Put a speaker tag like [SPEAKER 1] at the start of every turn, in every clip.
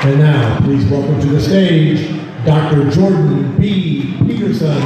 [SPEAKER 1] And now, please welcome to the stage, Dr. Jordan B. Peterson.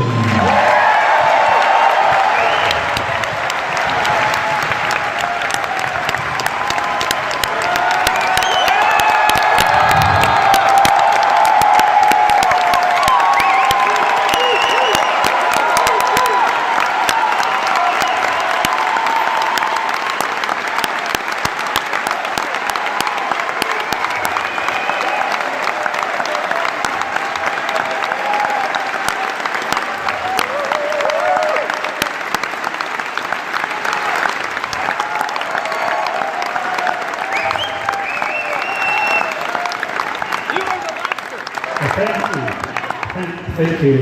[SPEAKER 2] Thank you.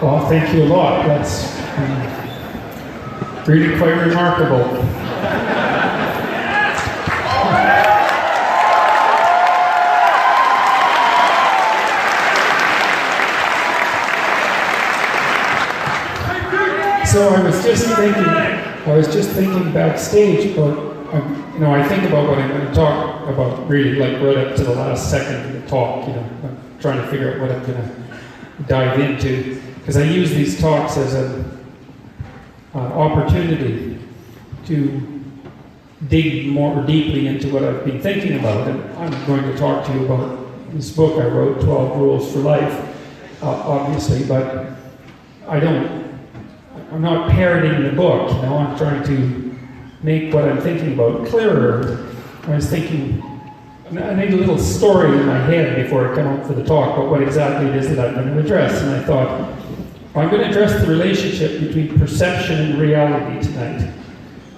[SPEAKER 2] Well, thank you a lot. That's really quite remarkable. So I was just thinking backstage, but I think about what I'm going to talk about really, like right up to the last second of the talk. I'm trying to figure out what I'm going to dive into, because I use these talks as an opportunity to dig more deeply into what I've been thinking about. And I'm going to talk to you about this book I wrote, 12 Rules for Life, obviously, but I'm not parroting the book. I'm trying to make what I'm thinking about clearer. I was thinking, I need a little story in my head before I come up for the talk about what exactly it is that I'm going to address. And I thought, I'm going to address the relationship between perception and reality tonight.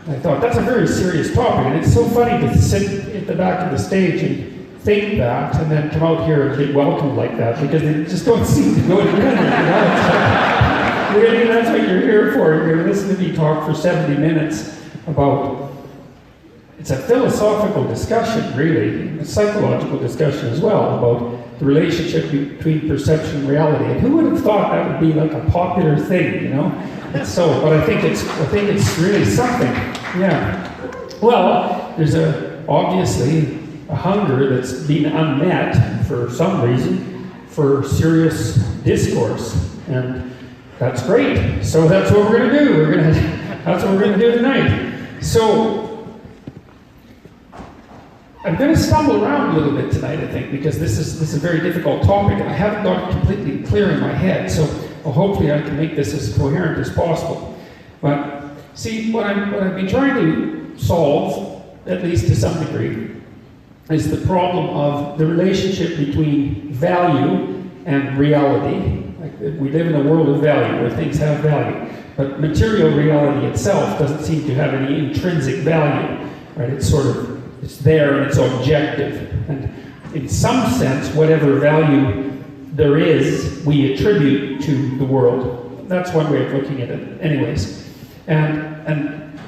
[SPEAKER 2] And I thought, that's a very serious topic, and it's so funny to sit at the back of the stage and think that, and then come out here and get welcomed like that, because they just don't seem to go together. Really, that's what you're here for. You're going to listen to me talk for 70 minutes about, it's a philosophical discussion, really, a psychological discussion as well, about the relationship between perception and reality. And who would have thought that would be like a popular thing, It's so, but I think it's really something. Yeah. Well, there's obviously a hunger that's been unmet for some reason for serious discourse, and that's great. So that's what we're going to do. That's what we're going to do tonight. So I'm going to stumble around a little bit tonight, I think, because this is a very difficult topic, and I haven't got it completely clear in my head. So hopefully I can make this as coherent as possible. But see, what I've been trying to solve, at least to some degree, is the problem of the relationship between value and reality. We live in a world of value, where things have value. But material reality itself doesn't seem to have any intrinsic value, right? It's there and it's objective. And in some sense, whatever value there is, we attribute to the world. That's one way of looking at it, anyways. And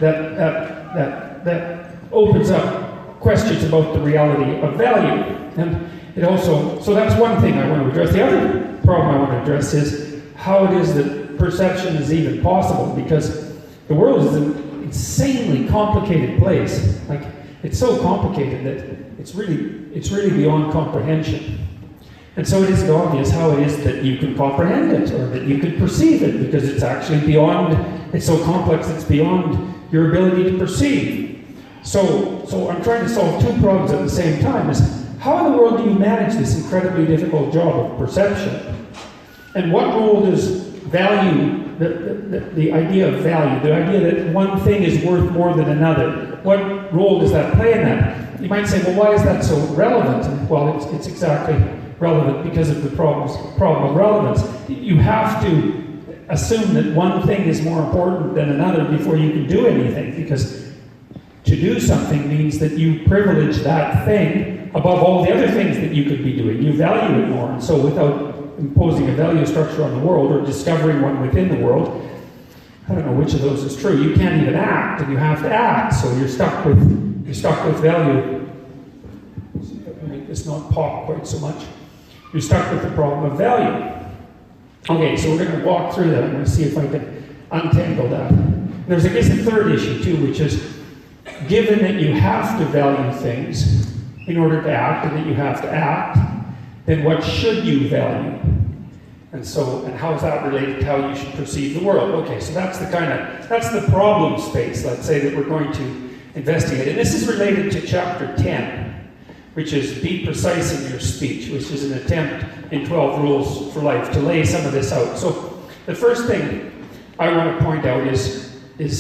[SPEAKER 2] that opens up questions about the reality of value. And it also, so that's one thing I want to address. The other problem I want to address is how it is that perception is even possible, because the world is an insanely complicated place. It's so complicated that it's really beyond comprehension. And so it isn't obvious how it is that you can comprehend it, or that you can perceive it, because it's actually it's so complex, it's beyond your ability to perceive. So I'm trying to solve two problems at the same time. How in the world do you manage this incredibly difficult job of perception? And what role does value, the idea of value, the idea that one thing is worth more than another, what role does that play in that? You might say, well, why is that so relevant? And, well, it's exactly relevant because of the problem of relevance. You have to assume that one thing is more important than another before you can do anything, because to do something means that you privilege that thing above all the other things that you could be doing. You value it more. And so without imposing a value structure on the world, or discovering one within the world, I don't know which of those is true. You can't even act, and you have to act. So you're stuck with value. Make this not pop quite so much. You're stuck with the problem of value. Okay, so we're going to walk through that. I'm going to see if I can untangle that. There's, I guess, a third issue too, which is, given that you have to value things, in order to act, and that you have to act, then what should you value? And how is that related to how you should perceive the world? Okay, so that's the problem space, let's say, that we're going to investigate. And this is related to chapter 10, which is be precise in your speech, which is an attempt in 12 Rules for Life to lay some of this out. So the first thing I want to point out is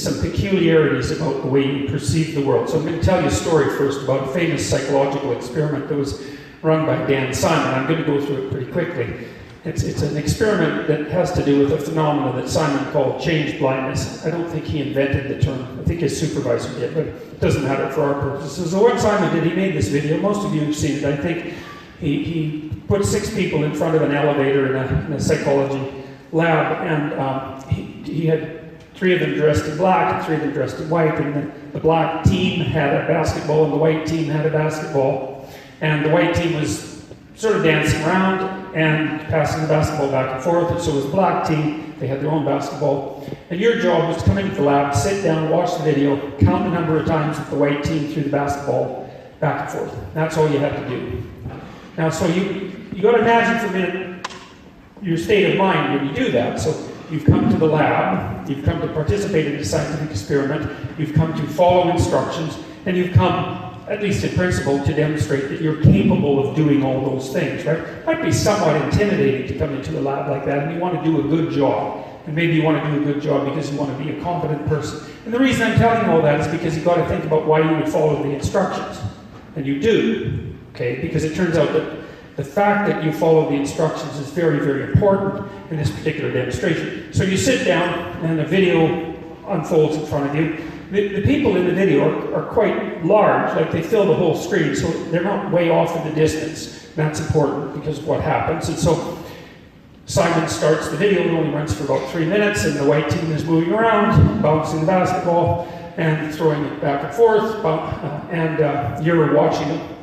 [SPEAKER 2] some peculiarities about the way you perceive the world. So I'm going to tell you a story first about a famous psychological experiment that was run by Dan Simon. I'm going to go through it pretty quickly. It's an experiment that has to do with a phenomenon that Simon called change blindness. I don't think he invented the term. I think his supervisor did, but it doesn't matter for our purposes. So what Simon did, he made this video. Most of you have seen it. I think he put 6 people in front of an elevator in a psychology lab, and he had 3 of them dressed in black and 3 of them dressed in white, and the black team had a basketball and the white team had a basketball, and the white team was sort of dancing around and passing the basketball back and forth, and so was the black team. They had their own basketball. And your job was to come into the lab, sit down, watch the video, count the number of times that the white team threw the basketball back and forth. That's all you had to do. Now, so you got to imagine for a minute your state of mind when you do that. So you've come to the lab, you've come to participate in a scientific experiment, you've come to follow instructions, and you've come, at least in principle, to demonstrate that you're capable of doing all those things, right? It might be somewhat intimidating to come into a lab like that, and you want to do a good job. And maybe you want to do a good job because you want to be a competent person. And the reason I'm telling you all that is because you've got to think about why you would follow the instructions. And you do, okay? Because it turns out that the fact that you follow the instructions is very, very important in this particular demonstration. So you sit down, and a video unfolds in front of you. The people in the video are quite large, like they fill the whole screen, so they're not way off in the distance. That's important because of what happens. And so Simon starts the video. It only runs for about 3 minutes, and the white team is moving around, bouncing the basketball and throwing it back and forth, and you're watching it,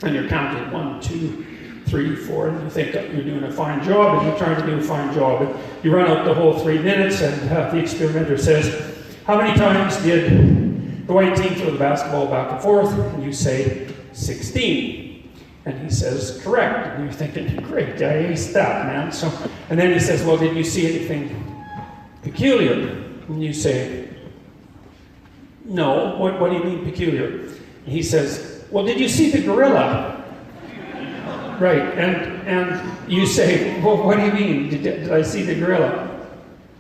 [SPEAKER 2] and you're counting 1, 2, 3, 4, and you think that you're doing a fine job, and you're trying to do a fine job, and you run out the whole 3 minutes, and the experimenter says, how many times did the white team throw the basketball back and forth? And you say, 16. And he says, correct. And you're thinking, great, I aced that, man. And then he says, well, did you see anything peculiar? And you say, no. What do you mean peculiar? And he says, well, did you see the gorilla? Right. And you say, well, what do you mean? Did I see the gorilla?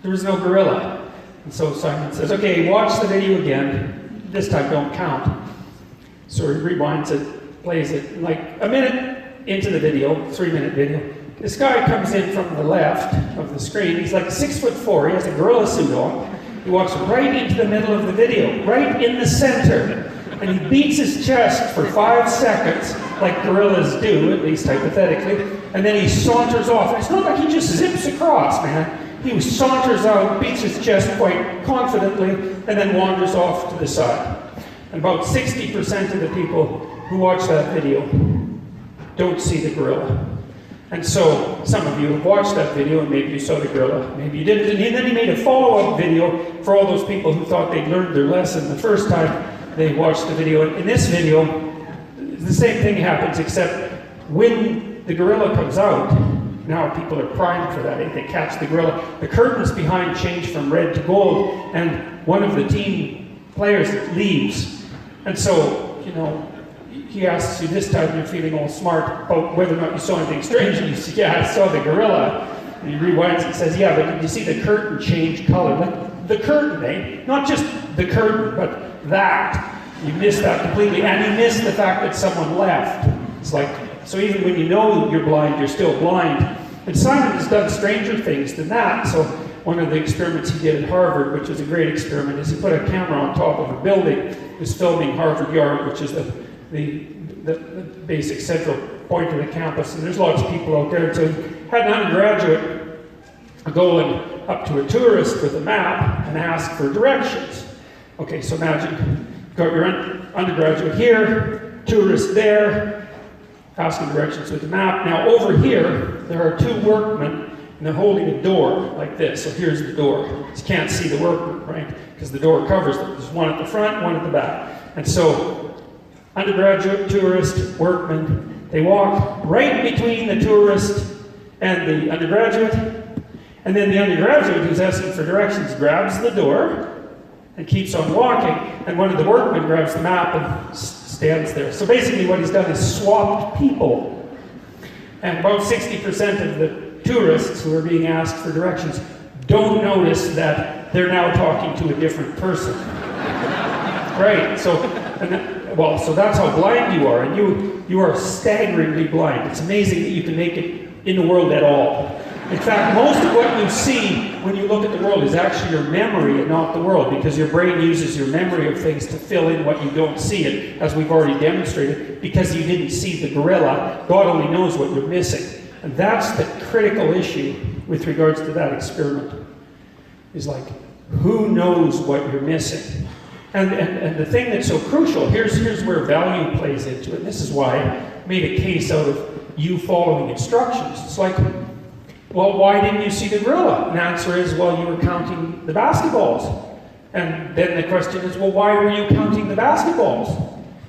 [SPEAKER 2] There was no gorilla. And so Simon says, okay, watch the video again. This time don't count. So he rewinds it, plays it. Like a minute into the video, 3-minute video, this guy comes in from the left of the screen. He's like 6'4". He has a gorilla suit on. He walks right into the middle of the video, right in the center. And he beats his chest for 5 seconds, like gorillas do, at least hypothetically. And then he saunters off. And it's not like he just zips across, man. He saunters out, beats his chest quite confidently, and then wanders off to the side. And about 60% of the people who watch that video don't see the gorilla. And so some of you have watched that video, and maybe you saw the gorilla, maybe you didn't. And then he made a follow-up video for all those people who thought they'd learned their lesson the first time they watched the video. And in this video, the same thing happens, except when the gorilla comes out, now people are primed for that. They catch the gorilla. The curtains behind change from red to gold, and one of the team players leaves. And so, you know, he asks you this time, you're feeling all smart about whether or not you saw anything strange, and you say, yeah, I saw the gorilla. And he rewinds and says, yeah, but did you see the curtain change color? Like the curtain, eh? Not just the curtain, but that. You missed that completely, and you missed the fact that someone left. It's like, so even when you know you're blind, you're still blind. And Simon has done stranger things than that. So one of the experiments he did at Harvard, which was a great experiment, is he put a camera on top of a building. He was filming Harvard Yard, which is the basic central point of the campus. And there's lots of people out there. And so he had an undergraduate going up to a tourist with a map and ask for directions. Okay, so imagine you've got your undergraduate here, tourist there, asking directions with the map. Now over here, there are 2 workmen, and they're holding a door like this. So here's the door. You can't see the workmen, right? Because the door covers them. There's one at the front, one at the back. And so undergraduate, tourist, workman. They walk right between the tourist and the undergraduate, and then the undergraduate who's asking for directions grabs the door and keeps on walking, and one of the workmen grabs the map and stands there. So basically what he's done is swapped people. And about 60% of the tourists who are being asked for directions don't notice that they're now talking to a different person. Right, so that's how blind you are, and you are staggeringly blind. It's amazing that you can make it in the world at all. In fact, most of what you see when you look at the world is actually your memory and not the world, because your brain uses your memory of things to fill in what you don't see, it, as we've already demonstrated, because you didn't see the gorilla. God only knows what you're missing. And that's the critical issue with regards to that experiment. Is like, who knows what you're missing? And the thing that's so crucial, here's where value plays into it. And this is why I made a case out of you following instructions. It's like, well, why didn't you see the gorilla? And the answer is, well, you were counting the basketballs. And then the question is, well, why were you counting the basketballs?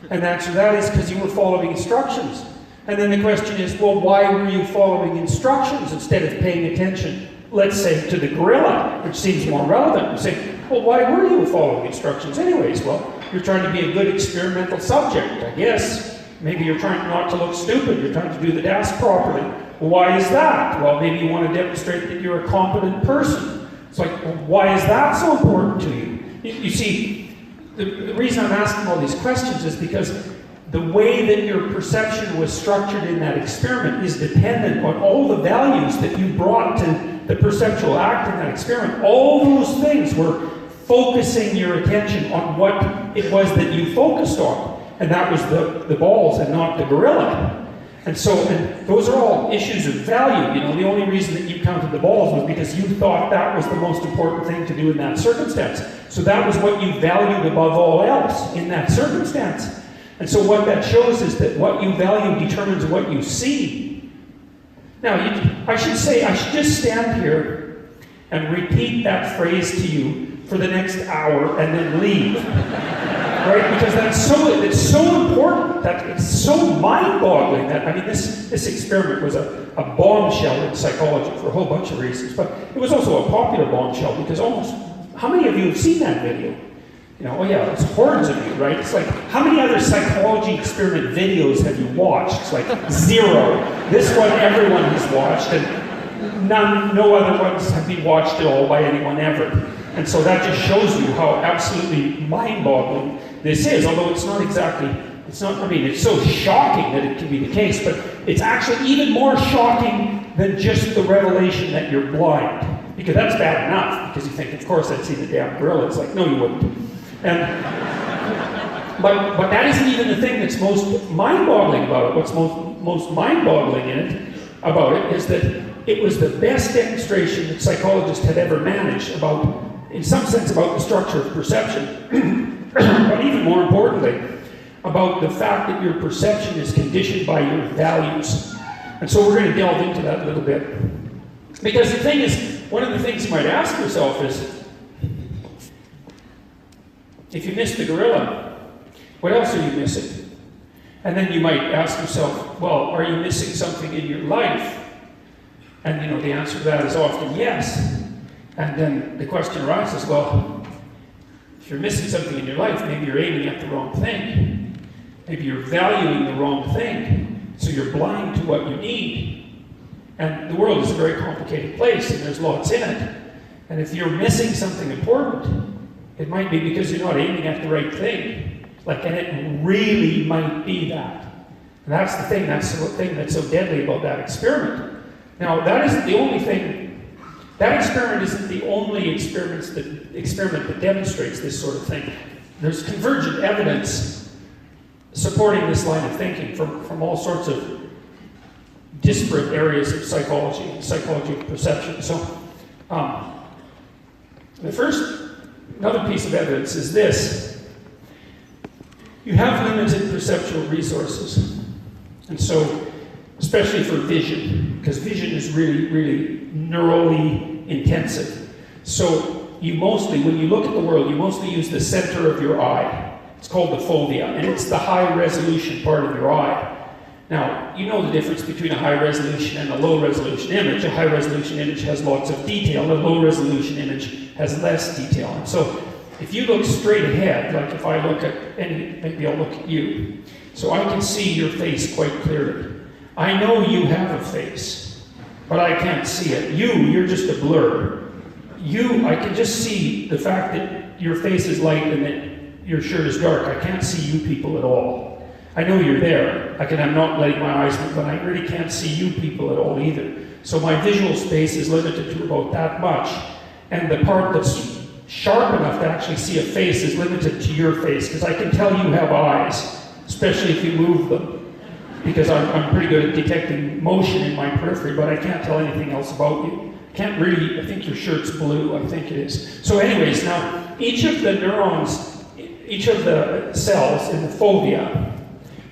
[SPEAKER 2] And the answer to that is because you were following instructions. And then the question is, well, why were you following instructions instead of paying attention, let's say, to the gorilla, which seems more relevant? You say, well, why were you following instructions anyways? Well, you're trying to be a good experimental subject, I guess. Maybe you're trying not to look stupid. You're trying to do the task properly. Well, why is that? Well, maybe you want to demonstrate that you're a competent person. It's like, well, why is that so important to you? You see, the reason I'm asking all these questions is because the way that your perception was structured in that experiment is dependent on all the values that you brought to the perceptual act in that experiment. All those things were focusing your attention on what it was that you focused on. And that was the balls and not the gorilla. And those are all issues of value. You know, the only reason that you counted the balls was because you thought that was the most important thing to do in that circumstance. So that was what you valued above all else in that circumstance. And so what that shows is that what you value determines what you see. Now, I should just stand here and repeat that phrase to you for the next hour and then leave. Right? Because it's so important, that it's so mind-boggling that, I mean, this experiment was a bombshell in psychology for a whole bunch of reasons, but it was also a popular bombshell because how many of you have seen that video? You know, oh yeah, it's hordes of you, right? It's like, how many other psychology experiment videos have you watched? It's like 0. This one everyone has watched, and no other ones have been watched at all by anyone ever. And so that just shows you how absolutely mind-boggling this is, although it's not, I mean, it's so shocking that it can be the case, but it's actually even more shocking than just the revelation that you're blind. Because that's bad enough, because you think, of course I'd see the damn gorilla. It's like, no, you wouldn't. But that isn't even the thing that's most mind-boggling about it. What's most mind-boggling in it, about it, is that it was the best demonstration that psychologists had ever managed about, in some sense, about the structure of perception, but even more importantly, about the fact that your perception is conditioned by your values. And so we're going to delve into that a little bit. Because the thing is, one of the things you might ask yourself is, if you missed the gorilla, what else are you missing? And then you might ask yourself, well, are you missing something in your life? And you know, the answer to that is often yes. And then the question arises, well, if you're missing something in your life, maybe you're aiming at the wrong thing. Maybe you're valuing the wrong thing. So you're blind to what you need. And the world is a very complicated place, and there's lots in it. And if you're missing something important, it might be because you're not aiming at the right thing. And it really might be that. And that's the thing that's so deadly about that experiment. Now, that isn't the only thing. That experiment isn't the only experiment that demonstrates this sort of thing. There's convergent evidence supporting this line of thinking from all sorts of disparate areas of psychology of perception. So, another piece of evidence is this. You have limited perceptual resources. And so, especially for vision, because vision is really, really neurally intensive. So you mostly, when you look at the world, you mostly use the center of your eye. It's called the fovea, and it's the high-resolution part of your eye. Now, you know the difference between a high-resolution and a low-resolution image. A high-resolution image has lots of detail. A low-resolution image has less detail. And so, if you look straight ahead, like if I look at maybe I'll look at you, so I can see your face quite clearly. I know you have a face, but I can't see it. You're just a blur. I can just see the fact that your face is light and that your shirt is dark. I can't see you people at all. I know you're there. I'm not letting my eyes move, but I really can't see you people at all either. So my visual space is limited to about that much. And the part that's sharp enough to actually see a face is limited to your face, because I can tell you have eyes, especially if you move them. Because I'm pretty good at detecting motion in my periphery, but I can't tell anything else about you. Can't really, I think your shirt's blue, I think it is. So anyways, now, each of the neurons, each of the cells in the fovea,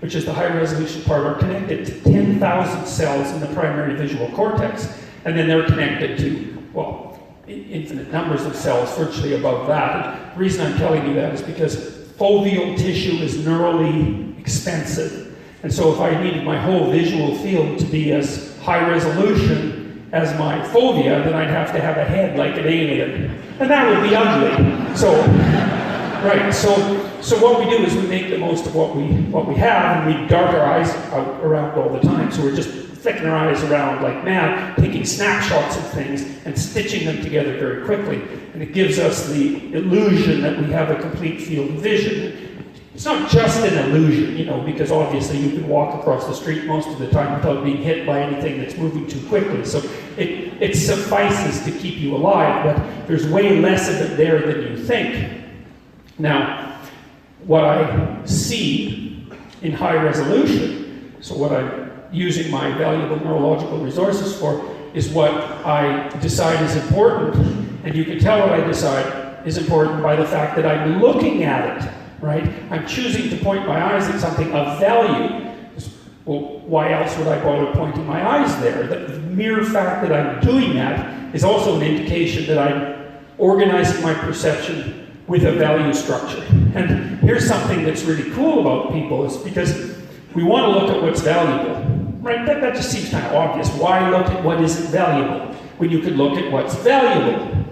[SPEAKER 2] which is the high-resolution part, are connected to 10,000 cells in the primary visual cortex, and then they're connected to, well, infinite numbers of cells, virtually above that. And the reason I'm telling you that is because foveal tissue is neurally expensive. And so if I needed my whole visual field to be as high resolution as my fovea, then I'd have to have a head like an alien. And that would be ugly. So, right, so what we do is we make the most of what we have, and we dart our eyes out around all the time. So we're just flicking our eyes around like mad, taking snapshots of things and stitching them together very quickly. And it gives us the illusion that we have a complete field of vision. It's not just an illusion, you know, because obviously you can walk across the street most of the time without being hit by anything that's moving too quickly. So it suffices to keep you alive, but there's way less of it there than you think. Now, what I see in high resolution, so what I'm using my valuable neurological resources for, is what I decide is important. And you can tell what I decide is important by the fact that I'm looking at it. Right? I'm choosing to point my eyes at something of value. Well, why else would I bother pointing my eyes there? The mere fact that I'm doing that is also an indication that I'm organizing my perception with a value structure. And here's something that's really cool about people, is because we want to look at what's valuable. Right? That just seems kind of obvious. Why look at what isn't valuable when you could look at what's valuable?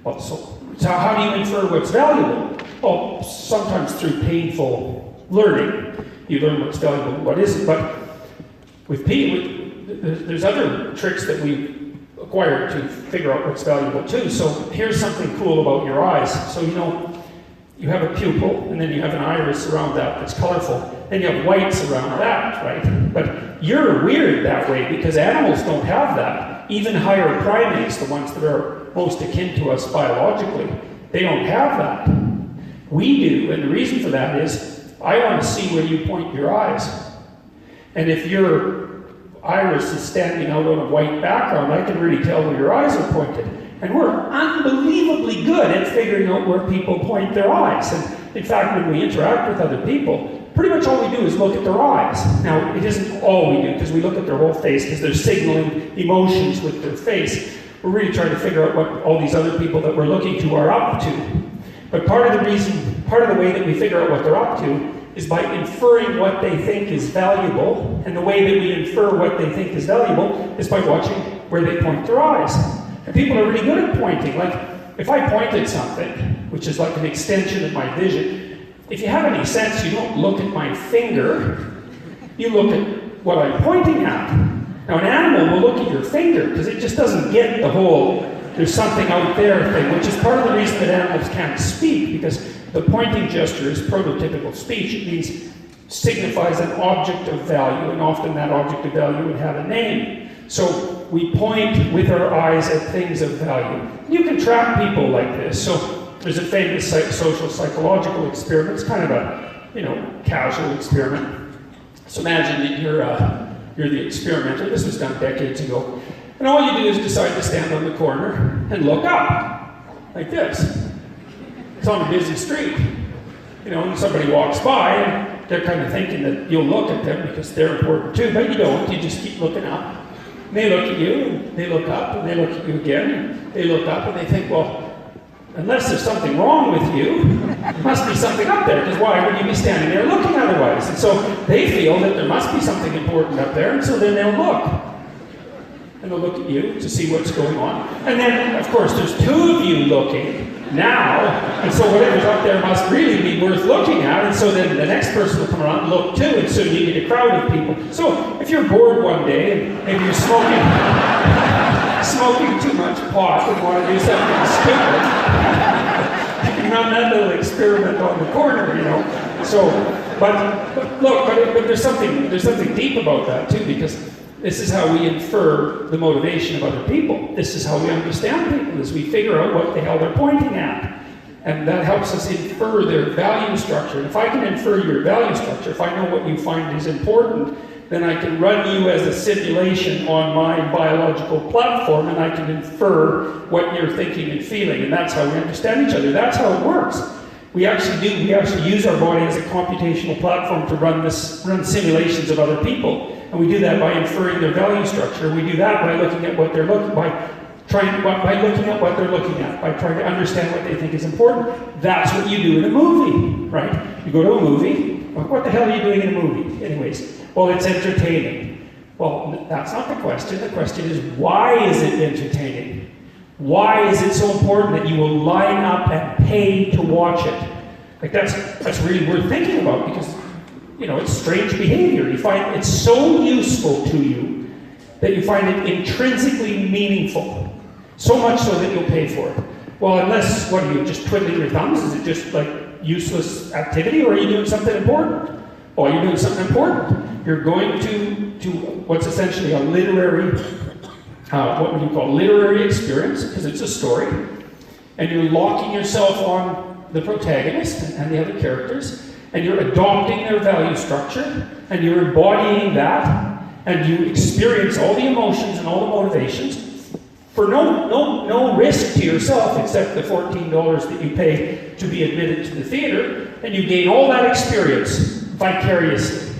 [SPEAKER 2] Well, so how do you infer what's valuable? Well, sometimes through painful learning, you learn what's valuable and what isn't. But there's other tricks that we acquired to figure out what's valuable too. So here's something cool about your eyes. So you know, you have a pupil, and then you have an iris around that that's colorful. Then you have whites around that, right? But you're weird that way because animals don't have that. Even higher primates, the ones that are most akin to us biologically, they don't have that. We do, and the reason for that is I want to see where you point your eyes. And if your iris is standing out on a white background, I can really tell where your eyes are pointed. And we're unbelievably good at figuring out where people point their eyes. And in fact, when we interact with other people, pretty much all we do is look at their eyes. Now, it isn't all we do, because we look at their whole face, because they're signaling emotions with their face. We're really trying to figure out what all these other people that we're looking to are up to. But part of the way that we figure out what they're up to is by inferring what they think is valuable. And the way that we infer what they think is valuable is by watching where they point their eyes. And people are really good at pointing. Like, if I point at something, which is like an extension of my vision, if you have any sense, you don't look at my finger, you look at what I'm pointing at. Now, an animal will look at your finger, because it just doesn't get the whole there's something out there thing, which is part of the reason that animals can't speak, because the pointing gesture is prototypical speech. It means signifies an object of value, and often that object of value would have a name. So we point with our eyes at things of value. You can track people like this. So there's a famous social psychological experiment. It's kind of a, you know, casual experiment. So imagine that you're the experimenter. This was done decades ago. And all you do is decide to stand on the corner and look up, like this. It's on a busy street. You know, and somebody walks by, and they're kind of thinking that you'll look at them because they're important too, but you don't. You just keep looking up. And they look at you, and they look up, and they look at you again, and they look up, and they think, well, unless there's something wrong with you, there must be something up there, because why would you be standing there looking otherwise? And so they feel that there must be something important up there, and so then they'll look. And they'll look at you to see what's going on. And then, of course, there's two of you looking now, and so whatever's up there must really be worth looking at, and so then the next person will come around and look too, and so you get a crowd of people. So if you're bored one day, and maybe you're smoking too much pot and want to do something stupid, you can run that little experiment on the corner, you know. So, but look, but there's something deep about that too, because this is how we infer the motivation of other people. This is how we understand people, is we figure out what the hell they're pointing at. And that helps us infer their value structure. And if I can infer your value structure, if I know what you find is important, then I can run you as a simulation on my biological platform, and I can infer what you're thinking and feeling. And that's how we understand each other. That's how it works. We actually use our body as a computational platform to run simulations of other people. And we do that by inferring their value structure. We do that by looking at what they're looking by looking at what they're looking at, by trying to understand what they think is important. That's what you do in a movie, right? You go to a movie. What the hell are you doing in a movie? Anyways, well, it's entertaining. Well, that's not the question. The question is, why is it entertaining? Why is it so important that you will line up and pay to watch it? Like that's really worth thinking about, because it's strange behavior. You find it's so useful to you that you find it intrinsically meaningful. So much so that you'll pay for it. Well, unless, what are you, just twiddling your thumbs? Is it just like useless activity, or are you doing something important? Well, you're doing something important. You're going to what's essentially a literary, what would you call literary experience, because it's a story, and you're locking yourself on the protagonist and the other characters, and you're adopting their value structure, and you're embodying that, and you experience all the emotions and all the motivations for no risk to yourself except the $14 that you pay to be admitted to the theater, and you gain all that experience vicariously.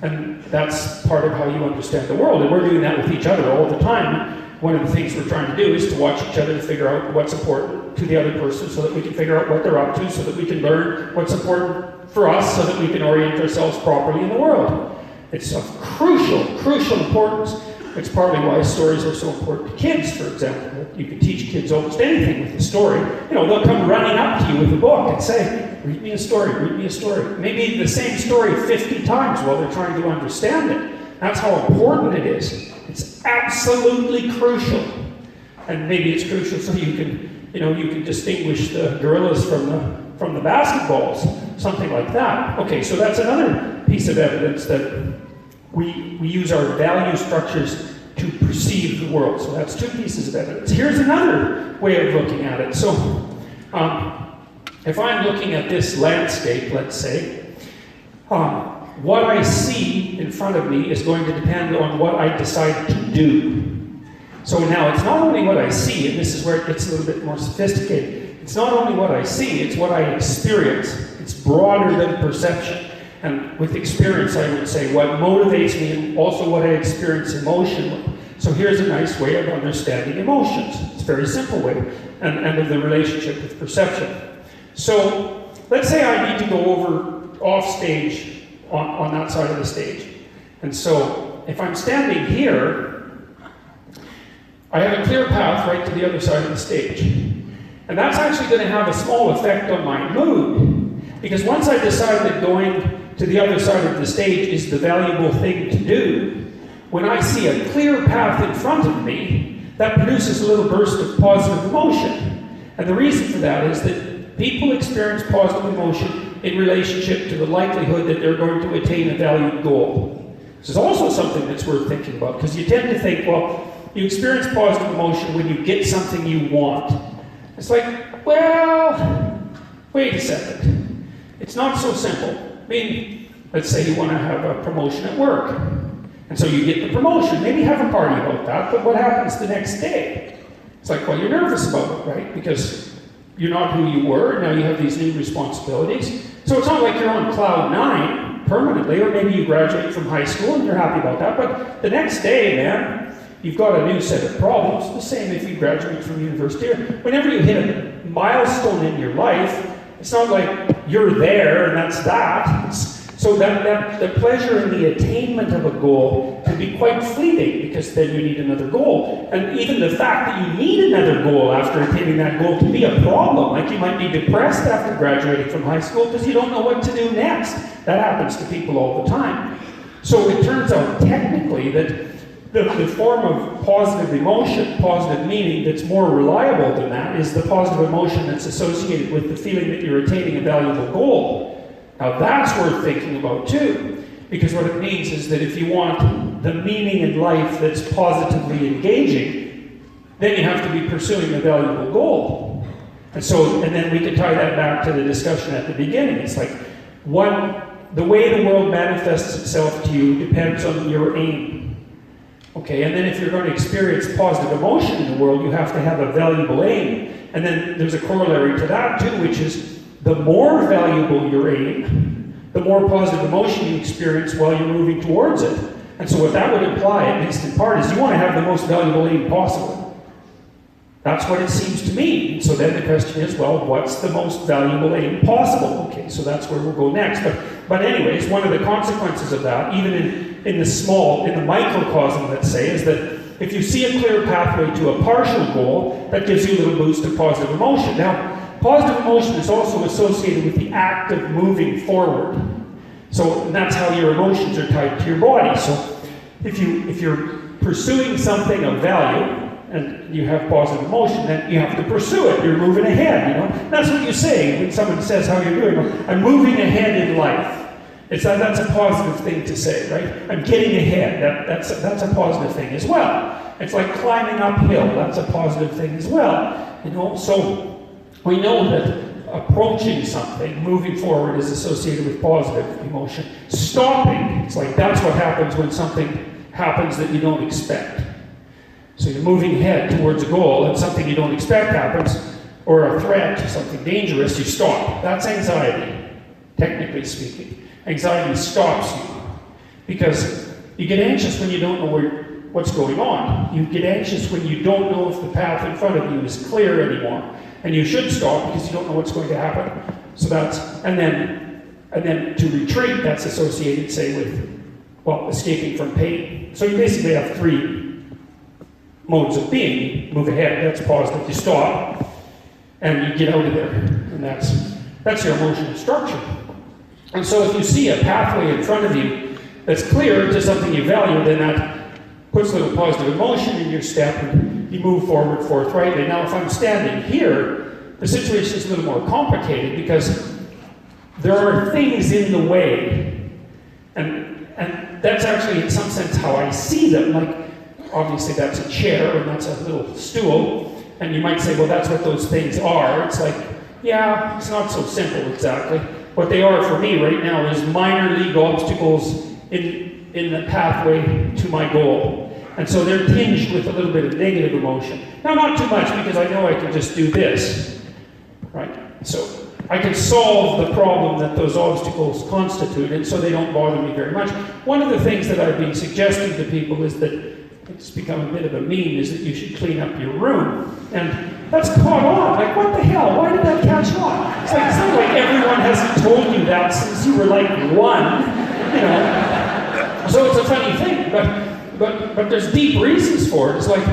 [SPEAKER 2] And that's part of how you understand the world, and we're doing that with each other all the time. One of the things we're trying to do is to watch each other to figure out what's important to the other person, so that we can figure out what they're up to, so that we can learn what's important for us, so that we can orient ourselves properly in the world. It's of crucial importance. It's partly why stories are so important to kids, for example. You can teach kids almost anything with a story. They'll come running up to you with a book and say, read me a story, read me a story. Maybe the same story 50 times while they're trying to understand it. That's how important it is. It's absolutely crucial. And maybe it's crucial so you can distinguish the gorillas from the basketballs, something like that. Okay, so that's another piece of evidence that we use our value structures to perceive the world. So that's two pieces of evidence. Here's another way of looking at it. So if I'm looking at this landscape, let's say, what I see in front of me is going to depend on what I decide to do. So now it's not only what I see, and this is where it gets a little bit more sophisticated. It's not only what I see, it's what I experience. It's broader than perception. And with experience, I would say what motivates me, and also what I experience emotionally. So here's a nice way of understanding emotions. It's a very simple way, and of the relationship with perception. So let's say I need to go over off stage on that side of the stage. And so if I'm standing here, I have a clear path right to the other side of the stage. And that's actually going to have a small effect on my mood, because once I decide that going to the other side of the stage is the valuable thing to do, when I see a clear path in front of me, that produces a little burst of positive emotion. And the reason for that is that people experience positive emotion in relationship to the likelihood that they're going to attain a valued goal. This is also something that's worth thinking about, because you tend to think, well, you experience positive emotion when you get something you want. It's like, well, wait a second. It's not so simple. I mean, let's say you want to have a promotion at work. And so you get the promotion, maybe have a party about that, but what happens the next day? It's like, well, you're nervous about it, right? Because you're not who you were, and now you have these new responsibilities. So it's not like you're on cloud 9 permanently, or maybe you graduate from high school and you're happy about that, but the next day, man, you've got a new set of problems. The same if you graduate from university. Whenever you hit a milestone in your life, it's not like you're there and that's that. So that the pleasure in the attainment of a goal can be quite fleeting, because then you need another goal. And even the fact that you need another goal after attaining that goal can be a problem. Like, you might be depressed after graduating from high school because you don't know what to do next. That happens to people all the time. So it turns out technically that the form of positive emotion, positive meaning, that's more reliable than that is the positive emotion that's associated with the feeling that you're attaining a valuable goal. Now that's worth thinking about too, because what it means is that if you want the meaning in life that's positively engaging, then you have to be pursuing a valuable goal. And then we can tie that back to the discussion at the beginning. It's like, the way the world manifests itself to you depends on your aim. Okay, and then if you're going to experience positive emotion in the world, you have to have a valuable aim. And then there's a corollary to that too, which is, the more valuable your aim, the more positive emotion you experience while you're moving towards it. And so what that would imply, at least in part, is you want to have the most valuable aim possible. That's what it seems to me. So then the question is, well, what's the most valuable aim possible? Okay, so that's where we'll go next. But anyways, one of the consequences of that, even in the microcosm, let's say, is that if you see a clear pathway to a partial goal, that gives you a little boost of positive emotion. Now, positive emotion is also associated with the act of moving forward. So that's how your emotions are tied to your body. So if you're pursuing something of value and you have positive emotion, then you have to pursue it. You're moving ahead, you know. That's what you say when someone says how you're doing. I'm moving ahead in life. That's a positive thing to say, right? I'm getting ahead. That's a positive thing as well. It's like climbing uphill. That's a positive thing as well. You know, so we know that approaching something, moving forward, is associated with positive emotion. Stopping, it's like that's what happens when something happens that you don't expect. So you're moving ahead towards a goal and something you don't expect happens, or a threat, something dangerous, you stop. That's anxiety, technically speaking. Anxiety stops you because you get anxious when you don't know what's going on. You get anxious when you don't know if the path in front of you is clear anymore. And you should stop because you don't know what's going to happen. So and then to retreat, that's associated, say, with, well, escaping from pain. So you basically have three modes of being. You move ahead, that's positive. You stop, and you get out of there. And that's your emotional structure. And so if you see a pathway in front of you that's clear to something you value, then that puts a little positive emotion in your step, and you move forward forthrightly. Now, if I'm standing here, the situation is a little more complicated because there are things in the way. And that's actually, in some sense, how I see them. Like, obviously, that's a chair, and that's a little stool. And you might say, well, that's what those things are. It's like, yeah, it's not so simple exactly. What they are for me right now is minor league obstacles in the pathway to my goal. And so they're tinged with a little bit of negative emotion. Now, not too much, because I know I can just do this, right? So I can solve the problem that those obstacles constitute, and so they don't bother me very much. One of the things that I've been suggesting to people is that, it's become a bit of a meme, is that you should clean up your room. And that's caught on. Like, what the hell? Why did that catch on? It's not like everyone hasn't told you that since you were like 1, you know. So it's a funny thing, but there's deep reasons for it. It's like,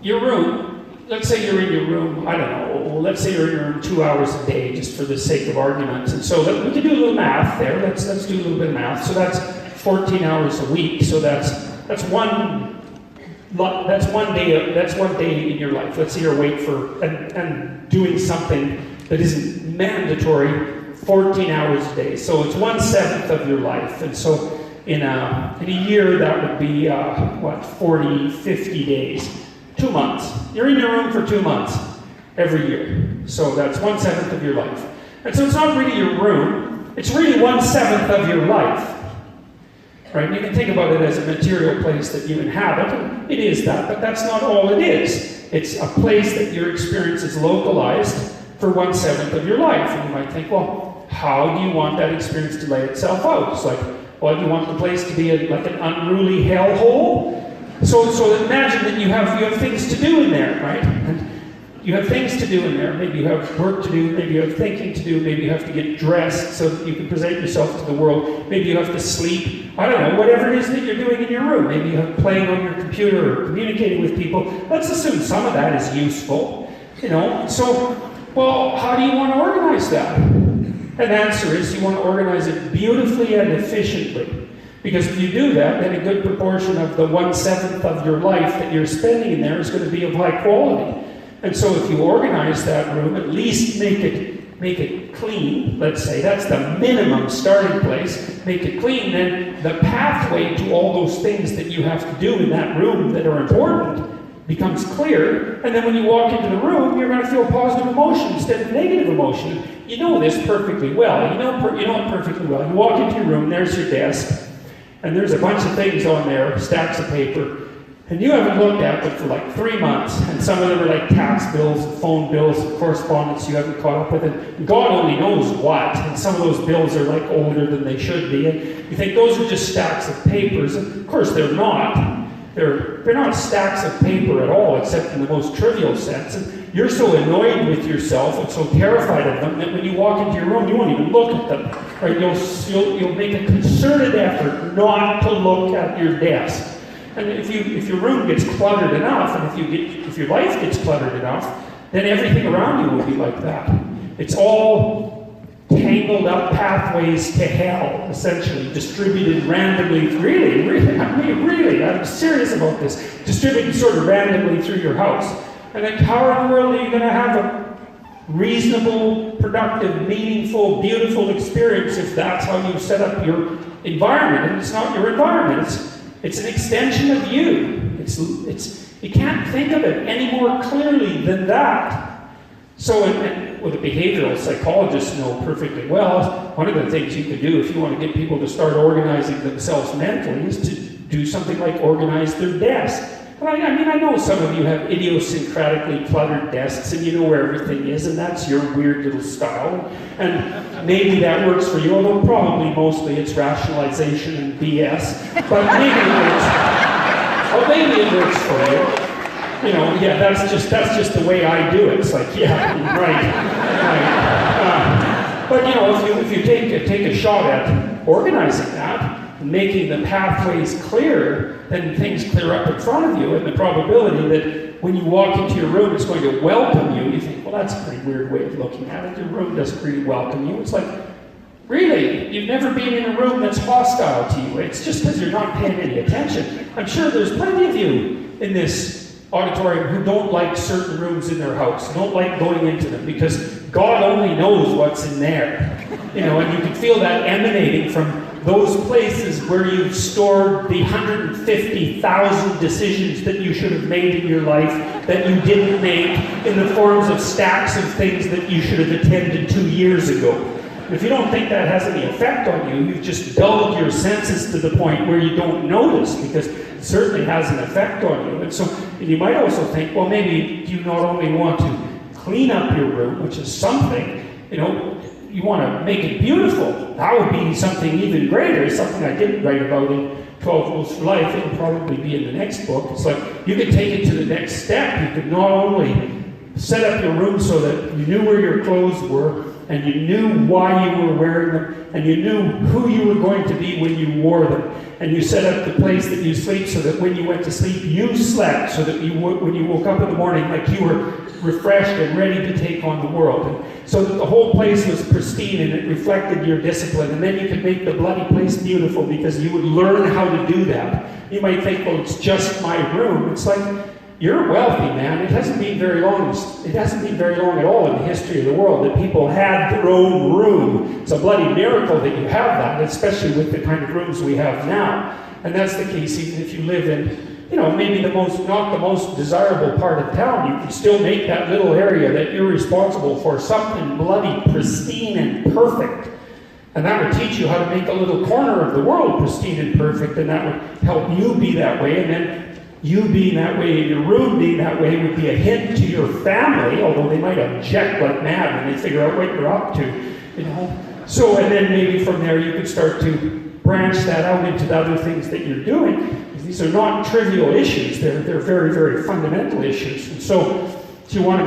[SPEAKER 2] your room, let's say you're in your room, I don't know, let's say you're in your room 2 hours a day, just for the sake of argument. And so we can do a little math there. Let's do a little bit of math. So that's 14 hours a week. So that's one day in your life. Let's say you're awake for and doing something that isn't mandatory 14 hours a day. So it's 1/7 of your life. And so in a year, that would be 40, 50 days. 2 months. You're in your room for 2 months every year. So that's 1/7 of your life. And so it's not really your room. It's really 1/7 of your life. Right? You can think about it as a material place that you inhabit. It is that, but that's not all it is. It's a place that your experience is localized for 1/7 of your life. And you might think, well, how do you want that experience to lay itself out? It's like, Well, you want the place to be like an unruly hellhole? So imagine that you have things to do in there, right? And you have things to do in there. Maybe you have work to do. Maybe you have thinking to do. Maybe you have to get dressed so that you can present yourself to the world. Maybe you have to sleep. I don't know, whatever it is that you're doing in your room. Maybe you have playing on your computer or communicating with people. Let's assume some of that is useful. So, well, how do you want to organize that? And the answer is you want to organize it beautifully and efficiently. Because if you do that, then a good proportion of the 1/7 of your life that you're spending in there is going to be of high quality. And so if you organize that room, at least make it clean, let's say, that's the minimum starting place, make it clean, then the pathway to all those things that you have to do in that room that are important becomes clear, and then when you walk into the room, you're going to feel positive emotion instead of negative emotion. You know this perfectly well. You know it perfectly well. You walk into your room, there's your desk, and there's a bunch of things on there, stacks of paper, and you haven't looked at them for like 3 months, and some of them are like tax bills, phone bills, correspondence you haven't caught up with, and God only knows what, and some of those bills are like older than they should be, and you think those are just stacks of papers, and of course they're not. They're not stacks of paper at all, except in the most trivial sense, and you're so annoyed with yourself and so terrified of them that when you walk into your room, you won't even look at them. Right? You'll make a concerted effort not to look at your desk. And if your room gets cluttered enough, and if your life gets cluttered enough, then everything around you will be like that. It's all tangled up pathways to hell, essentially, distributed randomly. Really, I'm serious about this. Distributed sort of randomly through your house. And then how in the world are you going to have a reasonable, productive, meaningful, beautiful experience if that's how you set up your environment? And it's not your environment. It's an extension of you. You can't think of it any more clearly than that. So, and what the behavioral psychologists know perfectly well, one of the things you could do if you want to get people to start organizing themselves mentally is to do something like organize their desk. And I know some of you have idiosyncratically cluttered desks and you know where everything is, and that's your weird little style. And maybe that works for you, although probably mostly it's rationalization and BS. But maybe it works for you. That's just the way I do it. It's like, yeah, right. But if you take a shot at organizing that, making the pathways clear, then things clear up in front of you, and the probability that when you walk into your room, it's going to welcome you. You think, well, that's a pretty weird way of looking at it. Your room doesn't really welcome you. It's like, really? You've never been in a room that's hostile to you. It's just because you're not paying any attention. I'm sure there's plenty of you in this auditorium who don't like certain rooms in their house, don't like going into them, because God only knows what's in there. And you can feel that emanating from those places where you've stored the 150,000 decisions that you should have made in your life that you didn't make, in the forms of stacks of things that you should have attended 2 years ago. And if you don't think that has any effect on you, you've just dulled your senses to the point where you don't notice, because it certainly has an effect on you. And you might also think, well, maybe you not only want to clean up your room, which is something, you want to make it beautiful. That would be something even greater, something I didn't write about in 12 Rules for Life. It'll probably be in the next book. It's like you could take it to the next step. You could not only set up your room so that you knew where your clothes were, and you knew why you were wearing them, and you knew who you were going to be when you wore them, and you set up the place that you sleep so that when you went to sleep, you slept, so that when you woke up in the morning, like you were refreshed and ready to take on the world. And so that the whole place was pristine and it reflected your discipline, and then you could make the bloody place beautiful because you would learn how to do that. You might think, well, it's just my room. It's like, you're wealthy, man. It hasn't been very long. It hasn't been very long at all in the history of the world that people had their own room. It's a bloody miracle that you have that, especially with the kind of rooms we have now. And that's the case even if you live in, maybe not the most desirable part of town. You can still make that little area that you're responsible for something bloody pristine and perfect. And that would teach you how to make a little corner of the world pristine and perfect, and that would help you be that way. And then you being that way and your room being that way would be a hint to your family, although they might object like mad when they figure out what you're up to. So, and then maybe from there you could start to branch that out into the other things that you're doing. These are not trivial issues. They're very, very fundamental issues. And so you want to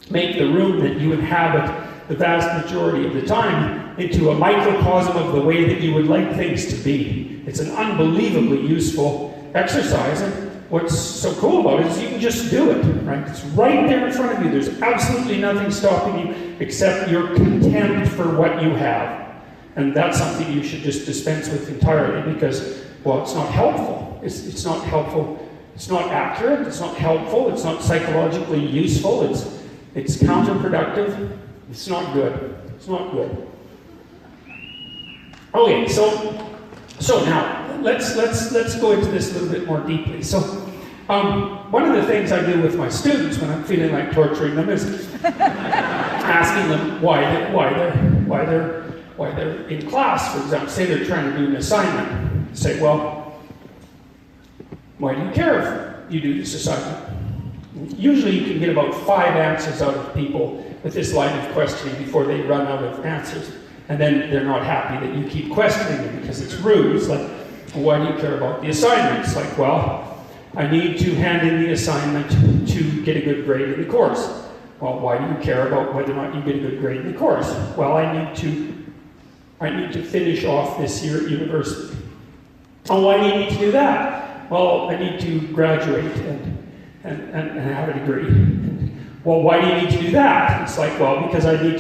[SPEAKER 2] make the room that you inhabit the vast majority of the time into a microcosm of the way that you would like things to be. It's an unbelievably useful exercise. And what's so cool about it is you can just do it, right? It's right there in front of you. There's absolutely nothing stopping you except your contempt for what you have. And that's something you should just dispense with entirely because, well, it's not helpful. It's not helpful. It's not accurate. It's not helpful. It's not psychologically useful. It's counterproductive. It's not good. It's not good. Okay, so now let's go into this a little bit more deeply. So one of the things I do with my students when I'm feeling like torturing them is asking them why they're in class, for example. Say they're trying to do an assignment. Say, well, why do you care if you do this assignment? Usually you can get about 5 answers out of people with this line of questioning before they run out of answers. And then they're not happy that you keep questioning them because it's rude. It's like, well, why do you care about the assignment? It's like, well, I need to hand in the assignment to get a good grade in the course. Well, why do you care about whether or not you get a good grade in the course? Well, I need to finish off this year at university. Oh, why do you need to do that? Well, I need to graduate and have a degree. Well, why do you need to do that? It's like, well, because I need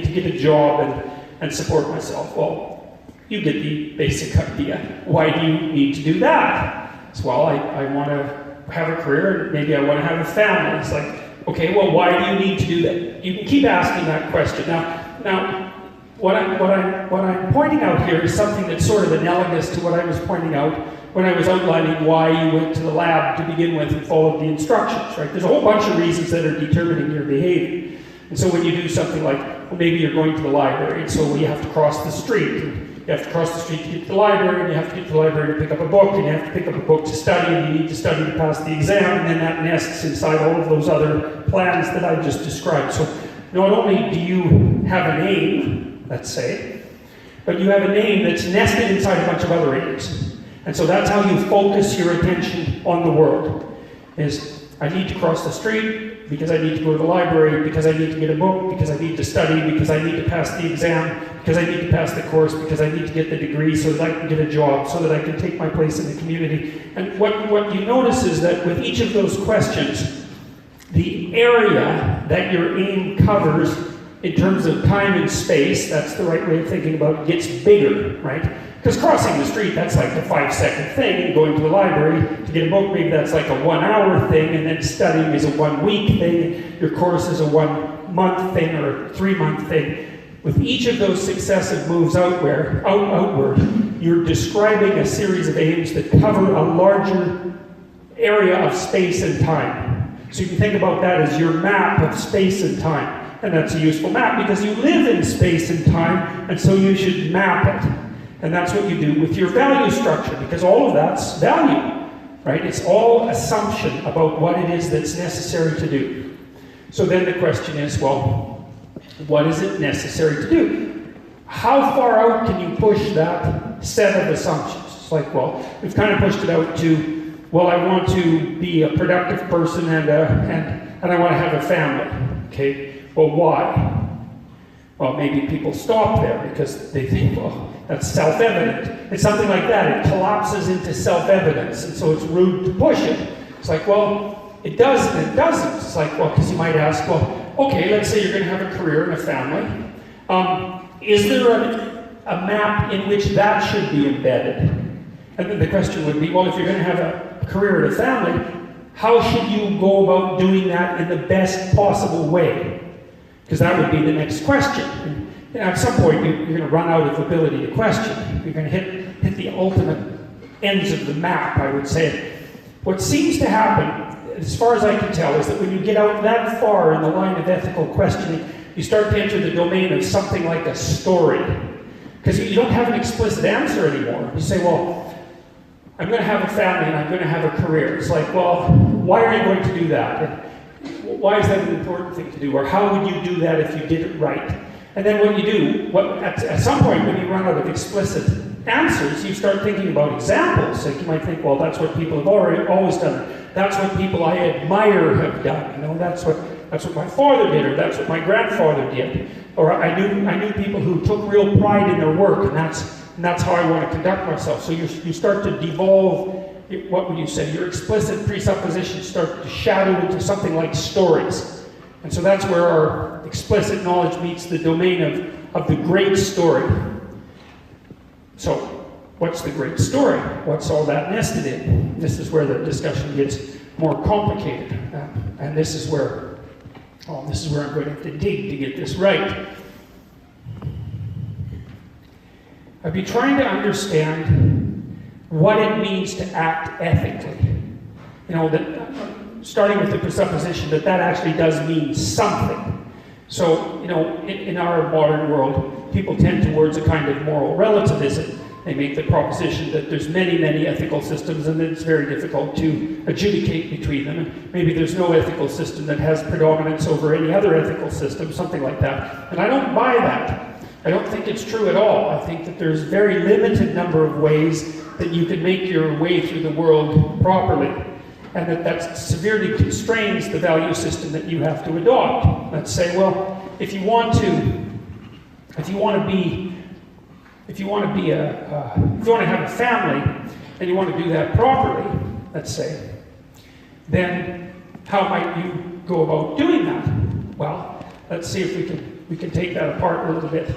[SPEAKER 2] to get a job and support myself. Well, you get the basic idea. Why do you need to do that? It's, well, I want to have a career and maybe I want to have a family. It's like, okay, well, why do you need to do that? You can keep asking that question. Now, what I'm pointing out here is something that's sort of analogous to what I was pointing out when I was outlining why you went to the lab to begin with and followed the instructions, right? There's a whole bunch of reasons that are determining your behavior. And so when you do something like, well, maybe you're going to the library, and so you have to cross the street. And you have to cross the street to get to the library, and you have to get to the library to pick up a book, and you have to pick up a book to study, and you need to study to pass the exam, and then that nests inside all of those other plans that I just described. So not only do you have an aim, let's say, but you have an aim that's nested inside a bunch of other aims. And so that's how you focus your attention on the world. Is I need to cross the street because I need to go to the library, because I need to get a book, because I need to study, because I need to pass the exam, because I need to pass the course, because I need to get the degree so that I can get a job, so that I can take my place in the community. And what you notice is that with each of those questions, the area that your aim covers in terms of time and space, that's the right way of thinking about it, gets bigger, right? Because crossing the street, that's like a 5-second thing, and going to the library to get a book, maybe that's like a 1-hour thing, and then studying is a 1-week thing, your course is a 1-month thing or a 3-month thing. With each of those successive moves outward, you're describing a series of aims that cover a larger area of space and time. So you can think about that as your map of space and time. And that's a useful map because you live in space and time, and so you should map it. And that's what you do with your value structure, because all of that's value, right? It's all assumption about what it is that's necessary to do. So then the question is, well, what is it necessary to do? How far out can you push that set of assumptions? It's like, well, we've kind of pushed it out to, well, I want to be a productive person and I want to have a family, okay? Well, why? Well, maybe people stop there because they think, well, that's self-evident. It's something like that. It collapses into self-evidence, and so it's rude to push it. It's like, well, it does and it doesn't. It's like, well, because you might ask, well, okay, let's say you're going to have a career and a family. Is there a map in which that should be embedded? And then the question would be, well, if you're going to have a career and a family, how should you go about doing that in the best possible way? Because that would be the next question. And, at some point, you're going to run out of ability to question. You're going to hit the ultimate ends of the map, I would say. What seems to happen, as far as I can tell, is that when you get out that far in the line of ethical questioning, you start to enter the domain of something like a story. Because you don't have an explicit answer anymore. You say, well, I'm going to have a family and I'm going to have a career. It's like, well, why are you going to do that? And why is that an important thing to do? Or how would you do that if you did it right? And then what you do, at some point when you run out of explicit answers, you start thinking about examples. Like you might think, well, that's what people have always done. That's what people I admire have done. You know, that's what my father did, or that's what my grandfather did. Or I knew people who took real pride in their work, and that's how I want to conduct myself. So you start to devolve, what would you say, your explicit presuppositions start to shadow into something like stories. And so that's where our explicit knowledge meets the domain of the great story. So, what's the great story? What's all that nested in? This is where the discussion gets more complicated. And this is where I'm going to have to dig to get this right. I've been trying to understand what it means to act ethically. You know, that starting with the presupposition that actually does mean something. So, you know, in our modern world, people tend towards a kind of moral relativism. They make the proposition that there's many, many ethical systems and that it's very difficult to adjudicate between them. And maybe there's no ethical system that has predominance over any other ethical system, something like that. And I don't buy that. I don't think it's true at all. I think that there's a very limited number of ways that you can make your way through the world properly. And that severely constrains the value system that you have to adopt. Let's say, well, if you want to have a family, and you want to do that properly, let's say, then how might you go about doing that? Well, let's see if we can take that apart a little bit.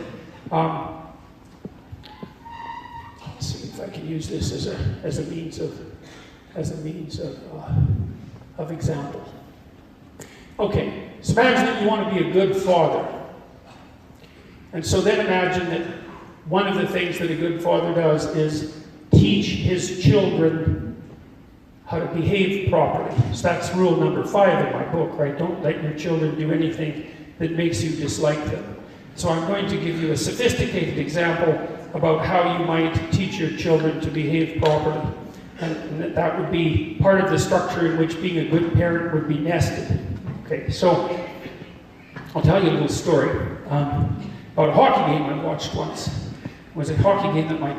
[SPEAKER 2] Let's see if I can use this as a means of example. Okay, so imagine that you want to be a good father. And so then imagine that one of the things that a good father does is teach his children how to behave properly. So that's rule number 5 in my book, right? Don't let your children do anything that makes you dislike them. So I'm going to give you a sophisticated example about how you might teach your children to behave properly. And that would be part of the structure in which being a good parent would be nested. Okay, so I'll tell you a little story about a hockey game I watched once. It was a hockey game that my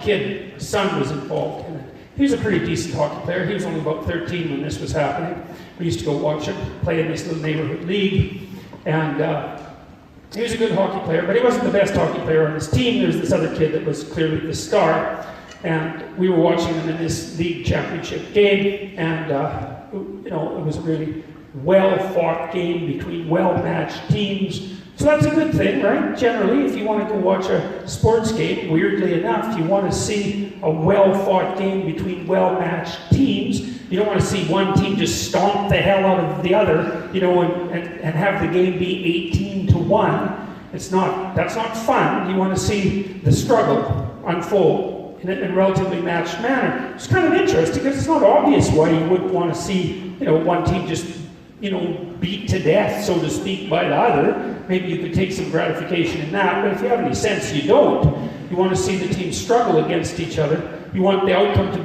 [SPEAKER 2] son was involved in. He was a pretty decent hockey player. He was only about 13 when this was happening. We used to go watch him play in this little neighborhood league. And he was a good hockey player, but he wasn't the best hockey player on his team. There was this other kid that was clearly the star. And we were watching them in this league championship game, and you know, it was a really well-fought game between well-matched teams. So that's a good thing, right? Generally, if you want to go watch a sports game, weirdly enough, you want to see a well-fought game between well-matched teams. You don't want to see one team just stomp the hell out of the other, you know, and have the game be 18-1. That's not fun. You want to see the struggle unfold in a relatively matched manner. It's kind of interesting because it's not obvious why you wouldn't want to see, you know, one team just, you know, beat to death, so to speak, by the other. Maybe you could take some gratification in that, but if you have any sense, you don't. You want to see the teams struggle against each other. You want the outcome to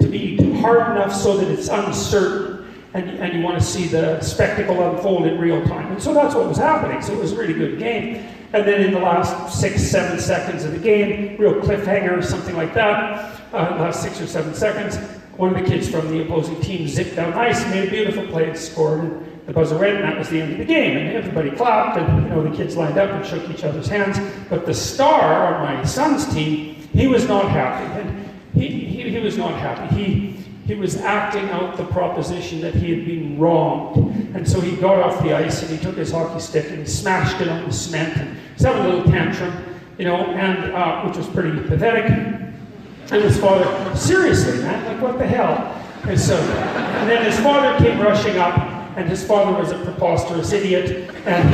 [SPEAKER 2] be hard enough so that it's uncertain, and you want to see the spectacle unfold in real time. And so that's what was happening. So it was a really good game. And then in the last 6-7 seconds of the game, real cliffhanger or something like that, last 6 or 7 seconds, one of the kids from the opposing team zipped down ice and made a beautiful play and scored. And the buzzer went, and that was the end of the game. And everybody clapped, and you know, the kids lined up and shook each other's hands. But the star on my son's team, he was not happy. And he was not happy. He was acting out the proposition that he had been wronged. And so he got off the ice and he took his hockey stick and he smashed it on the cement and he's having a little tantrum, you know, and which was pretty pathetic. And his father, seriously, man, like what the hell? And so, and then his father came rushing up, and his father was a preposterous idiot, and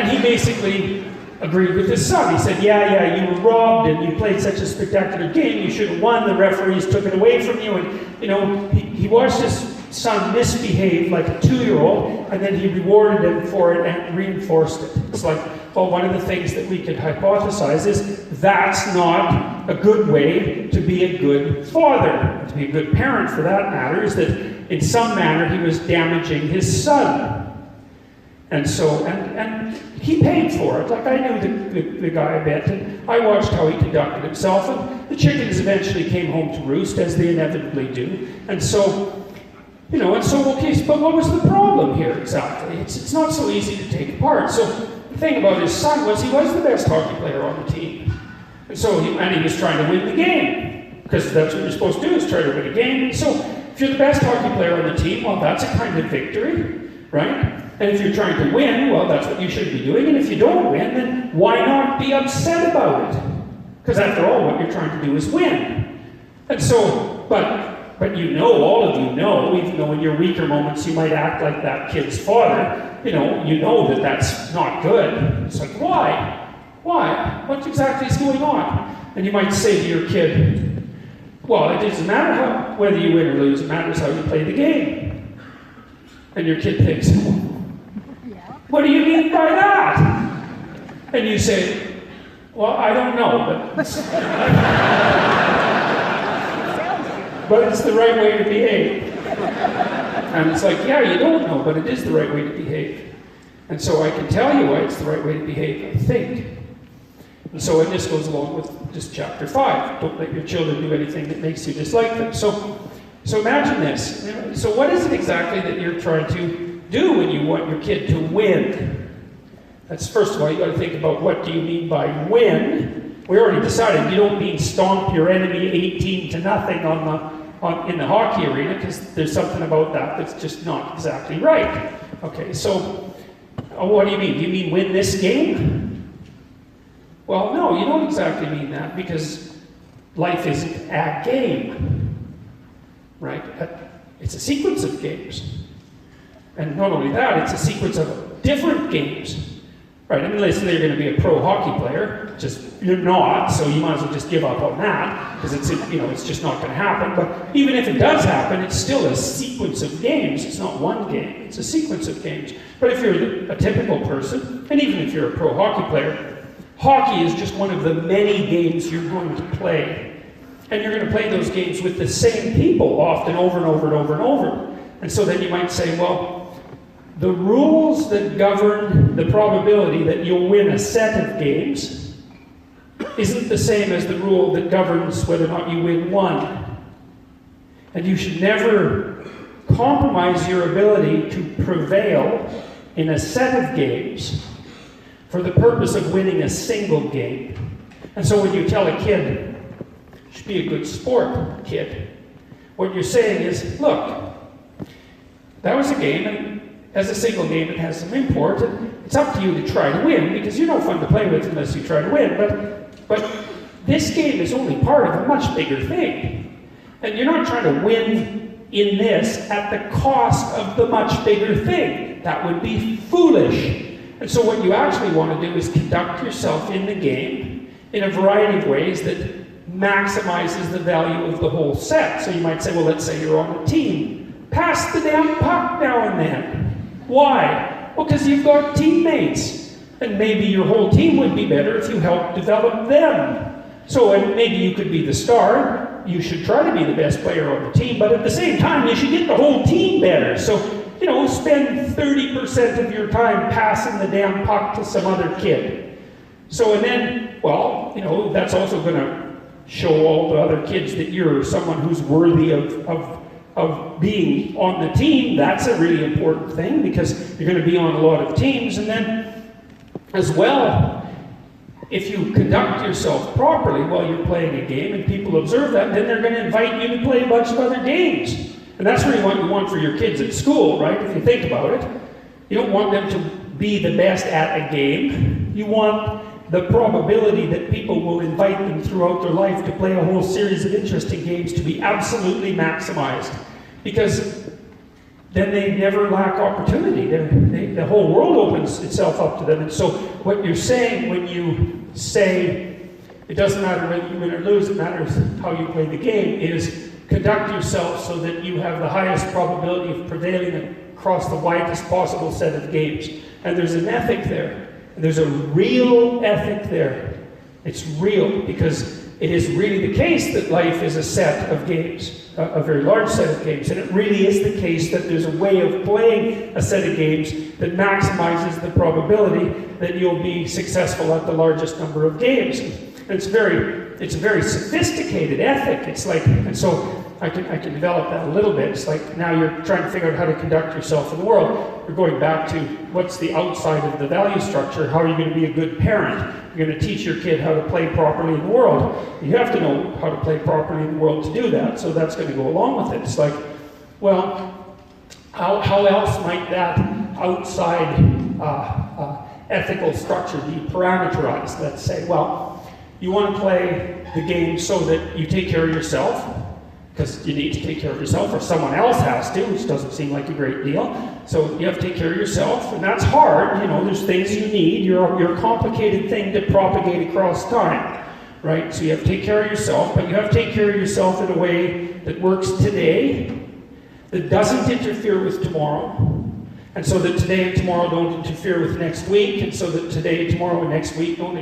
[SPEAKER 2] he basically agreed with his son. He said, yeah, you were robbed and you played such a spectacular game, you should have won, the referees took it away from you. And, you know, he watched his son misbehave like a 2-year-old, and then he rewarded him for it and reinforced it. It's like, well, one of the things that we could hypothesize is that's not a good way to be a good father, to be a good parent for that matter, is that in some manner he was damaging his son. And so, and he paid for it. Like, I knew the guy a bit, and I watched how he conducted himself, and the chickens eventually came home to roost, as they inevitably do. And so, you know, and so, okay, but what was the problem here exactly? It's not so easy to take apart. So the thing about his son was he was the best hockey player on the team. And so, he was trying to win the game, because that's what you're supposed to do, is try to win a game. And so, if you're the best hockey player on the team, well, that's a kind of victory, right? And if you're trying to win, well, that's what you should be doing. And if you don't win, then why not be upset about it? Because after all, what you're trying to do is win. And so, but you know, all of you know, even though in your weaker moments you might act like that kid's father, you know that that's not good. It's like, why? Why? What exactly is going on? And you might say to your kid, well, it doesn't matter whether you win or lose, it matters how you play the game. And your kid thinks, what do you mean by that? And you say, well, I don't know, but it's the right way to behave. And it's like, yeah, you don't know, but it is the right way to behave. And so I can tell you why it's the right way to behave, I think. And so, and this goes along with just chapter 5. Don't let your children do anything that makes you dislike them. So imagine this. So what is it exactly that you're trying to do when you want your kid to win? That's, first of all, you got to think about, what do you mean by win? We already decided you don't mean stomp your enemy 18-0 in the hockey arena, because there's something about that that's just not exactly right. Okay, so what do you mean? Do you mean win this game? Well, no, you don't exactly mean that, because life isn't a game, right? It's a sequence of games. And not only that, it's a sequence of different games. Right, I mean, let's say you're going to be a pro hockey player, you're not, so you might as well just give up on that, because it's just not going to happen. But even if it does happen, it's still a sequence of games. It's not one game, it's a sequence of games. But if you're a typical person, and even if you're a pro hockey player, hockey is just one of the many games you're going to play. And you're going to play those games with the same people, often over and over and over and over. And so then you might say, well, the rules that govern the probability that you'll win a set of games isn't the same as the rule that governs whether or not you win one. And you should never compromise your ability to prevail in a set of games for the purpose of winning a single game. And so when you tell a kid, you should be a good sport, kid, what you're saying is, look, that was a game, and as a single game, it has some import, and it's up to you to try to win, because you're no fun to play with unless you try to win. But this game is only part of a much bigger thing. And you're not trying to win in this at the cost of the much bigger thing. That would be foolish. And so what you actually want to do is conduct yourself in the game in a variety of ways that maximizes the value of the whole set. So you might say, well, let's say you're on a team. Pass the damn puck now and then. Why? Well, because you've got teammates. And maybe your whole team would be better if you helped develop them. So, and maybe you could be the star. You should try to be the best player on the team, but at the same time, you should get the whole team better. So, spend 30% of your time passing the damn puck to some other kid. So, and then, well, that's also going to show all the other kids that you're someone who's worthy of being on the team. That's a really important thing, because you're going to be on a lot of teams. And then, as well, if you conduct yourself properly while you're playing a game and people observe that, then they're going to invite you to play a bunch of other games. And that's really what you want for your kids at school, right? If you think about it. You don't want them to be the best at a game. You want the probability that people will invite them throughout their life to play a whole series of interesting games to be absolutely maximized. Because then they never lack opportunity. The whole world opens itself up to them. And so what you're saying when you say it doesn't matter whether you win or lose, it matters how you play the game, is conduct yourself so that you have the highest probability of prevailing across the widest possible set of games. And there's an ethic there. And there's a real ethic there. It's real, because it is really the case that life is a set of games, a very large set of games, and it really is the case that there's a way of playing a set of games that maximizes the probability that you'll be successful at the largest number of games. And it's a very sophisticated ethic. It's like, and so I can develop that a little bit. It's like now you're trying to figure out how to conduct yourself in the world. You're going back to what's the outside of the value structure. How are you going to be a good parent? You're going to teach your kid how to play properly in the world. You have to know how to play properly in the world to do that, so that's going to go along with it. It's like, well, how else might that outside ethical structure be parameterized? Let's say, well, you want to play the game so that you take care of yourself, because you need to take care of yourself, or someone else has to, which doesn't seem like a great deal. So you have to take care of yourself, and that's hard. You know, there's things you need. You're a complicated thing to propagate across time, right? So you have to take care of yourself, but you have to take care of yourself in a way that works today, that doesn't interfere with tomorrow, and so that today and tomorrow don't interfere with next week, and so that today, tomorrow, and next week don't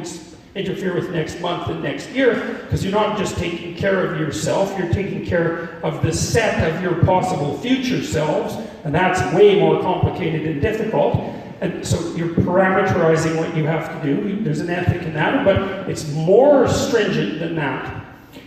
[SPEAKER 2] interfere with next month and next year, because you're not just taking care of yourself, you're taking care of the set of your possible future selves, and that's way more complicated and difficult. And so you're parameterizing what you have to do. There's an ethic in that, but it's more stringent than that,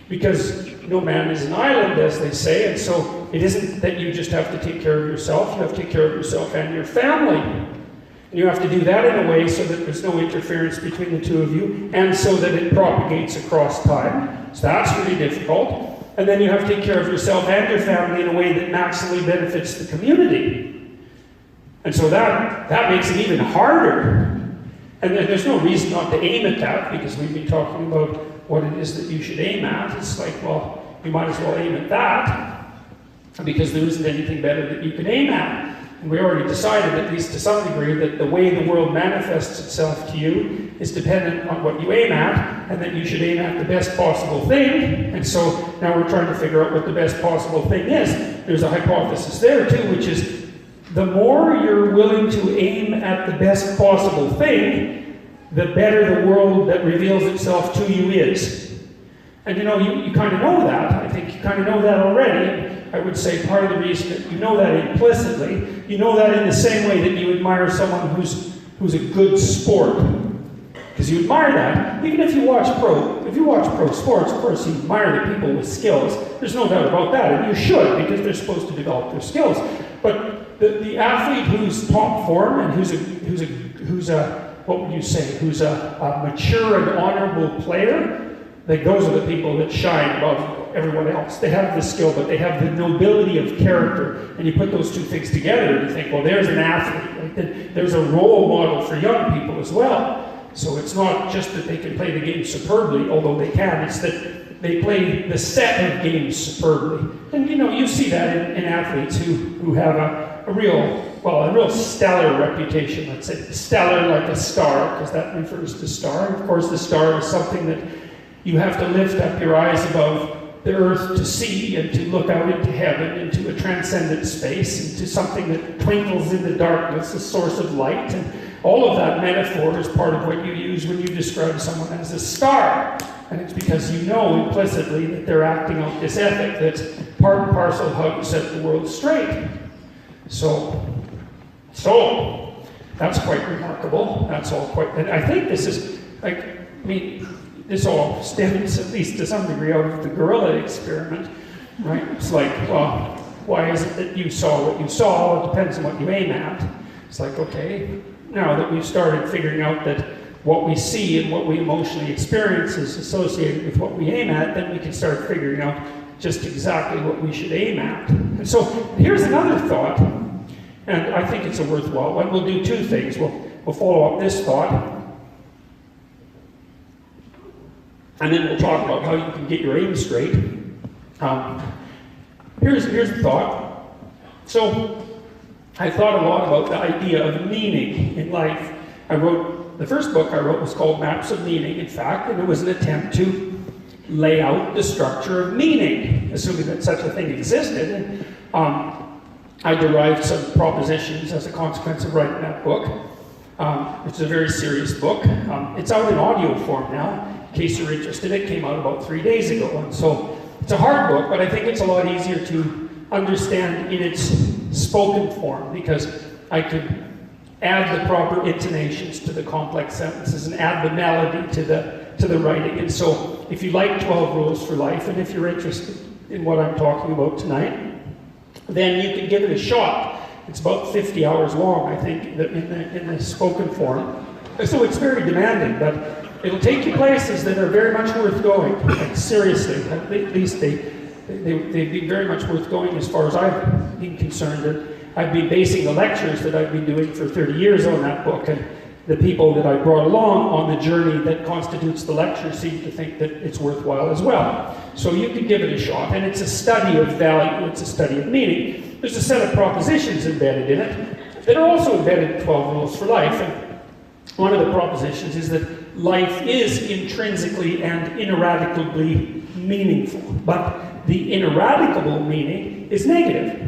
[SPEAKER 2] because no man is an island, as they say, and so it isn't that you just have to take care of yourself, you have to take care of yourself and your family. And you have to do that in a way so that there's no interference between the two of you, and so that it propagates across time. So that's really difficult. And then you have to take care of yourself and your family in a way that maximally benefits the community. And so that makes it even harder. And there's no reason not to aim at that, because we've been talking about what it is that you should aim at. It's like, well, you might as well aim at that, because there isn't anything better that you can aim at. And we already decided, at least to some degree, that the way the world manifests itself to you is dependent on what you aim at, and that you should aim at the best possible thing. And so now we're trying to figure out what the best possible thing is. There's a hypothesis there too, which is the more you're willing to aim at the best possible thing, the better the world that reveals itself to you is. And you know, you kind of know that. I think you kind of know that already. I would say part of the reason that you know that implicitly, you know that in the same way that you admire someone who's a good sport. Because you admire that. Even if you watch pro sports, of course you admire the people with skills. There's no doubt about that, and you should, because they're supposed to develop their skills. But the athlete who's top form and who's a what would you say, who's a mature and honorable player, like those are the people that shine above everyone else. They have the skill, but they have the nobility of character. And you put those two things together and you think, well, there's an athlete. Like, there's a role model for young people as well. So it's not just that they can play the game superbly, although they can. It's that they play the set of games superbly. And you know, you see that in athletes who have a real stellar reputation, let's say. Stellar like a star, because that refers to star. Of course, the star is something that you have to lift up your eyes above the earth to see, and to look out into heaven, into a transcendent space, into something that twinkles in the darkness, a source of light. And all of that metaphor is part of what you use when you describe someone as a star. And it's because you know implicitly that they're acting out this ethic that's part and parcel of how you set the world straight. So that's quite remarkable. That's all quite, and I think this is, like, I mean, this all stems, at least to some degree, out of the gorilla experiment, right? It's like, well, why is it that you saw what you saw? Well, it depends on what you aim at. It's like, okay, now that we've started figuring out that what we see and what we emotionally experience is associated with what we aim at, then we can start figuring out just exactly what we should aim at. And so here's another thought, and I think it's a worthwhile one. We'll do two things. We'll follow up this thought, and then we'll talk about how you can get your aim straight. Here's the thought. So I thought a lot about the idea of meaning in life. The first book I wrote was called Maps of Meaning, in fact, and it was an attempt to lay out the structure of meaning, assuming that such a thing existed. And I derived some propositions as a consequence of writing that book. It's a very serious book. It's out in audio form now. In case you're interested, it came out about 3 days ago. And so it's a hard book, but I think it's a lot easier to understand in its spoken form, because I could add the proper intonations to the complex sentences and add the melody to the writing. And so if you like 12 Rules for Life, and if you're interested in what I'm talking about tonight, then you can give it a shot. It's about 50 hours long, I think, in the spoken form. So it's very demanding, but it'll take you places that are very much worth going. Like, seriously, at least they've been very much worth going as far as I've been concerned. And I've been basing the lectures that I've been doing for 30 years on that book, and the people that I brought along on the journey that constitutes the lecture seem to think that it's worthwhile as well. So you can give it a shot, and it's a study of value, it's a study of meaning. There's a set of propositions embedded in it that are also embedded in 12 Rules for Life, and one of the propositions is that life is intrinsically and ineradicably meaningful, but the ineradicable meaning is negative.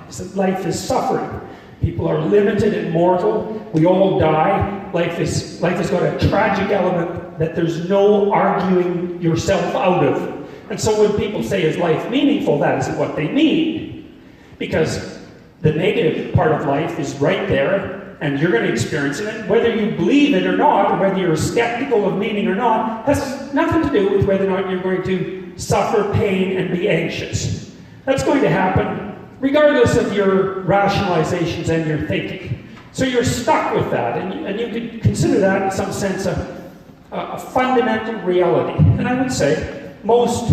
[SPEAKER 2] It's that life is suffering. People are limited and mortal. We all die. Life has got a tragic element that there's no arguing yourself out of. And so when people say, is life meaningful, that isn't what they mean. Because the negative part of life is right there, and you're going to experience it. Whether you believe it or not, or whether you're skeptical of meaning or not, has nothing to do with whether or not you're going to suffer pain and be anxious. That's going to happen regardless of your rationalizations and your thinking. So you're stuck with that, and you could consider that in some sense a fundamental reality. And I would say most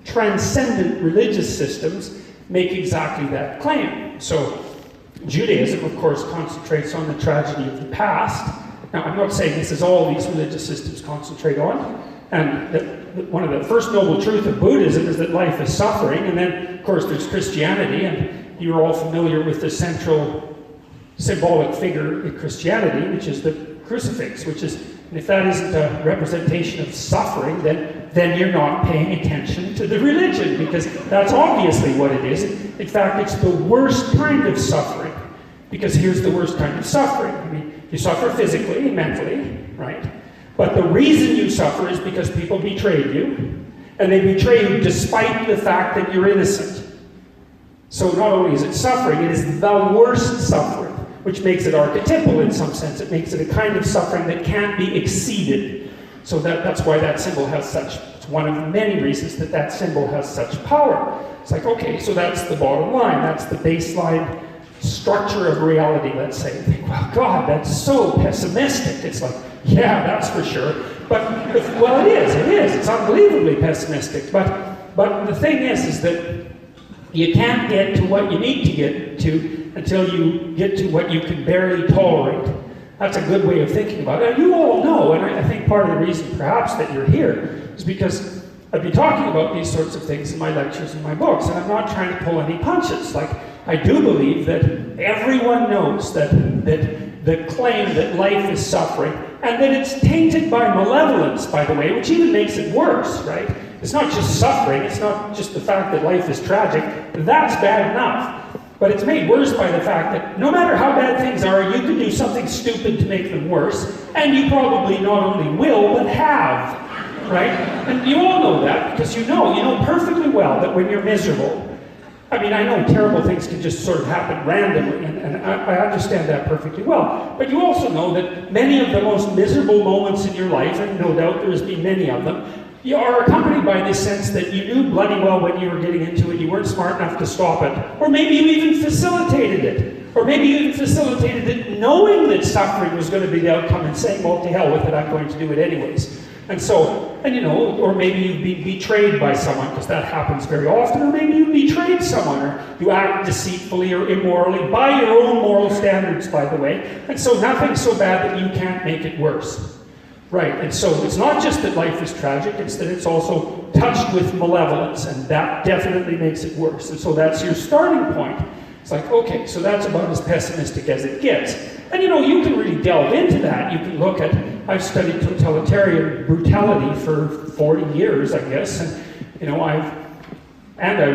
[SPEAKER 2] transcendent religious systems make exactly that claim. So Judaism, of course, concentrates on the tragedy of the past. Now, I'm not saying this is all these religious systems concentrate on, and one of the first noble truths of Buddhism is that life is suffering, and then, of course, there's Christianity, and you're all familiar with the central symbolic figure in Christianity, which is the crucifix, which is, and if that isn't a representation of suffering, then you're not paying attention to the religion, because that's obviously what it is. In fact, it's the worst kind of suffering, because here's the worst kind of suffering. I mean, you suffer physically and mentally, right? But the reason you suffer is because people betrayed you, and they betray you despite the fact that you're innocent. So not only is it suffering, it is the worst suffering, which makes it archetypal in some sense. It makes it a kind of suffering that can't be exceeded. So that's why that symbol has such, it's one of many reasons that that symbol has such power. It's like, okay, so that's the bottom line. That's the baseline structure of reality, let's say. You think, well, God, that's so pessimistic. It's like, yeah, that's for sure. But well, it is. It's unbelievably pessimistic. But the thing is that you can't get to what you need to get to until you get to what you can barely tolerate. That's a good way of thinking about it. And you all know, and I think part of the reason perhaps that you're here is because I've been talking about these sorts of things in my lectures and my books, and I'm not trying to pull any punches. Like, I do believe that everyone knows that the claim that life is suffering, and that it's tainted by malevolence, by the way, which even makes it worse, right? It's not just suffering, it's not just the fact that life is tragic. That's bad enough. But it's made worse by the fact that no matter how bad things are, you can do something stupid to make them worse, and you probably not only will, but have, right? And you all know that, because you know perfectly well that when you're miserable, I mean, I know terrible things can just sort of happen randomly, and I understand that perfectly well. But you also know that many of the most miserable moments in your life, and no doubt there has been many of them, you are accompanied by this sense that you knew bloody well when you were getting into it, you weren't smart enough to stop it. Or maybe you even facilitated it. Or maybe you even facilitated it knowing that suffering was going to be the outcome and saying, well, to hell with it, I'm going to do it anyways. And so, and you know, or maybe you've been betrayed by someone, because that happens very often, or maybe you betrayed someone, or you act deceitfully or immorally, by your own moral standards, by the way, and so nothing's so bad that you can't make it worse. Right, and so it's not just that life is tragic, it's that it's also touched with malevolence, and that definitely makes it worse. And so that's your starting point. It's like, okay, so that's about as pessimistic as it gets. And you know, you can really delve into that. You can look at, I've studied totalitarian brutality for 40 years, I guess, and you know, I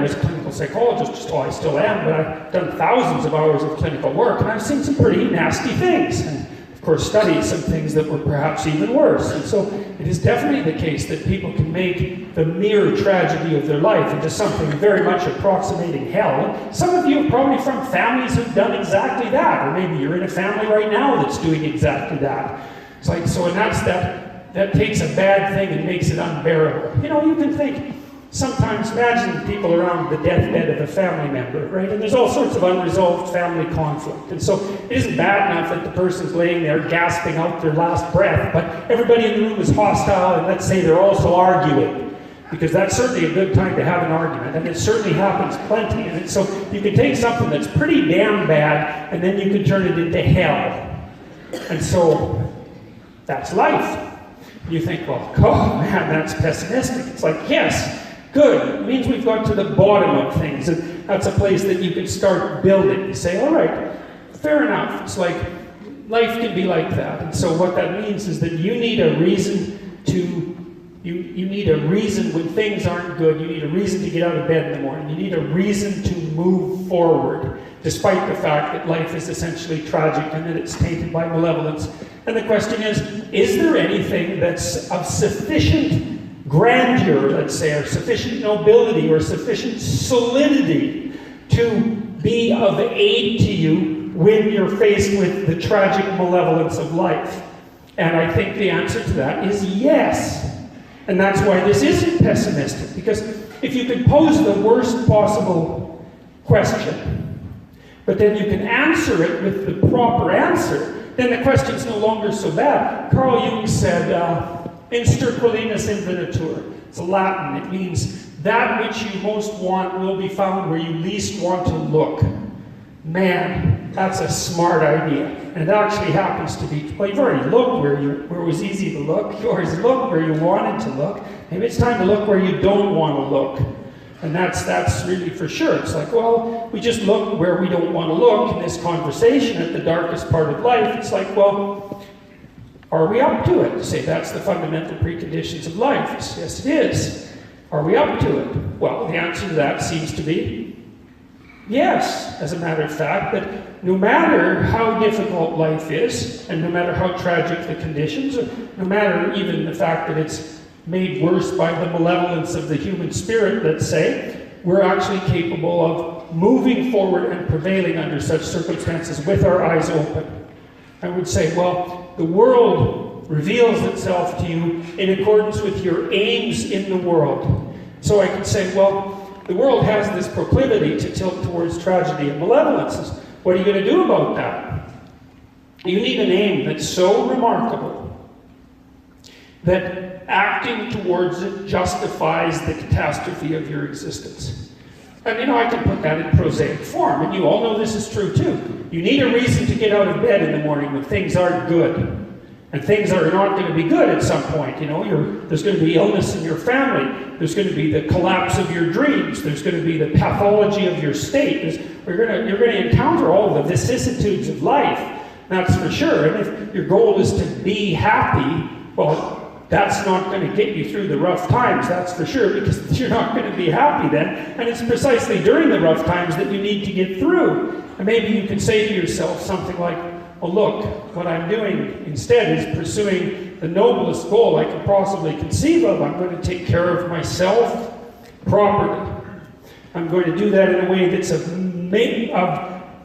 [SPEAKER 2] was a clinical psychologist, well, I still am, but I've done thousands of hours of clinical work, and I've seen some pretty nasty things. And of course, studied some things that were perhaps even worse. And so it is definitely the case that people can make the mere tragedy of their life into something very much approximating hell. Some of you are probably from families who've done exactly that, or maybe you're in a family right now that's doing exactly that. It's like, so, and that takes a bad thing and makes it unbearable. You know, you can think, sometimes imagine people around the deathbed of a family member, right? And there's all sorts of unresolved family conflict. And so it isn't bad enough that the person's laying there gasping out their last breath, but everybody in the room is hostile, and let's say they're also arguing. Because that's certainly a good time to have an argument, and it certainly happens plenty. And so you can take something that's pretty damn bad, and then you can turn it into hell. And so that's life. You think, well, oh man, that's pessimistic. It's like, yes, good. It means we've got to the bottom of things, and that's a place that you can start building. You say, all right, fair enough. It's like, life can be like that. And so what that means is that you need a reason to, you need a reason when things aren't good. You need a reason to get out of bed in the morning. You need a reason to move forward, despite the fact that life is essentially tragic and that it's tainted by malevolence. And the question is there anything that's of sufficient grandeur, let's say, or sufficient nobility, or sufficient solidity to be of aid to you when you're faced with the tragic malevolence of life? And I think the answer to that is yes. And that's why this isn't pessimistic, because if you could pose the worst possible question, but then you can answer it with the proper answer, then the question's no longer so bad. Carl Jung said, in sterquilinis infinitur. It's Latin. It means that which you most want will be found where you least want to look. Man, that's a smart idea. And it actually happens to be, well, you've already looked where it was easy to look. You already looked where you wanted to look. Maybe it's time to look where you don't want to look. And that's really for sure. It's like, well, we just look where we don't want to look in this conversation at the darkest part of life. It's like, well, are we up to it? Say that's the fundamental preconditions of life. Yes, it is. Are we up to it? Well, the answer to that seems to be yes, as a matter of fact, that no matter how difficult life is, and no matter how tragic the conditions, or no matter even the fact that it's made worse by the malevolence of the human spirit, let's say, we're actually capable of moving forward and prevailing under such circumstances with our eyes open. I would say, well, the world reveals itself to you in accordance with your aims in the world. So I can say, well, the world has this proclivity to tilt towards tragedy and malevolence. What are you going to do about that? You need an aim that's so remarkable that acting towards it justifies the catastrophe of your existence. And you know, I can put that in prosaic form, and you all know this is true too. You need a reason to get out of bed in the morning when things aren't good. And things are not going to be good at some point. You know, there's going to be illness in your family. There's going to be the collapse of your dreams. There's going to be the pathology of your state. You're going to encounter all the vicissitudes of life. That's for sure. And if your goal is to be happy, well, that's not going to get you through the rough times, that's for sure, because you're not going to be happy then. And it's precisely during the rough times that you need to get through. And maybe you can say to yourself something like, well, look, what I'm doing instead is pursuing the noblest goal I could possibly conceive of. I'm going to take care of myself properly. I'm going to do that in a way that's of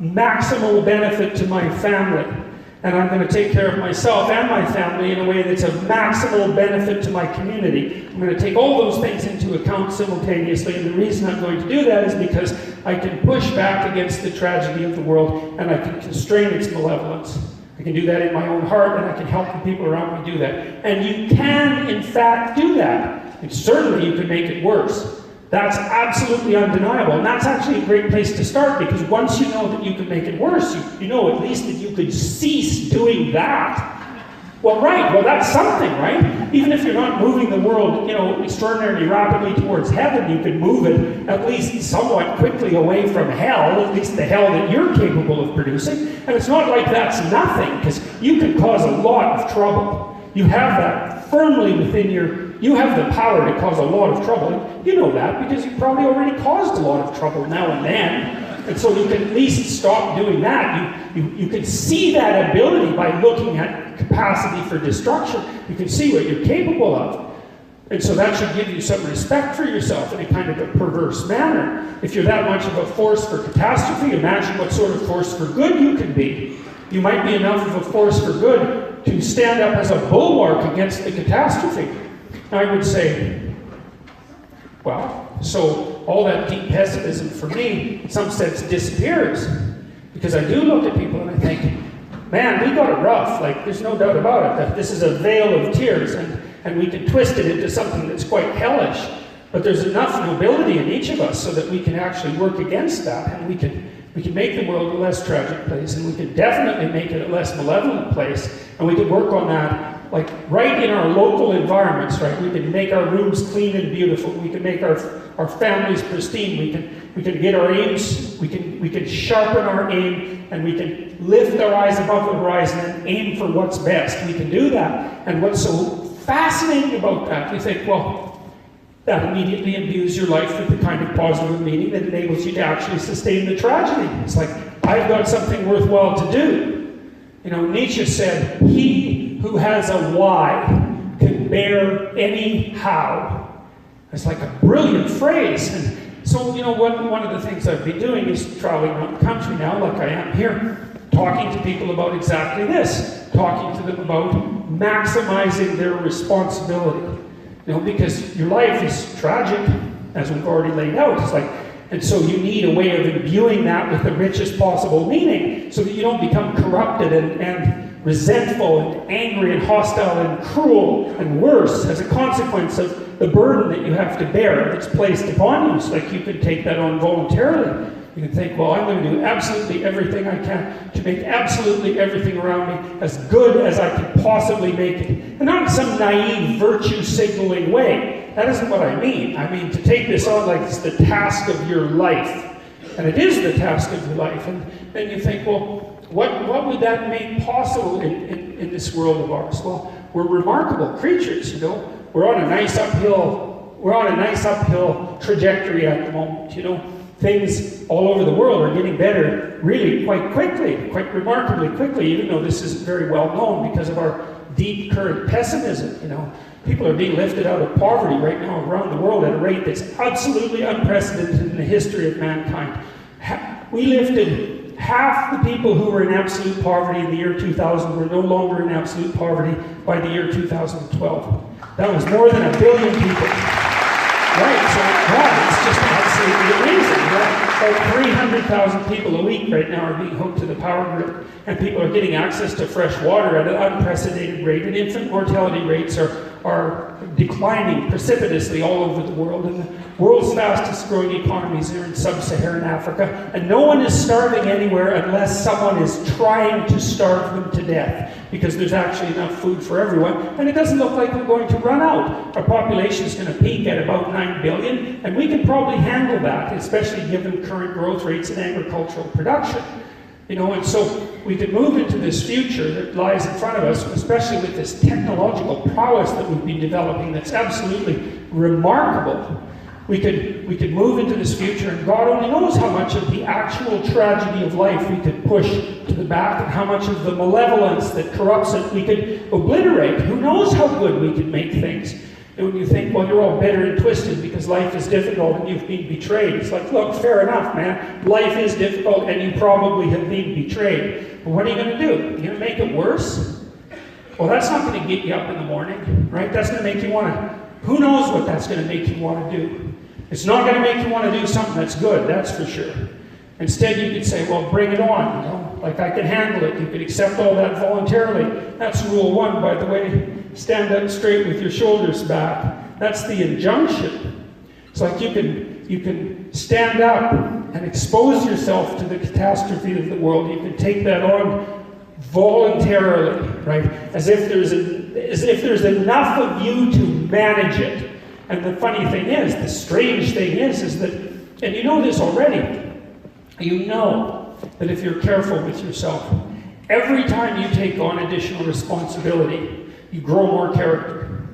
[SPEAKER 2] maximal benefit to my family. And I'm going to take care of myself and my family in a way that's of maximal benefit to my community. I'm going to take all those things into account simultaneously, and the reason I'm going to do that is because I can push back against the tragedy of the world, and I can constrain its malevolence. I can do that in my own heart, and I can help the people around me do that. And you can, in fact, do that. And certainly you can make it worse. That's absolutely undeniable, and that's actually a great place to start, because once you know that you can make it worse, you know at least that you could cease doing that. Well, right, well that's something, right? Even if you're not moving the world, you know, extraordinarily rapidly towards heaven, you can move it at least somewhat quickly away from hell, at least the hell that you're capable of producing. And it's not like that's nothing, because you can cause a lot of trouble. You have that firmly within you have the power to cause a lot of trouble. You know that because you've probably already caused a lot of trouble now and then. And so you can at least stop doing that. You can see that ability by looking at capacity for destruction. You can see what you're capable of. And so that should give you some respect for yourself in a kind of a perverse manner. If you're that much of a force for catastrophe, imagine what sort of force for good you can be. You might be enough of a force for good to stand up as a bulwark against the catastrophe. I would say, well, so all that deep pessimism for me, in some sense, disappears. Because I do look at people and I think, man, we got it rough. Like, there's no doubt about it, that this is a veil of tears, and we can twist it into something that's quite hellish. But there's enough nobility in each of us so that we can actually work against that, and we can make the world a less tragic place, and we can definitely make it a less malevolent place, and we can work on that, like, right in our local environments, right? We can make our rooms clean and beautiful. We can make our families pristine. We can get our aims, we can sharpen our aim, and we can lift our eyes above the horizon and aim for what's best. We can do that. And what's so fascinating about that, you think, well, that immediately imbues your life with the kind of positive meaning that enables you to actually sustain the tragedy. It's like, I've got something worthwhile to do. You know, Nietzsche said, he who has a why can bear any how. It's like a brilliant phrase. And so, you know, one of the things I've been doing is traveling around the country now, like I am here, talking to people about exactly this, talking to them about maximizing their responsibility. You know, because your life is tragic, as we've already laid out. It's like, and so you need a way of imbuing that with the richest possible meaning, so that you don't become corrupted and resentful and angry and hostile and cruel and worse as a consequence of the burden that you have to bear that's placed upon you. It's like you can take that on voluntarily. You can think, well, I'm going to do absolutely everything I can to make absolutely everything around me as good as I can possibly make it. And not in some naive virtue signaling way. That isn't what I mean. I mean to take this on like it's the task of your life. And it is the task of your life. And then you think, well, what would that make possible in this world of ours? Well, we're remarkable creatures, you know. We're on a nice uphill trajectory at the moment, you know. Things all over the world are getting better really quite quickly, quite remarkably quickly, even though this isn't very well known because of our deep current pessimism, you know. People are being lifted out of poverty right now around the world at a rate that's absolutely unprecedented in the history of mankind. We lifted half the people who were in absolute poverty in the year 2000 were no longer in absolute poverty by the year 2012. That was more than 1 billion people. Right, so God, it's just absolutely amazing. About 300,000 people a week right now are being hooked to the power grid, and people are getting access to fresh water at an unprecedented rate, and infant mortality rates are declining precipitously all over the world, and the world's fastest growing economies are in sub-Saharan Africa, and no one is starving anywhere unless someone is trying to starve them to death, because there's actually enough food for everyone, and it doesn't look like we're going to run out. Our population is going to peak at about 9 billion, and we can probably handle that, especially given current growth rates in agricultural production. You know, and so we could move into this future that lies in front of us, especially with this technological prowess that we've been developing that's absolutely remarkable. We could move into this future, and God only knows how much of the actual tragedy of life we could push to the back, and how much of the malevolence that corrupts it we could obliterate. Who knows how good we could make things? And when you think, well, you're all bitter and twisted because life is difficult and you've been betrayed, it's like, look, fair enough, man. Life is difficult and you probably have been betrayed. But what are you going to do? You're going to make it worse? Well, that's not going to get you up in the morning, right? That's going to make you want to, who knows what that's going to make you want to do? It's not going to make you want to do something that's good, that's for sure. Instead, you could say, well, bring it on, you know, like I can handle it. You could accept all that voluntarily. That's rule 1, by the way. Stand up straight with your shoulders back. That's the injunction. It's like you can stand up and expose yourself to the catastrophe of the world. You can take that on voluntarily, right? As if there's enough of you to manage it. And the funny thing is, the strange thing is that, and you know this already, you know that if you're careful with yourself, every time you take on additional responsibility, you grow more character,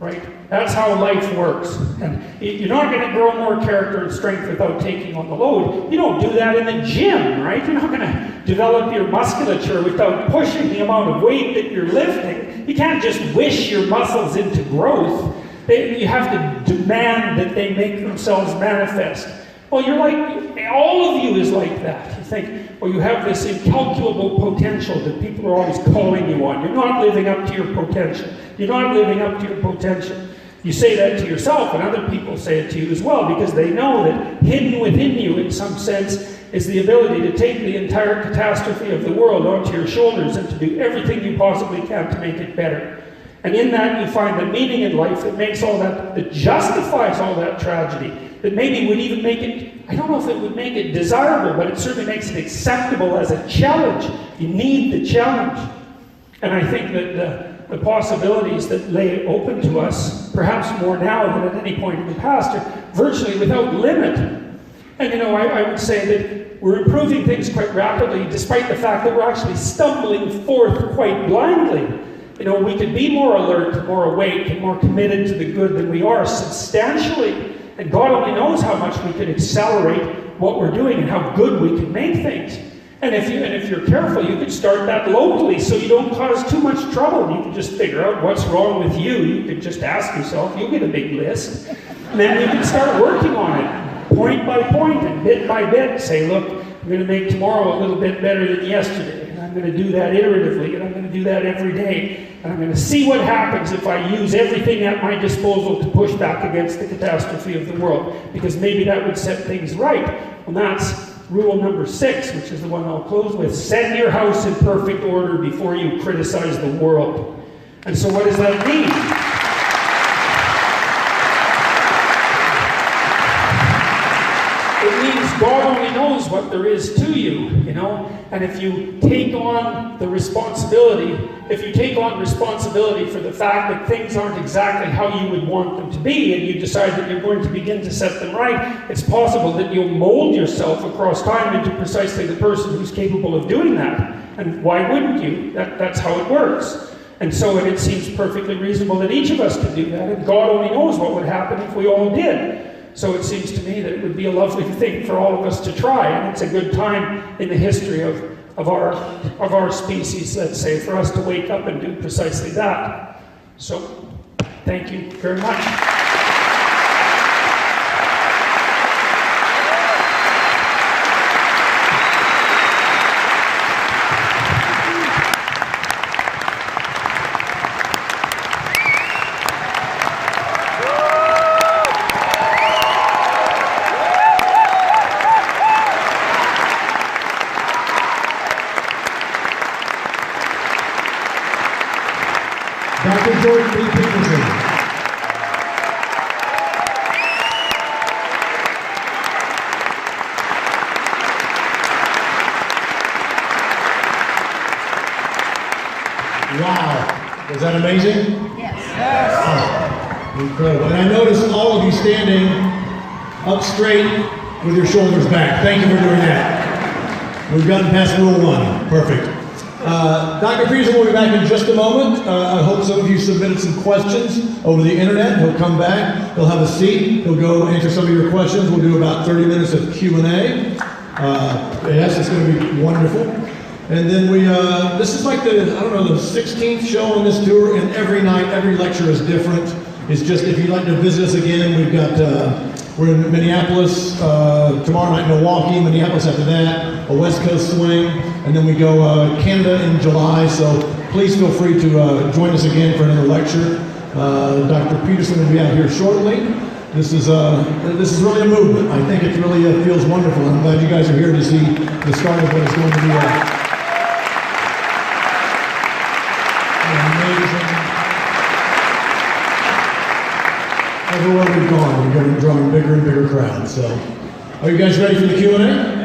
[SPEAKER 2] right? That's how life works. And you're not going to grow more character and strength without taking on the load. You don't do that in the gym, right? You're not going to develop your musculature without pushing the amount of weight that you're lifting. You can't just wish your muscles into growth. You have to demand that they make themselves manifest. Well, you're like, all of you is like that. You think, well, you have this incalculable potential that people are always calling you on. You're not living up to your potential. You're not living up to your potential. You say that to yourself, and other people say it to you as well, because they know that hidden within you, in some sense, is the ability to take the entire catastrophe of the world onto your shoulders and to do everything you possibly can to make it better. And in that, you find the meaning in life that makes all that justifies all that tragedy, that maybe would even make it, I don't know if it would make it desirable, but it certainly makes it acceptable as a challenge. You need the challenge. And I think that the possibilities that lay open to us, perhaps more now than at any point in the past, are virtually without limit. And you know, I would say that we're improving things quite rapidly, despite the fact that we're actually stumbling forth quite blindly. You know, we could be more alert, more awake, and more committed to the good than we are substantially. And God only knows how much we could accelerate what we're doing and how good we can make things. And if you're careful, you could start that locally so you don't cause too much trouble. You can just figure out what's wrong with you. You could just ask yourself, you'll get a big list. And then you can start working on it, point by point and bit by bit. Say, look, I'm going to make tomorrow a little bit better than yesterday. I'm going to do that iteratively, and I'm going to do that every day. And I'm going to see what happens if I use everything at my disposal to push back against the catastrophe of the world, because maybe that would set things right. And that's rule number 6, which is the one I'll close with. Set your house in perfect order before you criticize the world. And so what does that mean? It means God only knows what there is to you, you know? And if you take on the responsibility, for the fact that things aren't exactly how you would want them to be, and you decide that you're going to begin to set them right, it's possible that you'll mold yourself across time into precisely the person who's capable of doing that. And why wouldn't you? That's how it works. And so it seems perfectly reasonable that each of us could do that, and God only knows what would happen if we all did. So it seems to me that it would be a lovely thing for all of us to try, and it's a good time in the history of our species, let's say, for us to wake up and do precisely that. So, thank you very much.
[SPEAKER 1] Dr. Jordan B. Peterson. Wow. Was that amazing?
[SPEAKER 3] Yes.
[SPEAKER 1] Oh, incredible. And I noticed all of you standing up straight with your shoulders back. Thank you for doing that. We've gotten past rule 1. Perfect. Dr. Peterson will be back in just a moment. I hope some of you submitted some questions over the internet. He'll come back. He'll have a seat. He'll go answer some of your questions. We'll do about 30 minutes of Q&A. Yes, it's going to be wonderful. And then this is like the 16th show on this tour, and every night, every lecture is different. It's just, if you'd like to visit us again, we've got, we're in Minneapolis, tomorrow night Milwaukee, Minneapolis after that, a West Coast swing, and then we go Canada in July, so please feel free to join us again for another lecture. Dr. Peterson will be out here shortly. This is really a movement. I think it really feels wonderful. I'm glad you guys are here to see the start of what is going to be amazing. Everywhere we've gone, we're going to draw bigger and bigger crowds. So, are you guys ready for the Q&A? Yeah.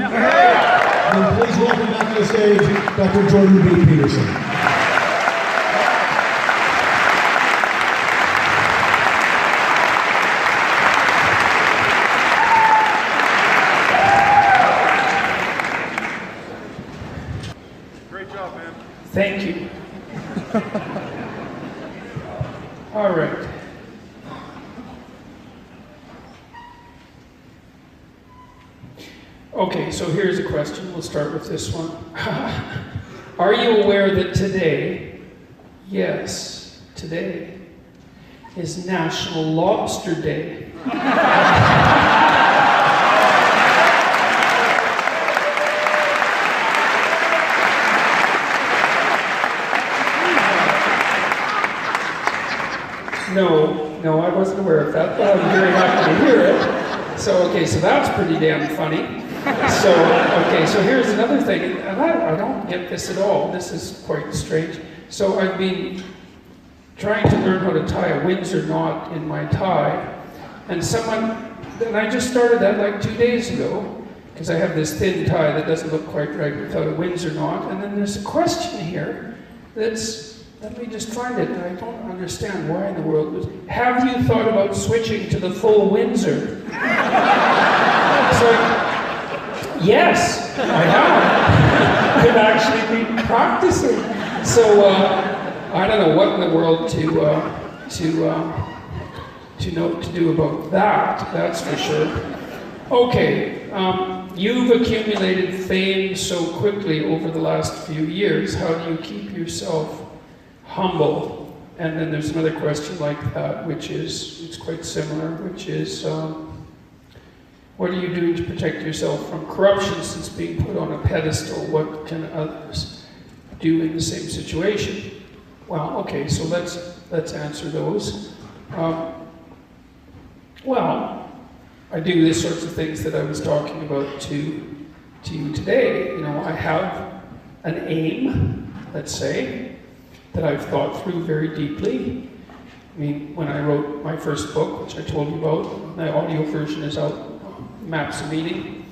[SPEAKER 1] Then please welcome back to the stage Dr. Jordan B. Peterson.
[SPEAKER 3] Great job, man.
[SPEAKER 2] Thank you. All right. Okay, so here's a question. We'll start with this one. Are you aware that today, yes, today, is National Lobster Day? No, I wasn't aware of that, but I'm very happy to hear it. So, okay, so that's pretty damn funny. So, okay, so here's another thing, and I don't get this at all. This is quite strange. So I've been trying to learn how to tie a Windsor knot in my tie, and I just started that like 2 days ago, because I have this thin tie that doesn't look quite right without a Windsor knot, and then there's a question here that's, let me just find it, and I don't understand why in the world it was, have you thought about switching to the full Windsor? So, yes, I have. I've actually been practicing. So I don't know what in the world to know what to do about that. That's for sure. Okay, you've accumulated fame so quickly over the last few years. How do you keep yourself humble? And then there's another question like that, which is, it's quite similar, which is, what are you doing to protect yourself from corruption since being put on a pedestal? What can others do in the same situation? Well, okay, so let's answer those. Well, I do the sorts of things that I was talking about to you today. You know, I have an aim, let's say, that I've thought through very deeply. I mean, when I wrote my first book, which I told you about, the audio version is out, Maps of Meaning,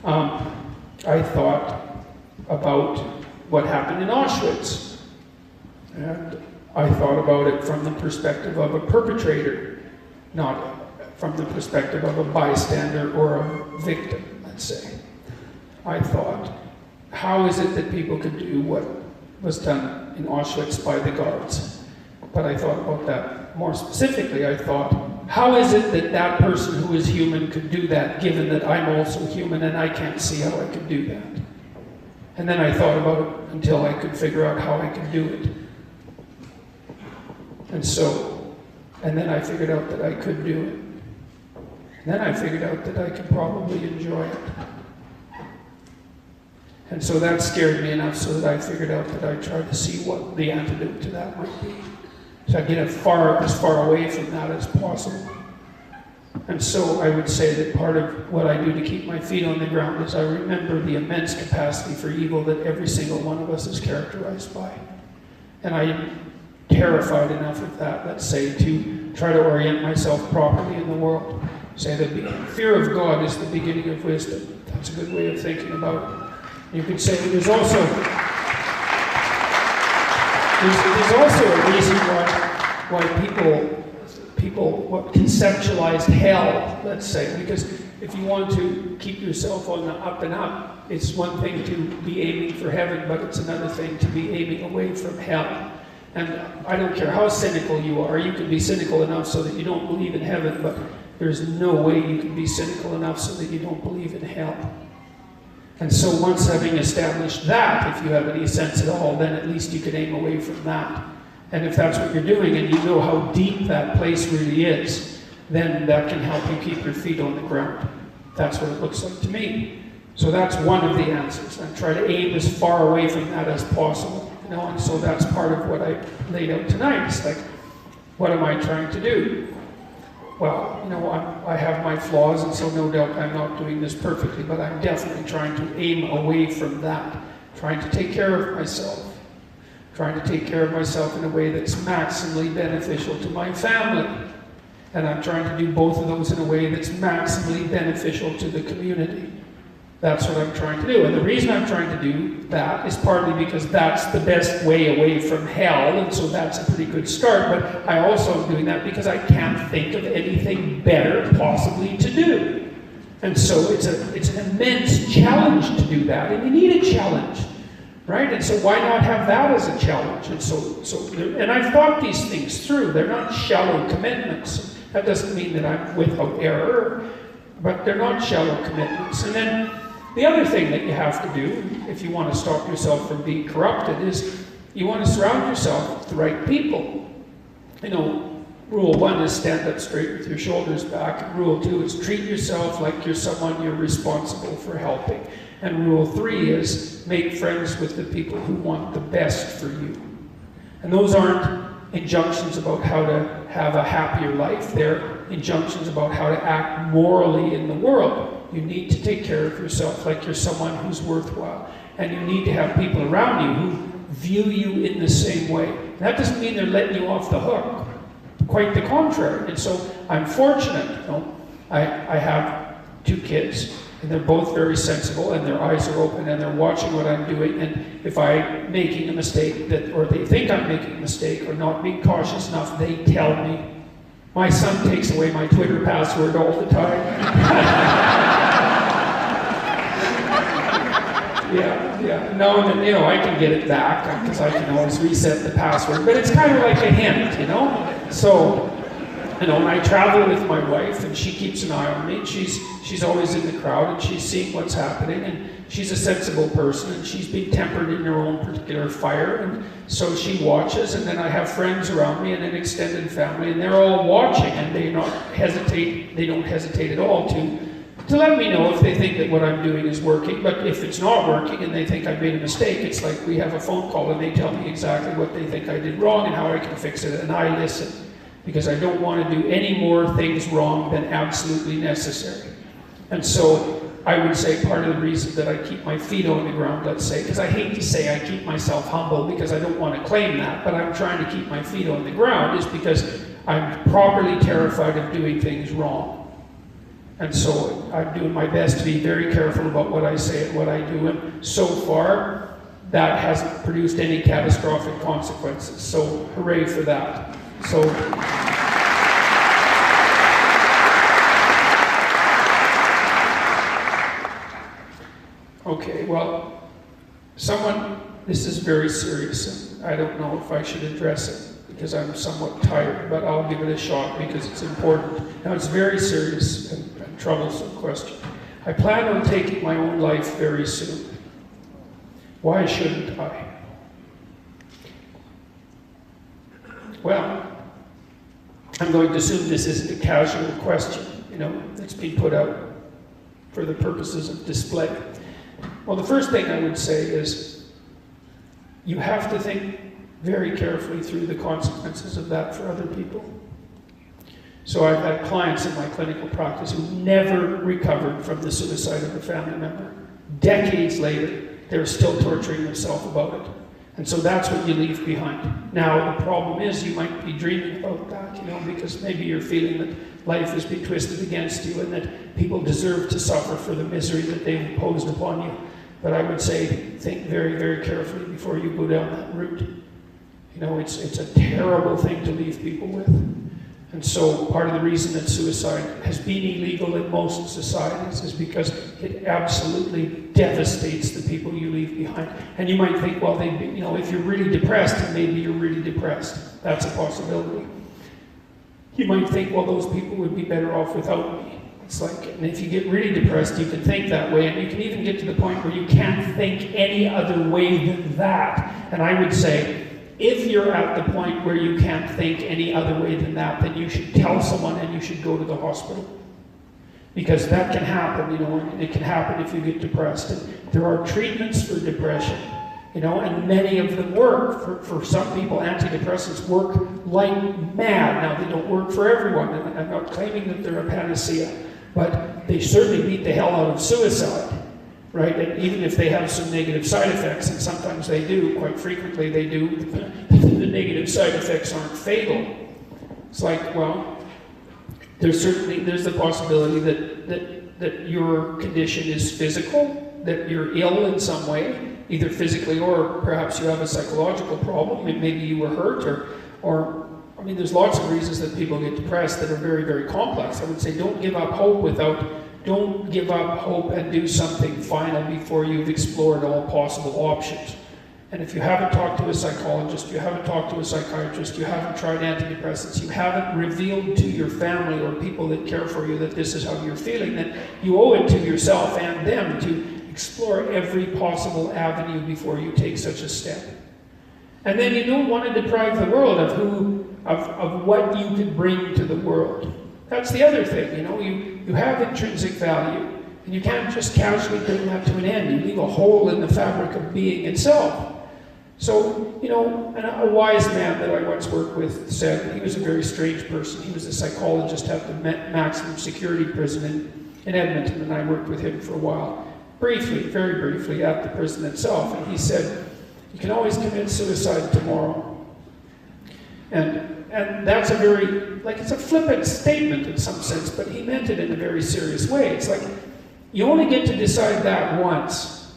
[SPEAKER 2] I thought about what happened in Auschwitz. And I thought about it from the perspective of a perpetrator, not from the perspective of a bystander or a victim, let's say. I thought, how is it that people could do what was done in Auschwitz by the guards? But I thought about that more specifically. I thought, how is it that that person who is human could do that, given that I'm also human and I can't see how I could do that? And then I thought about it until I could figure out how I could do it. And then I figured out that I could do it. And then I figured out that I could probably enjoy it. And so that scared me enough so that I figured out that I'd try to see what the antidote to that might be. So I get as far away from that as possible. And so I would say that part of what I do to keep my feet on the ground is I remember the immense capacity for evil that every single one of us is characterized by. And I am terrified enough of that, let's say, to try to orient myself properly in the world. Say that fear of God is the beginning of wisdom. That's a good way of thinking about it. You could say there's also a reason why people conceptualize hell, let's say, because if you want to keep yourself on the up and up, it's one thing to be aiming for heaven, but it's another thing to be aiming away from hell. And I don't care how cynical you are, you can be cynical enough so that you don't believe in heaven, but there's no way you can be cynical enough so that you don't believe in hell. And so once having established that, if you have any sense at all, then at least you can aim away from that. And if that's what you're doing and you know how deep that place really is, then that can help you keep your feet on the ground. That's what it looks like to me. So that's one of the answers. I try to aim as far away from that as possible. You know, and so that's part of what I laid out tonight. It's like, what am I trying to do? Well, you know, I have my flaws, and so no doubt I'm not doing this perfectly, but I'm definitely trying to aim away from that. Trying to take care of myself. Trying to take care of myself in a way that's maximally beneficial to my family. And I'm trying to do both of those in a way that's maximally beneficial to the community. That's what I'm trying to do. And the reason I'm trying to do that is partly because that's the best way away from hell, and so that's a pretty good start. But I also am doing that because I can't think of anything better possibly to do. And so it's an immense challenge to do that, and you need a challenge, right? And so why not have that as a challenge? And I've thought these things through. They're not shallow commitments. That doesn't mean that I'm without error, but they're not shallow commitments. And then The other thing that you have to do, if you want to stop yourself from being corrupted, is you want to surround yourself with the right people. You know, rule 1 is stand up straight with your shoulders back. And rule 2 is treat yourself like you're someone you're responsible for helping. And rule 3 is make friends with the people who want the best for you. And those aren't injunctions about how to have a happier life. They're injunctions about how to act morally in the world. You need to take care of yourself like you're someone who's worthwhile. And you need to have people around you who view you in the same way. And that doesn't mean they're letting you off the hook. Quite the contrary. And so I'm fortunate. You know, I have 2 kids, and they're both very sensible, and their eyes are open, and they're watching what I'm doing. And if I'm making a mistake, or they think I'm making a mistake, or not being cautious enough, they tell me. My son takes away my Twitter password all the time. Yeah. No, and then, you know, I can get it back because I can always reset the password. But it's kind of like a hint, you know. So, you know, when I travel with my wife, and she keeps an eye on me, she's always in the crowd, and she's seeing what's happening, and she's a sensible person, and she's being tempered in her own particular fire, and so she watches. And then I have friends around me and an extended family, and they're all watching, and they don't hesitate at all to let me know if they think that what I'm doing is working. But if it's not working and they think I made a mistake, it's like we have a phone call and they tell me exactly what they think I did wrong and how I can fix it, and I listen, because I don't want to do any more things wrong than absolutely necessary. And so I would say part of the reason that I keep my feet on the ground, let's say, because I hate to say I keep myself humble because I don't want to claim that, but I'm trying to keep my feet on the ground, is because I'm properly terrified of doing things wrong. And so I'm doing my best to be very careful about what I say and what I do. And so far, that hasn't produced any catastrophic consequences. So hooray for that. So. Okay, well, this is very serious, and I don't know if I should address it because I'm somewhat tired, but I'll give it a shot because it's important. Now, it's very serious and troublesome question. I plan on taking my own life very soon. Why shouldn't I? Well, I'm going to assume this isn't a casual question, you know, that's been put out for the purposes of display. Well, the first thing I would say is you have to think very carefully through the consequences of that for other people. So I've had clients in my clinical practice who never recovered from the suicide of a family member. Decades later, they're still torturing themselves about it. And so that's what you leave behind. Now, the problem is you might be dreaming about that, you know, because maybe you're feeling that life has been twisted against you and that people deserve to suffer for the misery that they've imposed upon you. But I would say think very, very carefully before you go down that route. You know, it's a terrible thing to leave people with. And so part of the reason that suicide has been illegal in most societies is because it absolutely devastates the people you leave behind. And you might think, well, you know, if you're really depressed, maybe you're really depressed. That's a possibility. You might think, well, those people would be better off without me. It's like, and if you get really depressed, you can think that way, and you can even get to the point where you can't think any other way than that. And I would say, if you're at the point where you can't think any other way than that, then you should tell someone and you should go to the hospital. Because that can happen, you know, and it can happen if you get depressed. And there are treatments for depression, you know, and many of them work. For some people, antidepressants work like mad. Now, they don't work for everyone, and I'm not claiming that they're a panacea, but they certainly beat the hell out of suicide. Right? And even if they have some negative side effects, and sometimes they do, quite frequently they do, the negative side effects aren't fatal. It's like, well, there's the possibility that your condition is physical, that you're ill in some way, either physically or perhaps you have a psychological problem, maybe you were hurt, or I mean, there's lots of reasons that people get depressed that are very, very complex. I would say don't give up hope Don't give up hope and do something final before you've explored all possible options. And if you haven't talked to a psychologist, you haven't talked to a psychiatrist, you haven't tried antidepressants, you haven't revealed to your family or people that care for you that this is how you're feeling, then you owe it to yourself and them to Explore every possible avenue before you take such a step. And then you don't want to deprive the world of what you can bring to the world. That's the other thing, you know, you have intrinsic value, and you can't just casually bring that to an end. You leave a hole in the fabric of being itself. So, you know, and a wise man that I once worked with said, he was a very strange person. He was a psychologist at the maximum security prison in Edmonton, and I worked with him for a while. Briefly, very briefly, at the prison itself. And he said, you can always commit suicide tomorrow. And that's a very, like, it's a flippant statement in some sense, but he meant it in a very serious way. It's like, you only get to decide that once,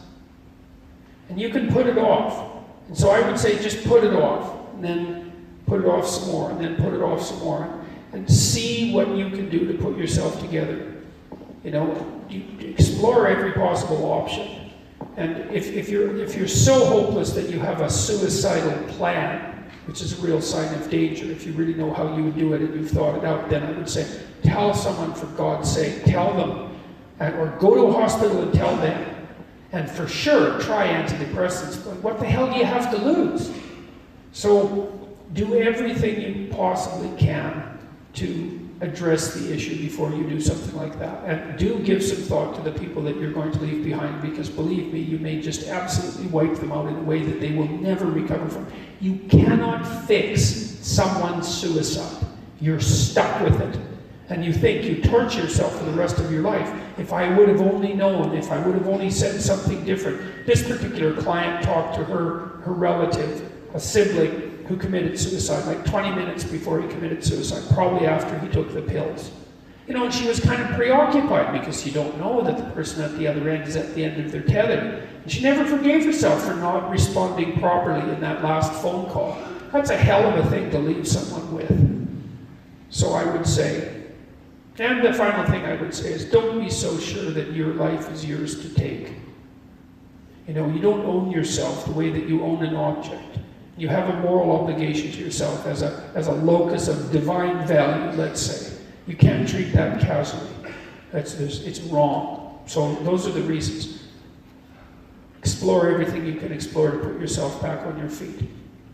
[SPEAKER 2] and you can put it off. And so I would say just put it off, and then put it off some more, and then put it off some more, and see what you can do to put yourself together. You know, you explore every possible option. And if you're so hopeless that you have a suicidal plan, which is a real sign of danger, if you really know how you would do it and you've thought it out, then I would say, tell someone, for God's sake, tell them, or go to a hospital and tell them. And for sure, try antidepressants, but what the hell do you have to lose? So do everything you possibly can to address the issue before you do something like that. And do give some thought to the people that you're going to leave behind, because believe me, you may just absolutely wipe them out in a way that they will never recover from. You cannot fix someone's suicide. You're stuck with it. And you think you torture yourself for the rest of your life. If I would have only known, if I would have only said something different. This particular client talked to her relative, a sibling, who committed suicide like 20 minutes before he committed suicide, probably after he took the pills. You know, and she was kind of preoccupied because you don't know that the person at the other end is at the end of their tether. And she never forgave herself for not responding properly in that last phone call. That's a hell of a thing to leave someone with. So I would say, and the final thing I would say is, don't be so sure that your life is yours to take. You know, you don't own yourself the way that you own an object. You have a moral obligation to yourself as a locus of divine value, let's say. You can't treat that casually. It's wrong. So those are the reasons. Explore everything you can explore to put yourself back on your feet.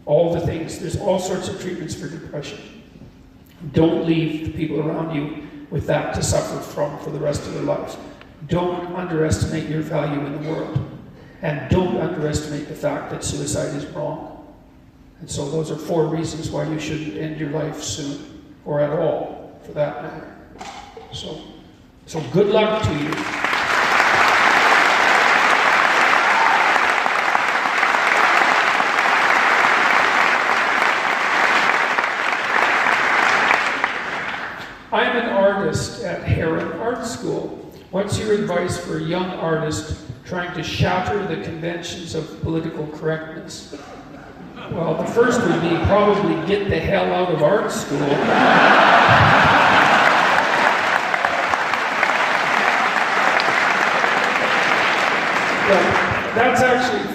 [SPEAKER 2] All the things. There's all sorts of treatments for depression. Don't leave the people around you with that to suffer from for the rest of their lives. Don't underestimate your value in the world. And don't underestimate the fact that suicide is wrong. And so those are 4 reasons why you shouldn't end your life soon, or at all, for that matter. So good luck to you. I'm an artist at Heron Art School. What's your advice for a young artist trying to shatter the conventions of political correctness? Well, the first would be probably get the hell out of art school. But that's actually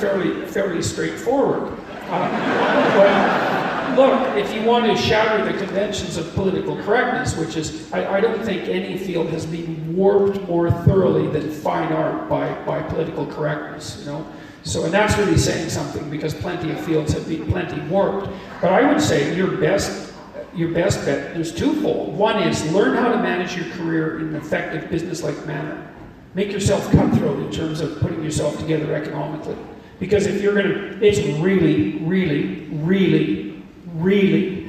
[SPEAKER 2] fairly straightforward. But look, if you want to shatter the conventions of political correctness, which is, I don't think any field has been warped more thoroughly than fine art by political correctness, you know. So, and that's really saying something, because plenty of fields have been plenty warped. But I would say your best bet, there's twofold. One is learn how to manage your career in an effective business-like manner. Make yourself cutthroat in terms of putting yourself together economically. Because if you're it's really, really, really, really,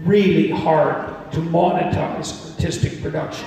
[SPEAKER 2] really hard to monetize artistic production.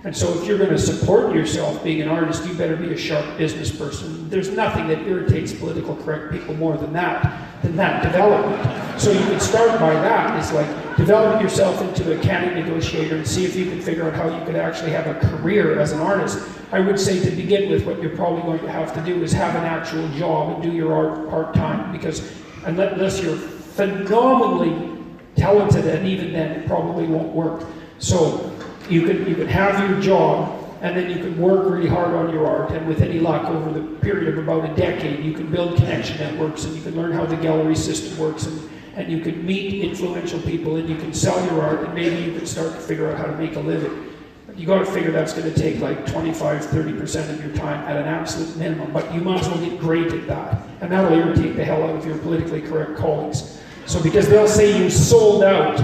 [SPEAKER 2] And so if you're going to support yourself being an artist, you better be a sharp business person. There's nothing that irritates political correct people more than that development. So you can start by that. It's like develop yourself into a canning negotiator and see if you can figure out how you could actually have a career as an artist. I would say to begin with, what you're probably going to have to do is have an actual job and do your art part-time, because unless you're phenomenally talented, and even then it probably won't work. So you can have your job, and then you can work really hard on your art, and with any luck, over the period of about a decade, you can build connection networks, and you can learn how the gallery system works, and you can meet influential people, and you can sell your art, and maybe you can start to figure out how to make a living. You got to figure that's going to take like 25–30% of your time at an absolute minimum, but you might as well get great at that. And that'll irritate the hell out of your politically correct colleagues. So because they'll say you sold out,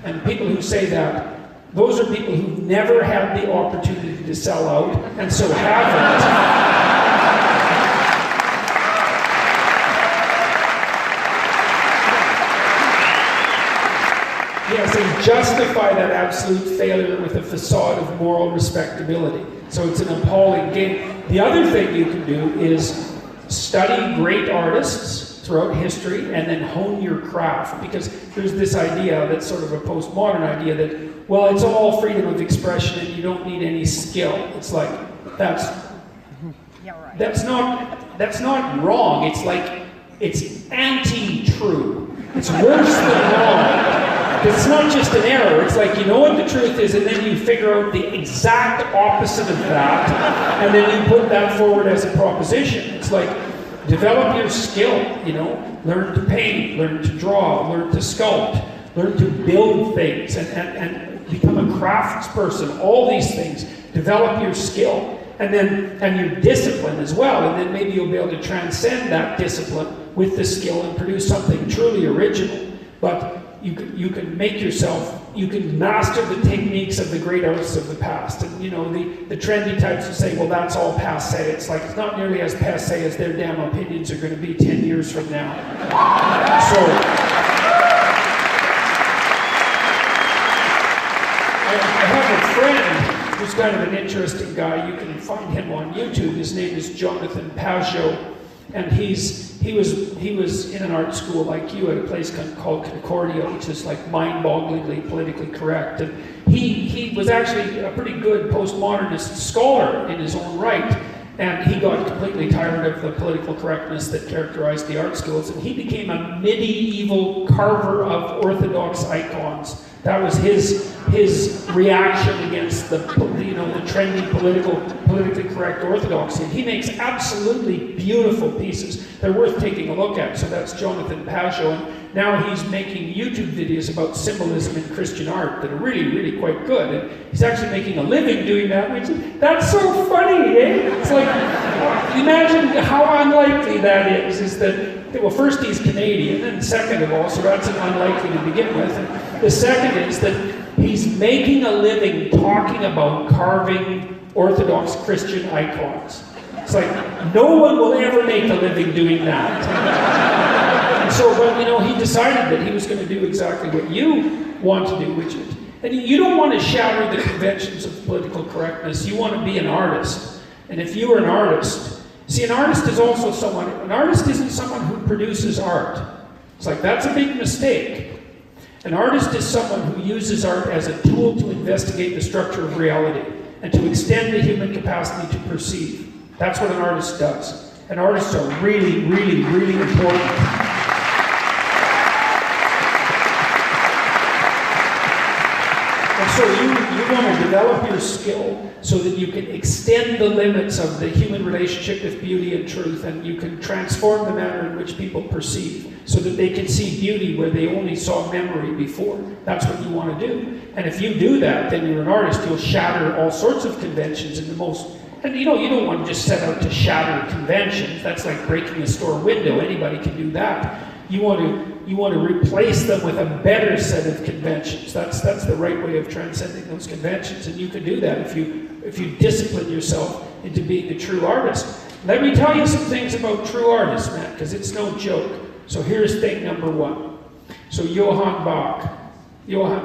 [SPEAKER 2] and people who say that, those are people who've never had the opportunity to sell out, and so haven't. Yes, and justify that absolute failure with a facade of moral respectability. So it's an appalling game. The other thing you can do is study great artists throughout history and then hone your craft. Because there's this idea that's sort of a postmodern idea that, well, it's all freedom of expression and you don't need any skill. It's like, that's not wrong. It's like, it's anti-true. It's worse than wrong. It's not just an error, it's like you know what the truth is and then you figure out the exact opposite of that and then you put that forward as a proposition. It's like, develop your skill, you know, learn to paint, learn to draw, learn to sculpt, learn to build things and become a craftsperson, all these things. Develop your skill and your discipline as well, and then maybe you'll be able to transcend that discipline with the skill and produce something truly original. But you can make yourself, you can master the techniques of the great artists of the past. And you know, the trendy types who say, well, that's all passé. It's like, it's not nearly as passé as their damn opinions are going to be 10 years from now. So, I have a friend who's kind of an interesting guy. You can find him on YouTube. His name is Jonathan Pajot. And he was in an art school like you at a place called Concordia, which is like mind-bogglingly politically correct. And he was actually a pretty good postmodernist scholar in his own right. And he got completely tired of the political correctness that characterized the art schools. And he became a medieval carver of orthodox icons. That was his reaction against the trendy politically correct orthodoxy. He makes absolutely beautiful pieces. They're worth taking a look at. So that's Jonathan Pajot. And now he's making YouTube videos about symbolism in Christian art that are really, really quite good. And he's actually making a living doing that, that's so funny, eh? It's like, imagine how unlikely that is that, well, first he's Canadian, and second of all, so that's unlikely to begin with. And the second is that he's making a living talking about carving Orthodox Christian icons. It's like, no one will ever make a living doing that. And so, but you know, he decided that he was going to do exactly what you want to do, which is, and you don't want to shatter the conventions of political correctness. You want to be an artist. And if you are an artist, see, an artist is also someone, an artist isn't someone who produces art. It's like, that's a big mistake. An artist is someone who uses art as a tool to investigate the structure of reality and to extend the human capacity to perceive. That's what an artist does. And artists are really, really, really important. And so you want to develop your skill so that you can extend the limits of the human relationship with beauty and truth, and you can transform the manner in which people perceive so that they can see beauty where they only saw memory before. That's what you want to do. And if you do that, then you're an artist. You'll shatter all sorts of conventions in the most... And you know, you don't want to just set out to shatter conventions. That's like breaking a store window. Anybody can do that. You want to replace them with a better set of conventions. That's the right way of transcending those conventions, and you can do that if you discipline yourself into being a true artist. Let me tell you some things about true artists, man, because it's no joke. So here's thing number one. So Johann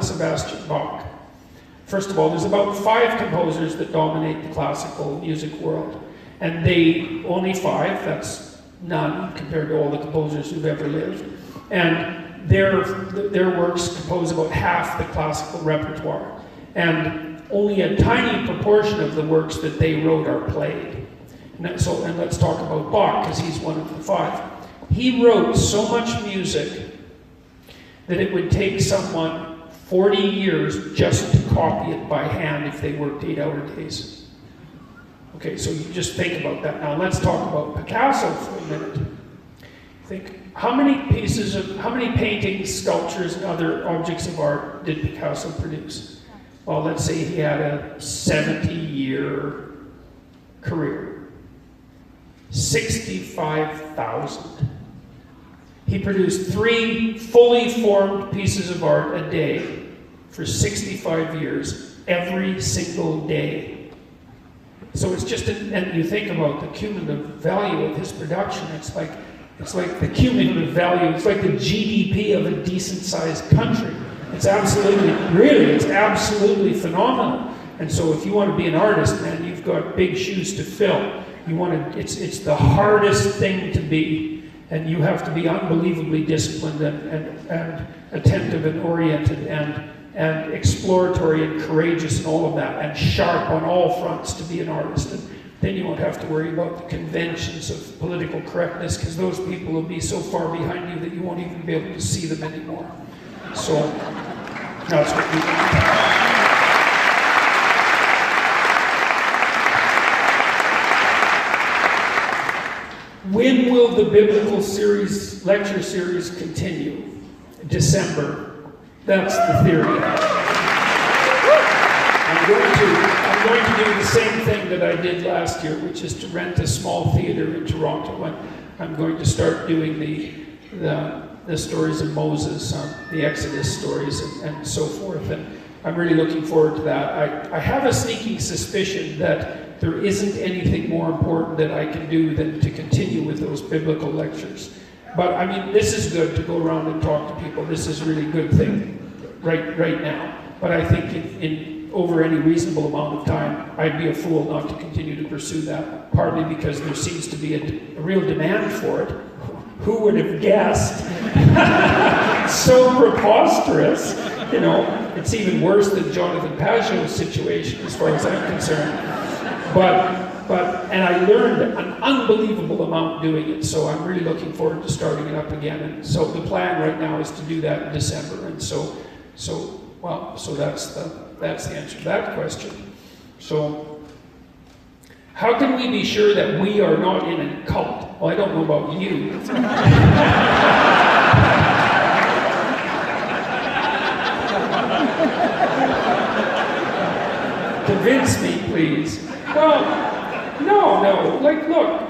[SPEAKER 2] Sebastian Bach. First of all, there's about 5 composers that dominate the classical music world, and they only 5. That's none compared to all the composers who've ever lived. And their works compose about half the classical repertoire. And only a tiny proportion of the works that they wrote are played. And let's talk about Bach, because he's one of the 5. He wrote so much music that it would take someone 40 years just to copy it by hand if they worked 8-hour days. Okay, so you just think about that. Now let's talk about Picasso for a minute. Think, how many paintings, sculptures, and other objects of art did Picasso produce? well, let's say he had a 70-year career, 65,000. He produced 3 fully formed pieces of art a day for 65 years, every single day. So it's just, and you think about the cumulative value of his production, it's like the cumulative value, it's like the GDP of a decent-sized country. It's absolutely, really, it's absolutely phenomenal. And so if you want to be an artist, man, you've got big shoes to fill. You want to, it's the hardest thing to be. And you have to be unbelievably disciplined and attentive and oriented and exploratory and courageous and all of that, and sharp on all fronts to be an artist. And then you won't have to worry about the conventions of political correctness, because those people will be so far behind you that you won't even be able to see them anymore. So that's what we do. When will the biblical series, lecture series, continue? December. That's the theory. I'm going to do the same thing that I did last year, which is to rent a small theater in Toronto. And I'm going to start doing the stories of Moses, the Exodus stories, and so forth. And I'm really looking forward to that. I have a sneaking suspicion that there isn't anything more important that I can do than to continue with those biblical lectures. But I mean, this is good to go around and talk to people. This is a really good thing right now. But I think in over any reasonable amount of time, I'd be a fool not to continue to pursue that, partly because there seems to be a real demand for it. Who would have guessed? So preposterous. You know, it's even worse than Jonathan Pageau's situation as far as I'm concerned. And I learned an unbelievable amount doing it, so I'm really looking forward to starting it up again. And so the plan right now is to do that in December. And so that's the answer to that question. So how can we be sure that we are not in a cult? Well, I don't know about you. Convince me, please. Well, no. Like, look.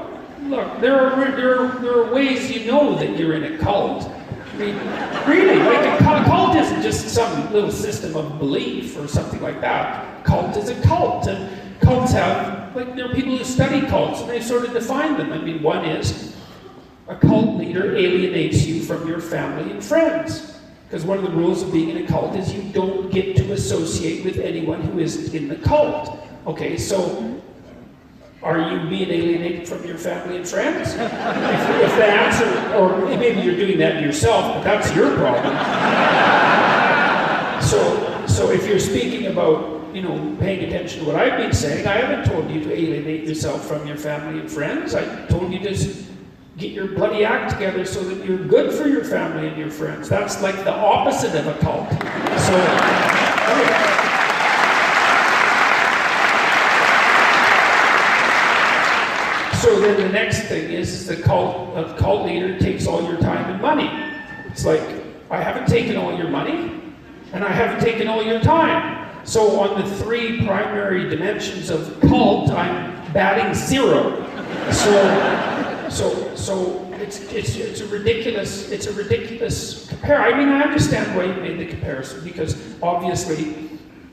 [SPEAKER 2] There are ways you know that you're in a cult. I mean, really, like a cult isn't just some little system of belief or something like that. Cult is a cult, and cults have, like, there are people who study cults, and they sort of define them. I mean, one is a cult leader alienates you from your family and friends. Because one of the rules of being in a cult is you don't get to associate with anyone who isn't in the cult. Okay, so are you being alienated from your family and friends? If the answer, or maybe you're doing that yourself, but that's your problem. So if you're speaking about, you know, paying attention to what I've been saying, I haven't told you to alienate yourself from your family and friends. I told you to get your bloody act together so that you're good for your family and your friends. That's like the opposite of a cult. So then the next thing is a cult leader takes all your time and money. It's like, I haven't taken all your money, and I haven't taken all your time. So on the 3 primary dimensions of cult, I'm batting 0. So it's a ridiculous comparison. I mean, I understand why you made the comparison, because obviously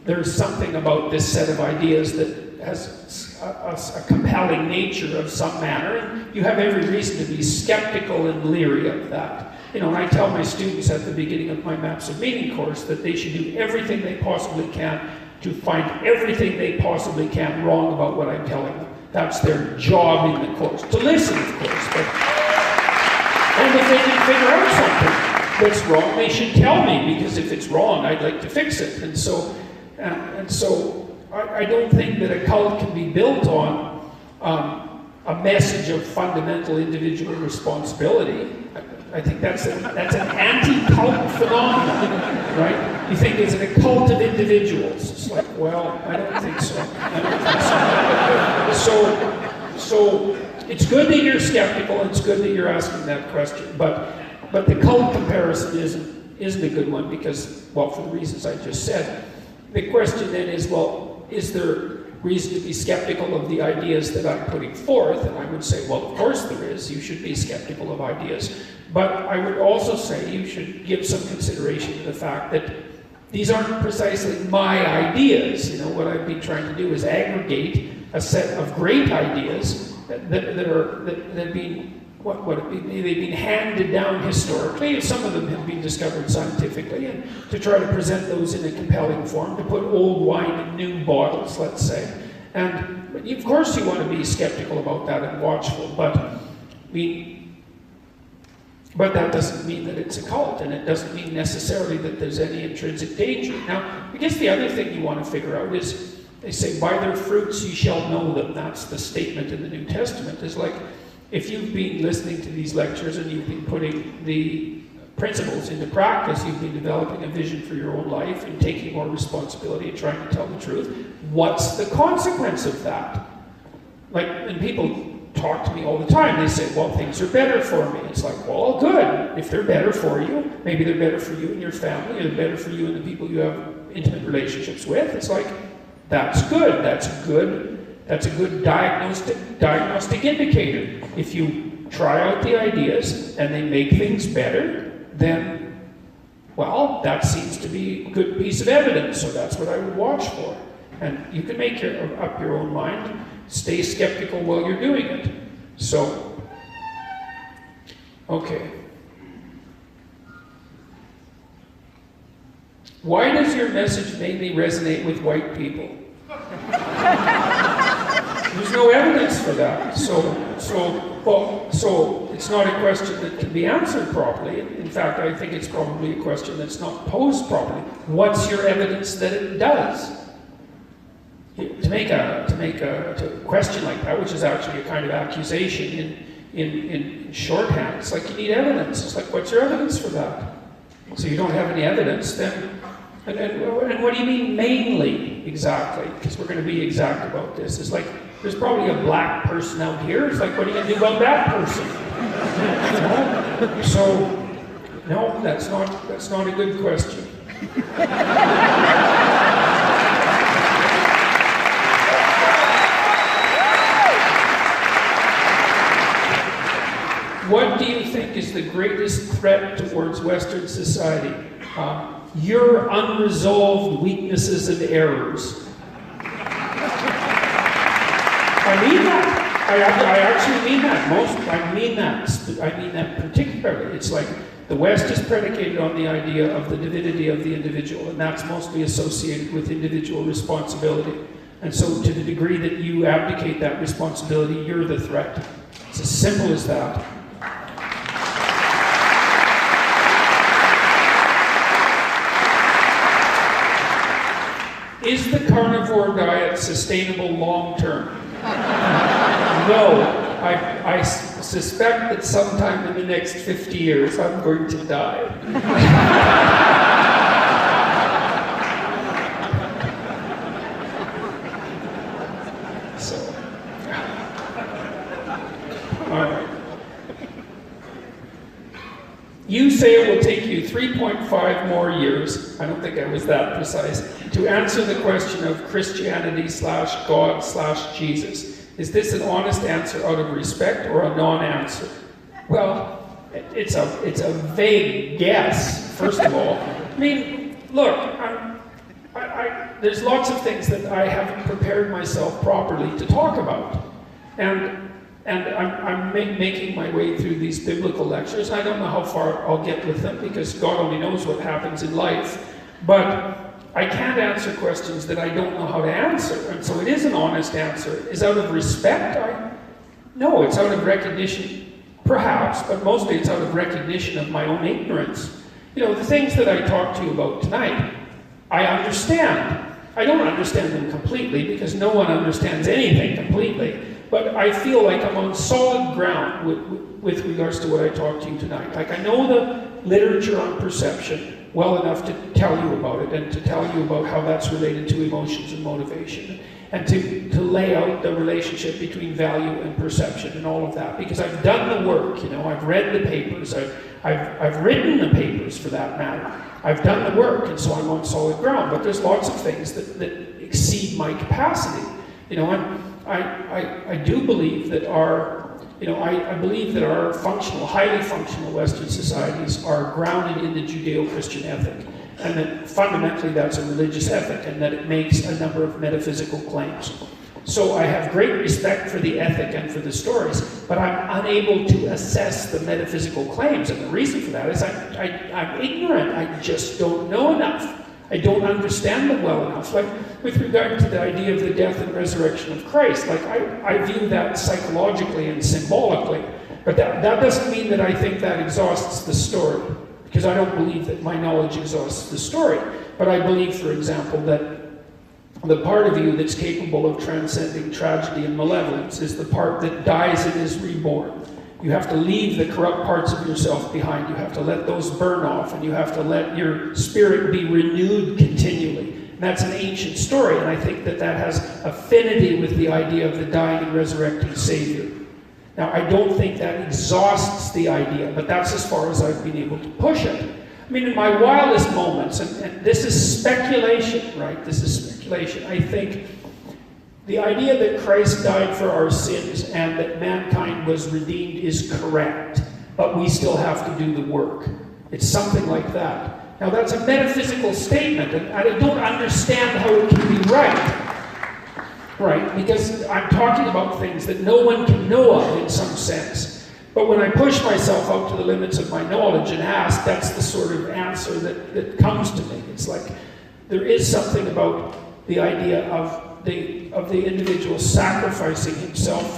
[SPEAKER 2] there's something about this set of ideas that has a compelling nature of some manner, and you have every reason to be skeptical and leery of that. You know, and I tell my students at the beginning of my Maps of Meaning course that they should do everything they possibly can to find everything they possibly can wrong about what I'm telling them. That's their job in the course. To listen, of course. And if they can figure out something that's wrong, they should tell me, because if it's wrong, I'd like to fix it. And so I don't think that a cult can be built on a message of fundamental individual responsibility. I think that's an anti-cult phenomenon, right? You think it's a cult of individuals. It's like, well, I don't think so. So it's good that you're skeptical, and it's good that you're asking that question, but the cult comparison isn't a good one, because, well, for the reasons I just said, the question then is, well, is there reason to be skeptical of the ideas that I'm putting forth? And I would say, well, of course there is. You should be skeptical of ideas. But I would also say you should give some consideration to the fact that these aren't precisely my ideas. You know, what I've been trying to do is aggregate a set of great ideas that have been, they've been handed down historically. Some of them have been discovered scientifically, and to try to present those in a compelling form, to put old wine in new bottles, let's say. And of course you want to be skeptical about that and watchful, but that doesn't mean that it's a cult, and it doesn't mean necessarily that there's any intrinsic danger. Now, I guess the other thing you want to figure out is, they say, by their fruits you shall know them. That's the statement in the New Testament. It's like, if you've been listening to these lectures and you've been putting the principles into practice, you've been developing a vision for your own life and taking more responsibility and trying to tell the truth, what's the consequence of that? Like, and people talk to me all the time. They say, well, things are better for me. It's like, well, good. If they're better for you, maybe they're better for you and your family, or they're better for you and the people you have intimate relationships with. It's like, that's good. That's a good diagnostic indicator. If you try out the ideas and they make things better, then, well, that seems to be a good piece of evidence. So that's what I would watch for. And you can make up your own mind. Stay skeptical while you're doing it. So, okay. Why does your message mainly resonate with white people? There's no evidence for that. So it's not a question that can be answered properly. In fact, I think it's probably a question that's not posed properly. What's your evidence that it does? To question like that, which is actually a kind of accusation in shorthand, it's like you need evidence. It's like, what's your evidence for that? So you don't have any evidence, then, and what do you mean mainly, exactly? Because we're going to be exact about this. It's like, there's probably a black person out here. It's like, what are you going to do about that person? So, no, that's not a good question. What do you think is the greatest threat towards Western society? Your unresolved weaknesses and errors. I mean that. I actually mean that. I mean that particularly. It's like the West is predicated on the idea of the divinity of the individual, and that's mostly associated with individual responsibility. And so to the degree that you abdicate that responsibility, you're the threat. It's as simple as that. Is the carnivore diet sustainable long term? No. I suspect that sometime in the next 50 years I'm going to die. So, all right. You say it will take you 3.5 more years, I don't think I was that precise, to answer the question of Christianity / God / Jesus. Is this an honest answer out of respect or a non-answer? Well, it's a vague guess, first of all. I mean, look, there's lots of things that I haven't prepared myself properly to talk about. And I'm making my way through these biblical lectures. I don't know how far I'll get with them because God only knows what happens in life. But I can't answer questions that I don't know how to answer. And so it is an honest answer. Is out of respect? No, it's out of recognition, perhaps, but mostly it's out of recognition of my own ignorance. You know, the things that I talked to you about tonight, I understand. I don't understand them completely because no one understands anything completely. But I feel like I'm on solid ground with regards to what I talked to you tonight. Like I know the literature on perception well enough to tell you about it and to tell you about how that's related to emotions and motivation. and to lay out the relationship between value and perception and all of that. Because I've done the work, you know, I've read the papers, I've written the papers for that matter. I've done the work, and so I'm on solid ground. But there's lots of things that exceed my capacity. You know, and I do believe that I believe that our highly functional Western societies are grounded in the Judeo-Christian ethic, and that fundamentally that's a religious ethic, and that it makes a number of metaphysical claims. So I have great respect for the ethic and for the stories, but I'm unable to assess the metaphysical claims, and the reason for that is I'm ignorant. I just don't know enough. I don't understand them well enough. Like, with regard to the idea of the death and resurrection of Christ, like, I view that psychologically and symbolically, but that doesn't mean that I think that exhausts the story, because I don't believe that my knowledge exhausts the story. But I believe, for example, that the part of you that's capable of transcending tragedy and malevolence is the part that dies and is reborn. You have to leave the corrupt parts of yourself behind. You have to let those burn off, and you have to let your spirit be renewed continually. And that's an ancient story, and I think that has affinity with the idea of the dying and resurrecting Savior. Now, I don't think that exhausts the idea, but that's as far as I've been able to push it. I mean, in my wildest moments, and this is speculation, right? This is speculation. I think the idea that Christ died for our sins and that mankind was redeemed is correct, but we still have to do the work. It's something like that. Now, that's a metaphysical statement, and I don't understand how it can be right, because I'm talking about things that no one can know of in some sense. But when I push myself out to the limits of my knowledge and ask, that's the sort of answer that comes to me. It's like, there is something about the idea of the individual sacrificing himself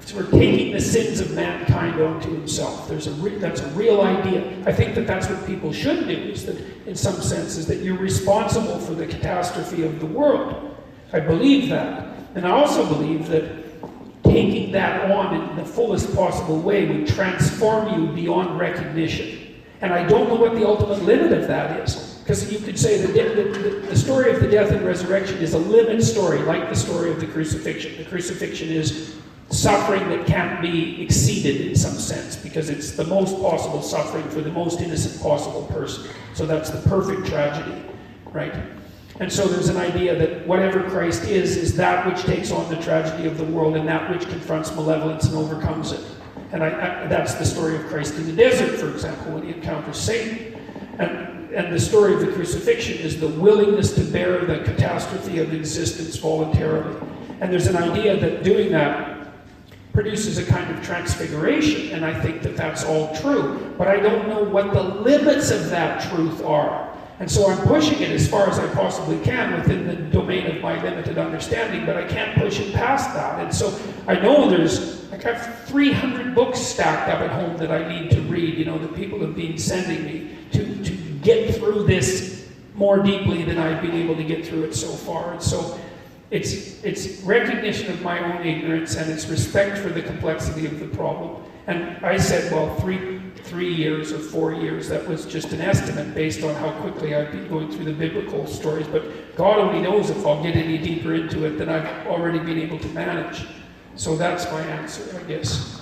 [SPEAKER 2] for taking the sins of mankind onto himself. That's a real idea. I think that's what people should do, is that, in some sense, is that you're responsible for the catastrophe of the world. I believe that. And I also believe that taking that on in the fullest possible way would transform you beyond recognition. And I don't know what the ultimate limit of that is. Because you could say that the story of the death and resurrection is a limit story, like the story of the crucifixion. The crucifixion is suffering that can't be exceeded in some sense, because it's the most possible suffering for the most innocent possible person. So that's the perfect tragedy, right? And so there's an idea that whatever Christ is that which takes on the tragedy of the world, and that which confronts malevolence and overcomes it. And that's the story of Christ in the desert, for example, when he encounters Satan. And the story of the crucifixion is the willingness to bear the catastrophe of existence voluntarily. And there's an idea that doing that produces a kind of transfiguration, and I think that that's all true. But I don't know what the limits of that truth are. And so I'm pushing it as far as I possibly can within the domain of my limited understanding, but I can't push it past that. And so I know I have 300 books stacked up at home that I need to read, you know, that people have been sending me to get through this more deeply than I've been able to get through it so far. And so it's recognition of my own ignorance, and it's respect for the complexity of the problem. And I said, well, 3 years or 4 years, that was just an estimate based on how quickly I've been going through the biblical stories. But God only knows if I'll get any deeper into it than I've already been able to manage. So that's my answer, I guess.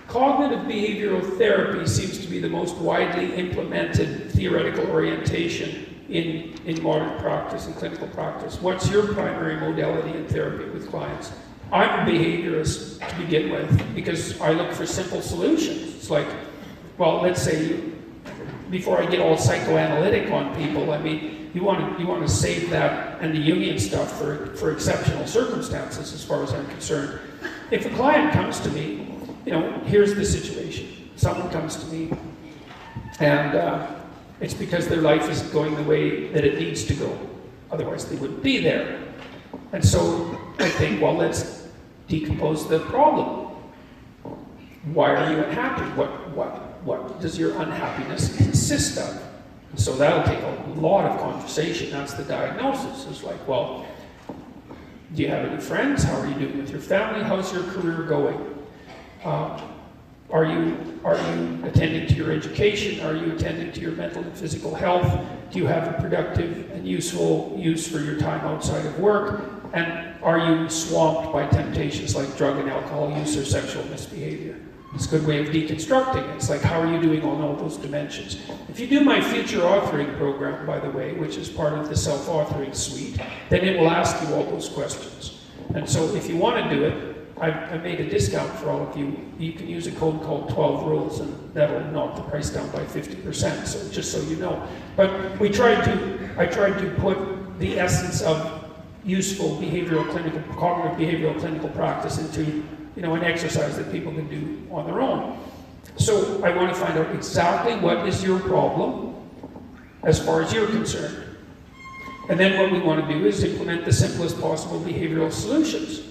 [SPEAKER 2] Cognitive behavioral therapy seems to be the most widely implemented theoretical orientation in modern practice, in clinical practice. What's your primary modality in therapy with clients? I'm a behaviorist to begin with, because I look for simple solutions. It's like, well, let's say, before I get all psychoanalytic on people, I mean, you want to save that and the Jungian stuff for exceptional circumstances, as far as I'm concerned. If a client comes to me, you know, here's the situation. Someone comes to me, and it's because their life is going the way that it needs to go. Otherwise, they wouldn't be there. And so I think, well, let's decompose the problem. Why are you unhappy? What does your unhappiness consist of? And so that'll take a lot of conversation. That's the diagnosis. It's like, well, do you have any friends? How are you doing with your family? How's your career going? Are you attending to your education? Are you attending to your mental and physical health? Do you have a productive and useful use for your time outside of work? And are you swamped by temptations like drug and alcohol use or sexual misbehavior? It's a good way of deconstructing. It's like, how are you doing on all those dimensions? If you do my future authoring program, by the way, which is part of the self-authoring suite, then it will ask you all those questions. And so if you want to do it, I made a discount for all of you. You can use a code called 12 Rules, and that'll knock the price down by 50%, so just so you know. But I tried to put the essence of useful cognitive behavioral clinical practice into an exercise that people can do on their own. So I want to find out exactly what is your problem as far as you're concerned. And then what we want to do is implement the simplest possible behavioral solutions.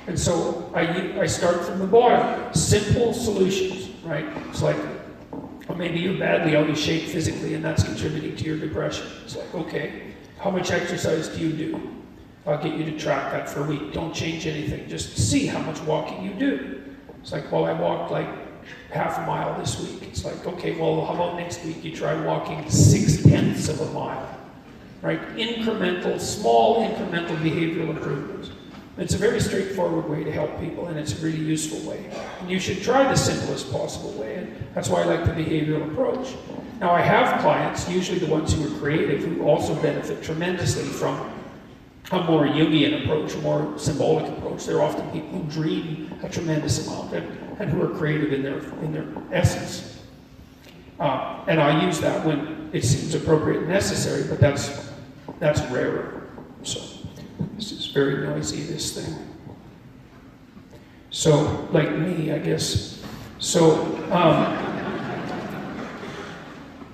[SPEAKER 2] And so I start from the bottom. Simple solutions, right? It's like, maybe you're badly out of shape physically and that's contributing to your depression. It's like, okay, how much exercise do you do? I'll get you to track that for a week. Don't change anything. Just see how much walking you do. It's like, well, I walked like half a mile this week. It's like, okay, well, how about next week you try walking 6/10 of a mile, right? Small incremental behavioral improvements. It's a very straightforward way to help people, and it's a really useful way. And you should try the simplest possible way, and that's why I like the behavioral approach. Now, I have clients, usually the ones who are creative, who also benefit tremendously from a more Jungian approach, a more symbolic approach. They're often people who dream a tremendous amount and who are creative in their essence. And I use that when it seems appropriate and necessary, but that's rarer. So this is very noisy, this thing. So, like me, I guess. So,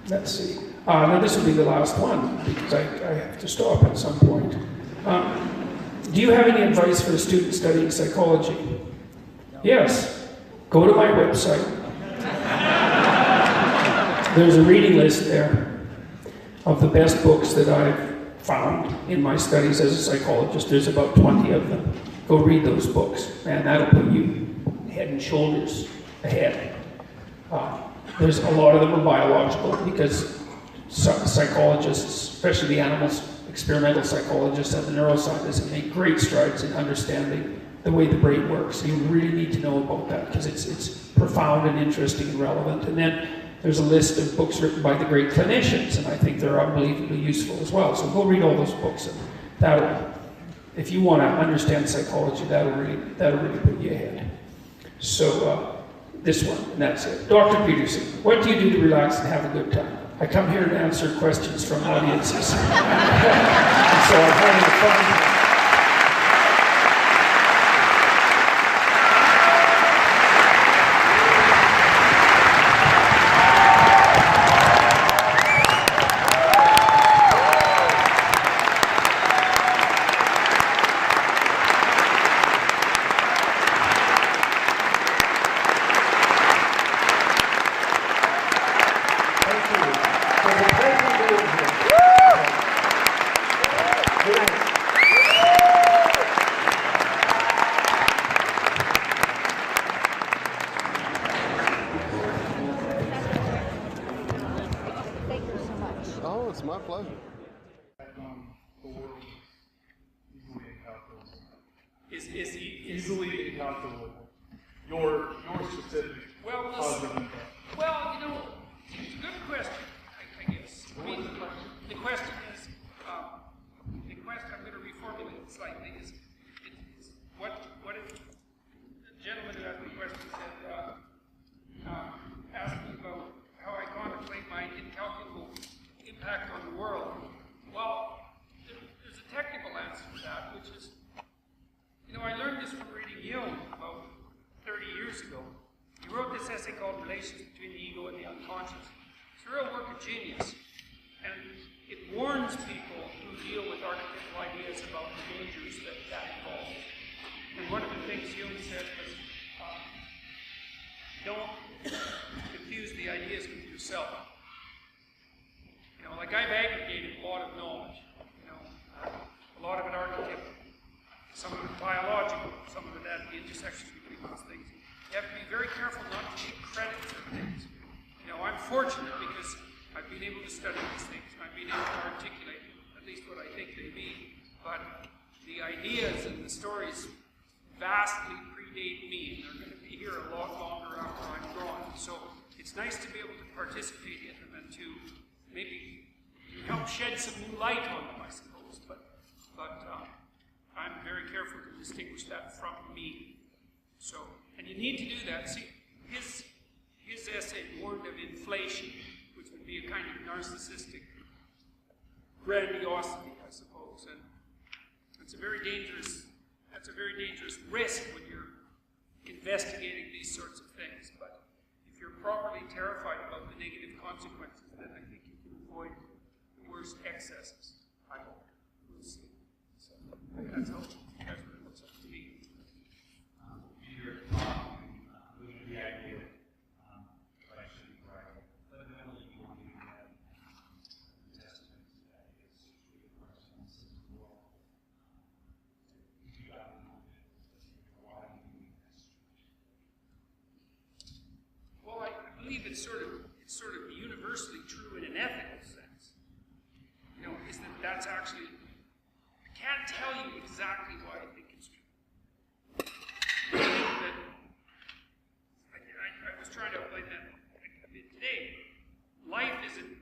[SPEAKER 2] let's see. Now this will be the last one, because I have to stop at some point. Do you have any advice for a student studying psychology? Yes. Go to my website. There's a reading list there of the best books that I've found in my studies as a psychologist. There's about 20 of them. Go read those books, and that'll put you head and shoulders ahead. There's a lot of them are biological, because psychologists, especially the animals, experimental psychologists and the neuroscientists, have made great strides in understanding the way the brain works. So you really need to know about that, because it's profound and interesting and relevant. And then there's a list of books written by the great clinicians, and I think they're unbelievably useful as well. So go read all those books, and that'll, if you want to understand psychology, that'll really put you ahead. So this one, and that's it. Dr. Peterson, what do you do to relax and have a good time? I come here to answer questions from audiences. So I'm having fun.
[SPEAKER 3] Oh, it's my pleasure.
[SPEAKER 4] The world easily incalculable.
[SPEAKER 2] Is
[SPEAKER 4] Easily incalculable. Your specific positive impact.
[SPEAKER 2] Well, it's a good question, I guess. I mean, the question is, I'm going to reformulate it slightly, is what if the gentleman who asked the question said, asked me about how I contemplate my incalculable impact on the world. Well, there's a technical answer to that, which is, I learned this from reading Jung about 30 years ago. He wrote this essay called Relations Between the Ego and the Unconscious. It's a real work of genius, and it warns people who deal with archetypal ideas about the dangers that involves. And one of the things Jung said was, don't confuse the ideas with yourself. Like I've aggregated a lot of knowledge, a lot of it archetypal, some of it biological, some of it at the intersections between those things. You have to be very careful not to take credit for things. You know, I'm fortunate because I've been able to study these things. I've been able to articulate at least what I think they mean. But the ideas and the stories vastly predate me, and they're going to be here a lot longer after I'm gone. So it's nice to be able to participate in them and to maybe help shed some new light on them, I suppose. But I'm very careful to distinguish that from me. So, and you need to do that. See, his essay warned of inflation, which would be a kind of narcissistic grandiosity, I suppose, and that's a very dangerous risk when you're investigating these sorts of things. But if you're properly terrified about the negative consequences, then I think you can avoid the worst excesses. I hope. We'll see. So that's what it looks like to me.
[SPEAKER 5] Peter, moving the idea that I should be right. Fundamentally, you want to do that Testament that is the questions of the world. If you got a little bit, why do you do this?
[SPEAKER 2] Well, I believe it's sort of universally true in an ethical sense. You know, is that that's actually, I can't tell you exactly why I think it's true. I think that, I was trying to outline that a bit today. Life is an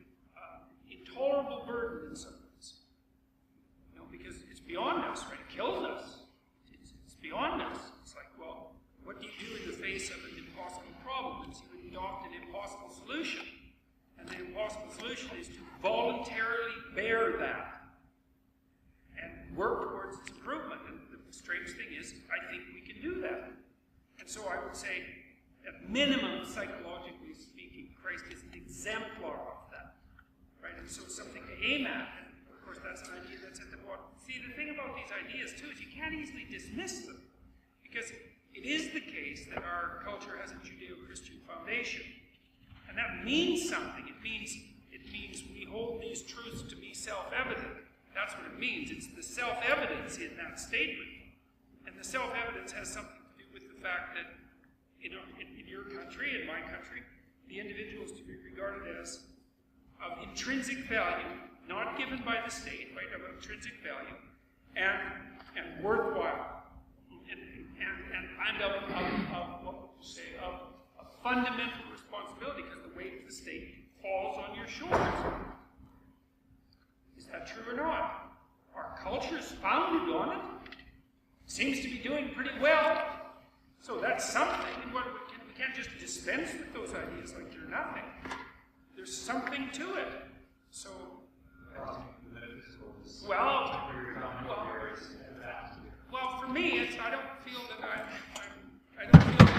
[SPEAKER 2] intolerable burden in some ways. You know, because it's beyond us, right? It kills us. It's beyond us. It's like, well, what do you do in the face of an impossible problem? It's you adopt an impossible solution. And the impossible solution is to voluntarily bear that and work towards its improvement. And the strange thing is, I think we can do that. And so I would say, at minimum, psychologically speaking, Christ is an exemplar of that. Right? And so it's something to aim at. And of course, that's an idea that's at the bottom. See, the thing about these ideas, too, is you can't easily dismiss them. Because it is the case that our culture has a Judeo-Christian foundation. And that means something. It means we hold these truths to be self-evident. That's what it means. It's the self-evidence in that statement. And the self-evidence has something to do with the fact that in your country, in my country, the individual is to be regarded as of intrinsic value, not given by the state, right, of intrinsic value, and worthwhile. And of what would you say, of a fundamental responsibility, because the weight of the state falls on your shoulders. Is that true or not? Our culture is founded on it. Seems to be doing pretty well. So that's something. We can't just dispense with those ideas like they're nothing. There's something to it. So, well, for me, I don't feel that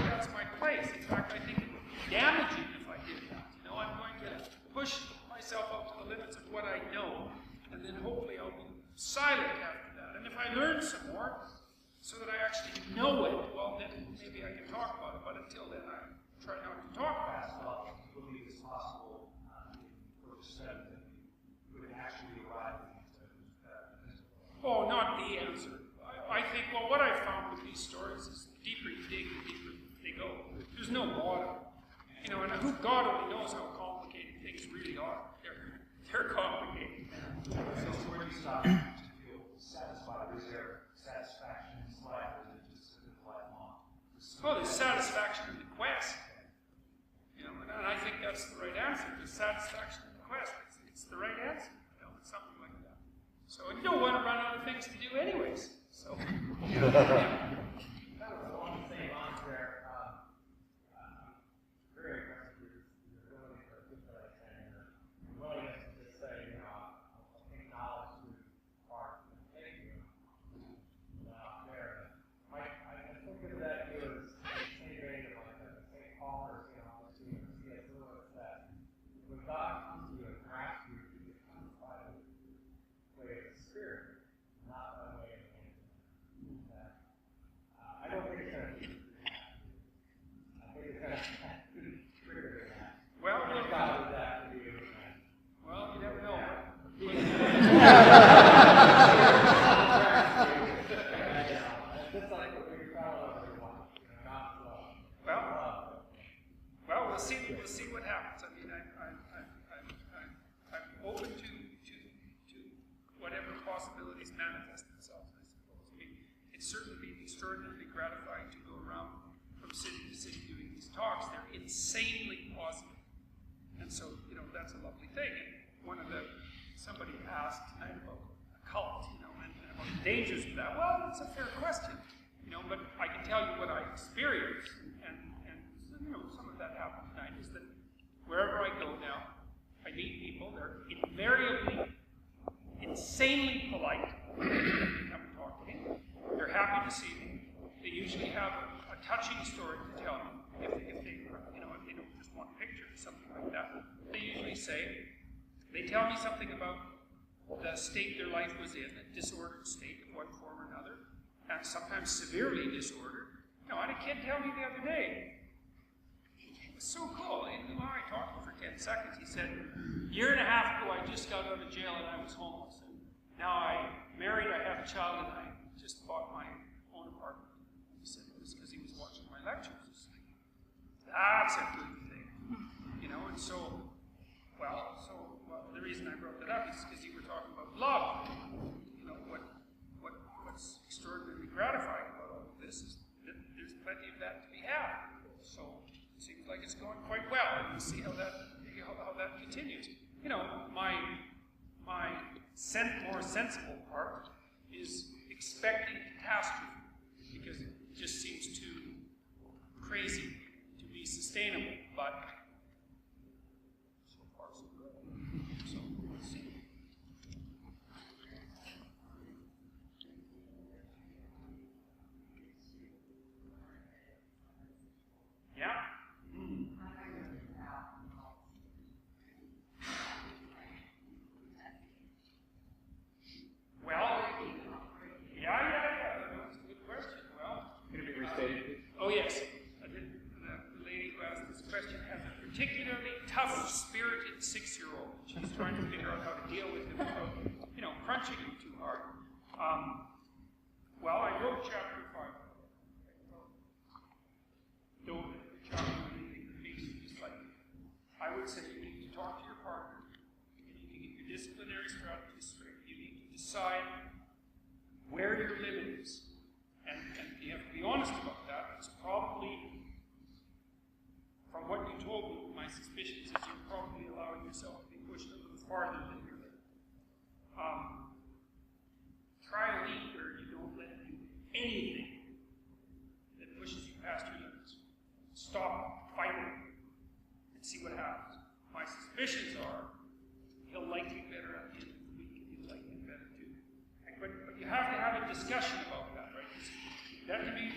[SPEAKER 2] that's my place. In fact, I think it would be damaging if I did that. You know, I'm going to push myself up to the limits of what I know, and then hopefully I'll be silent after that. And if I learn some more, so that I actually know it, well, then maybe I can talk about it. But until then, I try not to talk about it.
[SPEAKER 5] Well, I believe it's possible for the study that we would actually arrive at
[SPEAKER 2] Oh, not the answer. I think, well, what I found with these stories is the deeper you dig, the deeper they go. There's no bottom. You know, and who God only knows how complicated things really are. They're complicated.
[SPEAKER 5] So where do you stop to feel satisfied? Is there satisfaction in this life, or is it just a lifelong?
[SPEAKER 2] Well, there's satisfaction in the quest. You know, and I think that's the right answer. There's satisfaction in the quest. It's the right answer. You know, it's something like that. So you don't want to run out of things to do anyways. So
[SPEAKER 5] That was one thing on there. Very impressed with your ability to articulate and willingness to say, acknowledge the part and take you there. I think of that you as St. David, like St. Paul or C.S. Lewis, that when God comes to you and grasps you, he comes by the way of the Spirit, not by the way of the man.
[SPEAKER 2] Well, we'll see. We'll see what happens. I mean, I'm open to whatever possibilities manifest themselves. I suppose. I mean, it's certainly been extraordinarily gratifying to go around from city to city doing these talks. They're insanely positive, and so that's a lovely thing. And somebody asked tonight about a cult, and about the dangers of that. Well, that's a fair question, but I can tell you what I experienced, and some of that happened tonight, is that wherever I go now, I meet people. They're invariably insanely polite. Come and talk to me. They're happy to see me. They usually have a touching story to tell me. If they don't just want a picture or something like that, they usually they tell me something about the state their life was in, a disordered state of one form or another, and sometimes severely disordered. I had a kid tell me the other day. It was so cool. I talked to him for 10 seconds. He said, "A year and a half ago, I just got out of jail and I was homeless. And now I'm married, I have a child, and I just bought my own apartment." He said it was because he was watching my lectures. That's a good thing. And so, the reason I brought that up is because you were talking about love. What's extraordinarily gratifying about all of this is that there's plenty of that to be had. So it seems like it's going quite well, and we'll see how that continues. My more sensible part is expecting catastrophe, because it just seems too crazy to be sustainable. But so far so good. So we'll see. Yeah. Well, yeah. That's a good question. Well,
[SPEAKER 6] Can it be restated?
[SPEAKER 2] Oh yes. The lady who asked this question has a particularly tough-spirited 6-year-old. She's trying to figure out how to deal with him without, crunching him too hard. I wrote chapter 5. Don't let the child do anything that makes you dislike it. I would say you need to talk to your partner. You need to get your disciplinary strategy straight. You need to decide where your limit is. And you have to be honest about that. It's probably, from what you told me, my suspicions is you're probably allowing yourself to be pushed a little farther than your limit. Try a week where you don't let him do anything that pushes you past your limits. Stop fighting and see what happens. My suspicions are he'll like you better at the end of the week, and you'll like him better too. But you have to have a discussion about that, right? That can be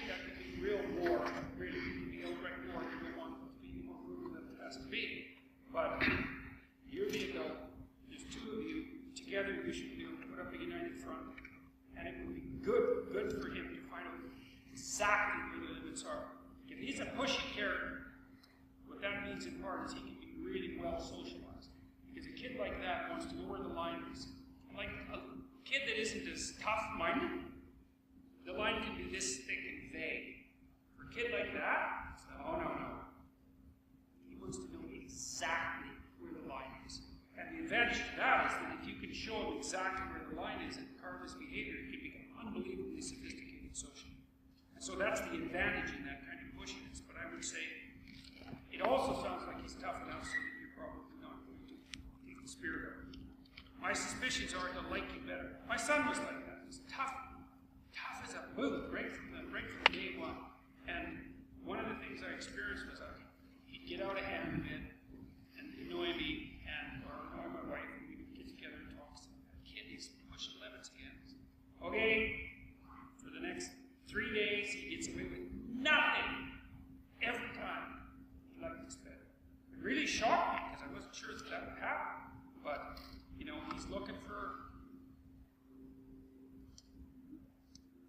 [SPEAKER 2] real war. Really, it can be outright war. You don't want it to be more brutal than it has to be. But you're the adult. There's two of you together. You should be able to put up a united front, and it would be good for him to find out exactly where the limits are. If he's a pushy character, what that means in part is he can be really well socialized. Because a kid like that wants to know where the line is. Like a kid that isn't as tough-minded, the line can be this thick and vague. For a kid like that, it's no. He wants to know exactly where the line is. And the advantage to that is that if you can show him exactly where the line is and carve his behavior, he can become unbelievably sophisticated socially. And so that's the advantage in that kind of pushiness. But I would say it also sounds like he's tough enough so that you're probably not going to take the spirit of it. My suspicions are he'll like you better. My son was like that. He's tough as a boot, right from day one. And one of the things I experienced was he'd get out of hand a bit and annoy me or annoy my wife, and we would get together and talk. So that kid, he's pushing limits again. Okay, for the next 3 days, he gets away with nothing. Every time, he liked this better. It really shocked me because I wasn't sure that would happen. But, he's looking for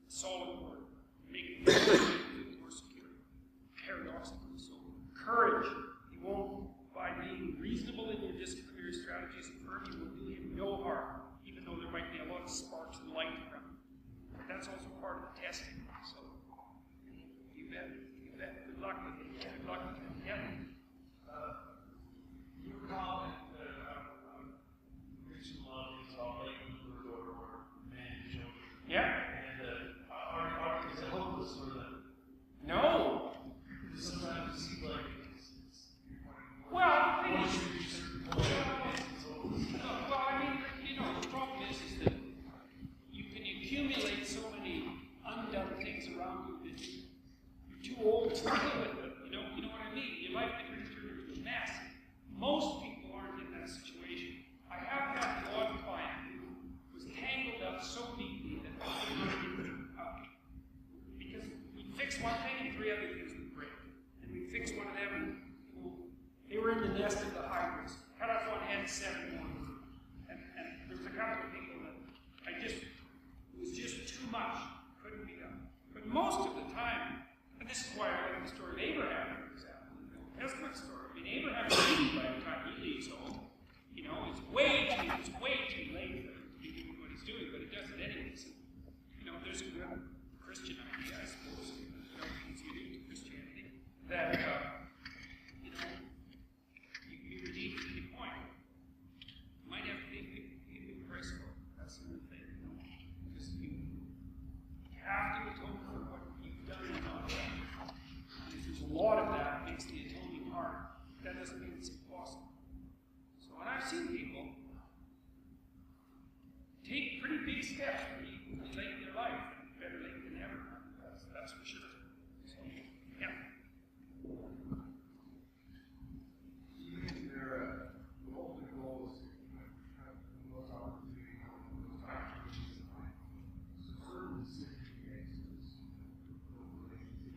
[SPEAKER 2] a solid word, making it more secure. Paradoxically so. Courage. He won't, by being reasonable in your disciplinary strategies and firm, he will do him no harm, even though there might be a lot of sparks and light around. But that's also part of the testing. So, you bet. Good luck with it. accumulate so many undone things around you that you're too old to deal with them. You know what I mean? Your life can turn into a mess. Most people aren't in that situation. I have had the odd client who was tangled up so deeply that they couldn't get up. Because we fix one thing and 3 other things would break. And we fix one of them and they were in the nest of the hybrids. Cut off one head, 7 more. And there was a couple of people that it was just too much. Couldn't be done. But most of the time, and this is why I like the story of Abraham, for example, the Old Testament story. I mean, Abraham is leaving by the time he leaves home. You know, it's way too late for him to be doing what he's doing, but he does it anyways. You know, there's a good Christian idea, I suppose, that is unique to Christianity, that, you know, you can be redeemed at any point. You might have to pay a price for it. That's the other thing, you know, because you have to atone for what you've done and not done. And if there's a lot of that, it makes the atoning hard. That doesn't mean it's impossible. So when I've seen people take pretty big steps pretty late in their life, better late than never, that's for sure. So, yeah.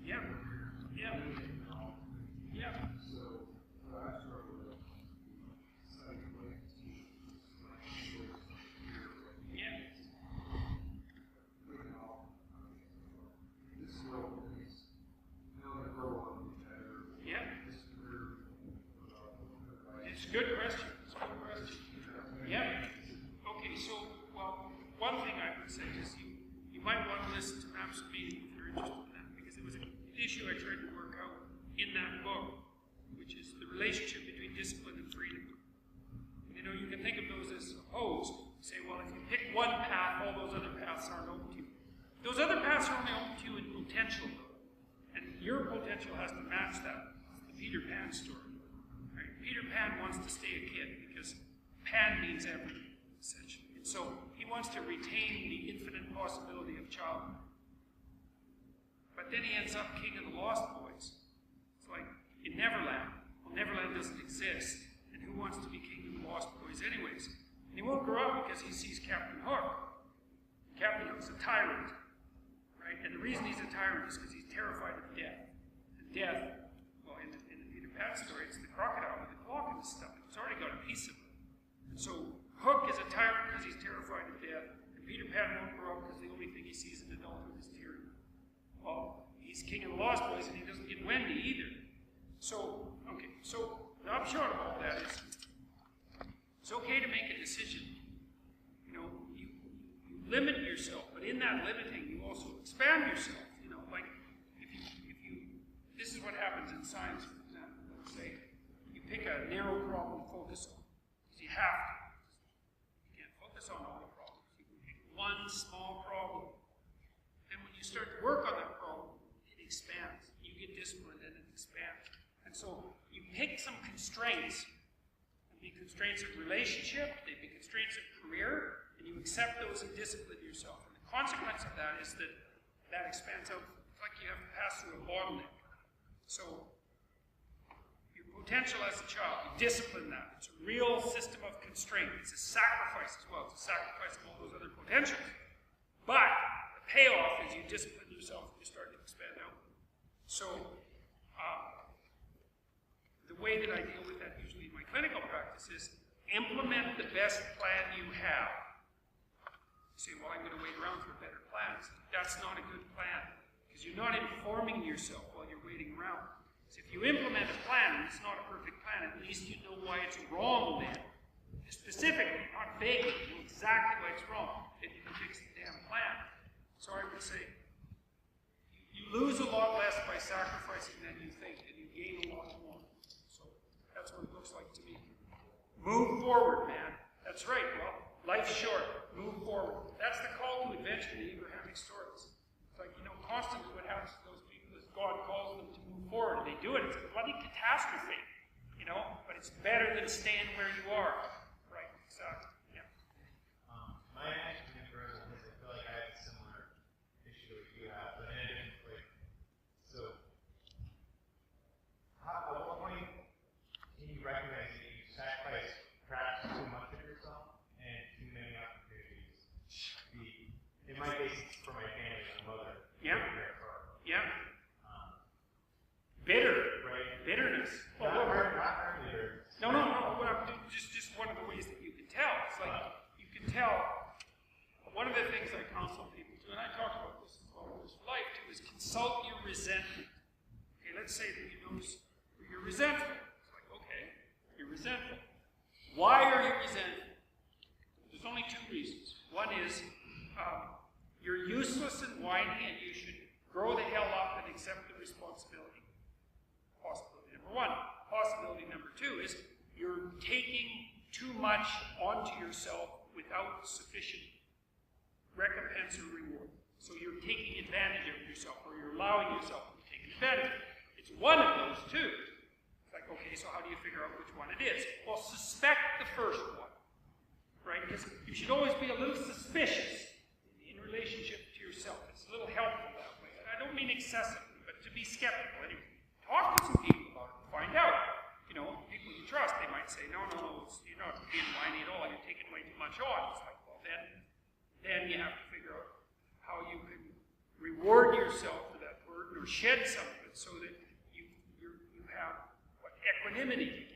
[SPEAKER 2] Yeah. Yeah. Yeah. It's a good question. Yeah. Okay, so, well, one thing I would say is you might want to listen to perhaps a meeting if you're interested in that, because it was an issue I tried to work out in that book, which is the relationship between discipline and freedom. You know, you can think of those as opposed. Say, well, if you pick one path, all those other paths aren't open to you. Those other paths are only open to you in potential, though. And your potential has to match that. It's the Peter Pan story. Right? Peter Pan wants to stay a kid because Pan means everything, essentially. And so he wants to retain the infinite possibility of childhood. But then he ends up king of the Lost Boys. It's like in Neverland. Well, Neverland doesn't exist. And who wants to be king of the Lost Boys anyways? And he won't grow up because he sees Captain Hook. Captain Hook's a tyrant. Right? And the reason he's a tyrant is because he's terrified of death. And death, well, in the Peter Pan story, it's the crocodile with the clock in his stomach. He's already got a piece of it. And so Hook is a tyrant because he's terrified of death. And Peter Pan won't grow up because the only thing he sees in adulthood is tyranny. Well, he's king of the Lost Boys and he doesn't get Wendy either. So, okay, so the upshot of all that is it's okay to make a decision. You know, you limit yourself, but in that limiting, you also expand yourself. You know, like if you this is what happens in science, for example. Let's say you pick a narrow problem to focus on, because you have to. You can't focus on all the problems. You can pick one small problem, and when you start to work on that problem, it expands. You get disciplined, and it expands. And so you pick some constraints. Be constraints of relationship, they be constraints of career, and you accept those and discipline yourself. And the consequence of that is that that expands out. It's like you have to pass through a bottleneck. So, your potential as a child, you discipline that. It's a real system of constraint. It's a sacrifice as well. It's a sacrifice of all those other potentials. But the payoff is you discipline yourself and you start to expand out. So, the way that I deal with that usually in my clinical practice is implement the best plan you have. You say, well, I'm going to wait around for better plans. That's not a good plan, because you're not informing yourself while you're waiting around. So if you implement a plan and it's not a perfect plan, at least you know why it's wrong then. Specifically, not vaguely, you know exactly why it's wrong. Then you can fix the damn plan. So I would say, you lose a lot less by sacrificing than you think, and you gain a lot more. That's what it looks like to me. Move forward, man. That's right. Well, life's short. Move forward. That's the call to adventure in the Abrahamic stories. It's like, you know, constantly what happens to those people is God calls them to move forward. They do it. It's a bloody catastrophe, you know, but it's better than staying where you are. Right, exactly. Yeah.
[SPEAKER 6] My action is I feel like I had
[SPEAKER 5] in my case, it's for my family, my mother.
[SPEAKER 2] Yeah.
[SPEAKER 5] Her.
[SPEAKER 2] Yeah. Bitter.
[SPEAKER 5] Right.
[SPEAKER 2] Bitterness.
[SPEAKER 5] Not her bitter.
[SPEAKER 2] No. What just one of the ways that you can tell. It's like you can tell. One of the things I counsel people to, and I talk about this in Followers for Life too, is consult your resentment. Okay, let's say that you notice you're resentful. It's like, okay, you're resentful. Why are you resentful? There's only two reasons. One is you're useless and whiny, and you should grow the hell up and accept the responsibility. Possibility number one. Possibility number two is you're taking too much onto yourself without sufficient recompense or reward. So you're taking advantage of yourself, or you're allowing yourself to be taken advantage of. It's one of those two. It's like, okay, so how do you figure out which one it is? Well, suspect the first one, right? Because you should always be a little suspicious in relationship to yourself. It's a little helpful that way. And I don't mean excessively, but to be skeptical anyway. Talk to some people about it and find out. You know, people you trust, they might say, no, you're not being whiny at all, you're taking way too much on. It's like, well, then you have to figure out how you can reward yourself for that burden or shed some of it so that you have equanimity.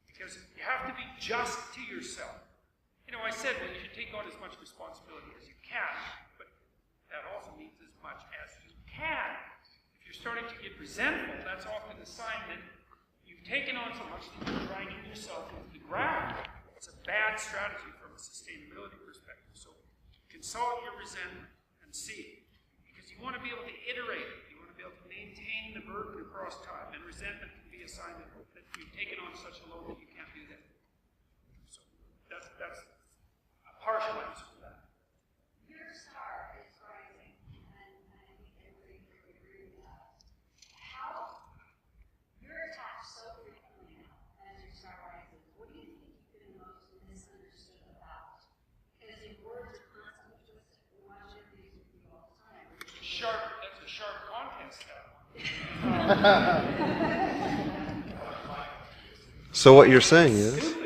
[SPEAKER 2] Because you have to be just to yourself. You know, I said, well, you should take on as much responsibility as you can, but that also means as much as you can. If you're starting to get resentful, that's often a sign that you've taken on so much that you're dragging yourself into the ground. It's a bad strategy from a sustainability perspective. So consult your resentment and see. Because you want to be able to iterate it. You want to be able to maintain the burden across time. And resentment can be a sign that you've taken on such a load that you can't do that. So that's a partial answer to that.
[SPEAKER 6] Your star is rising, and I think everybody would agree with that. How you're attached so frequently now as your star rises. What do you think you've been most misunderstood about? Because your words are constantly twisted. We watch interviews with you all the time.
[SPEAKER 2] That's a sharp contest, that one.
[SPEAKER 3] So what you're saying is,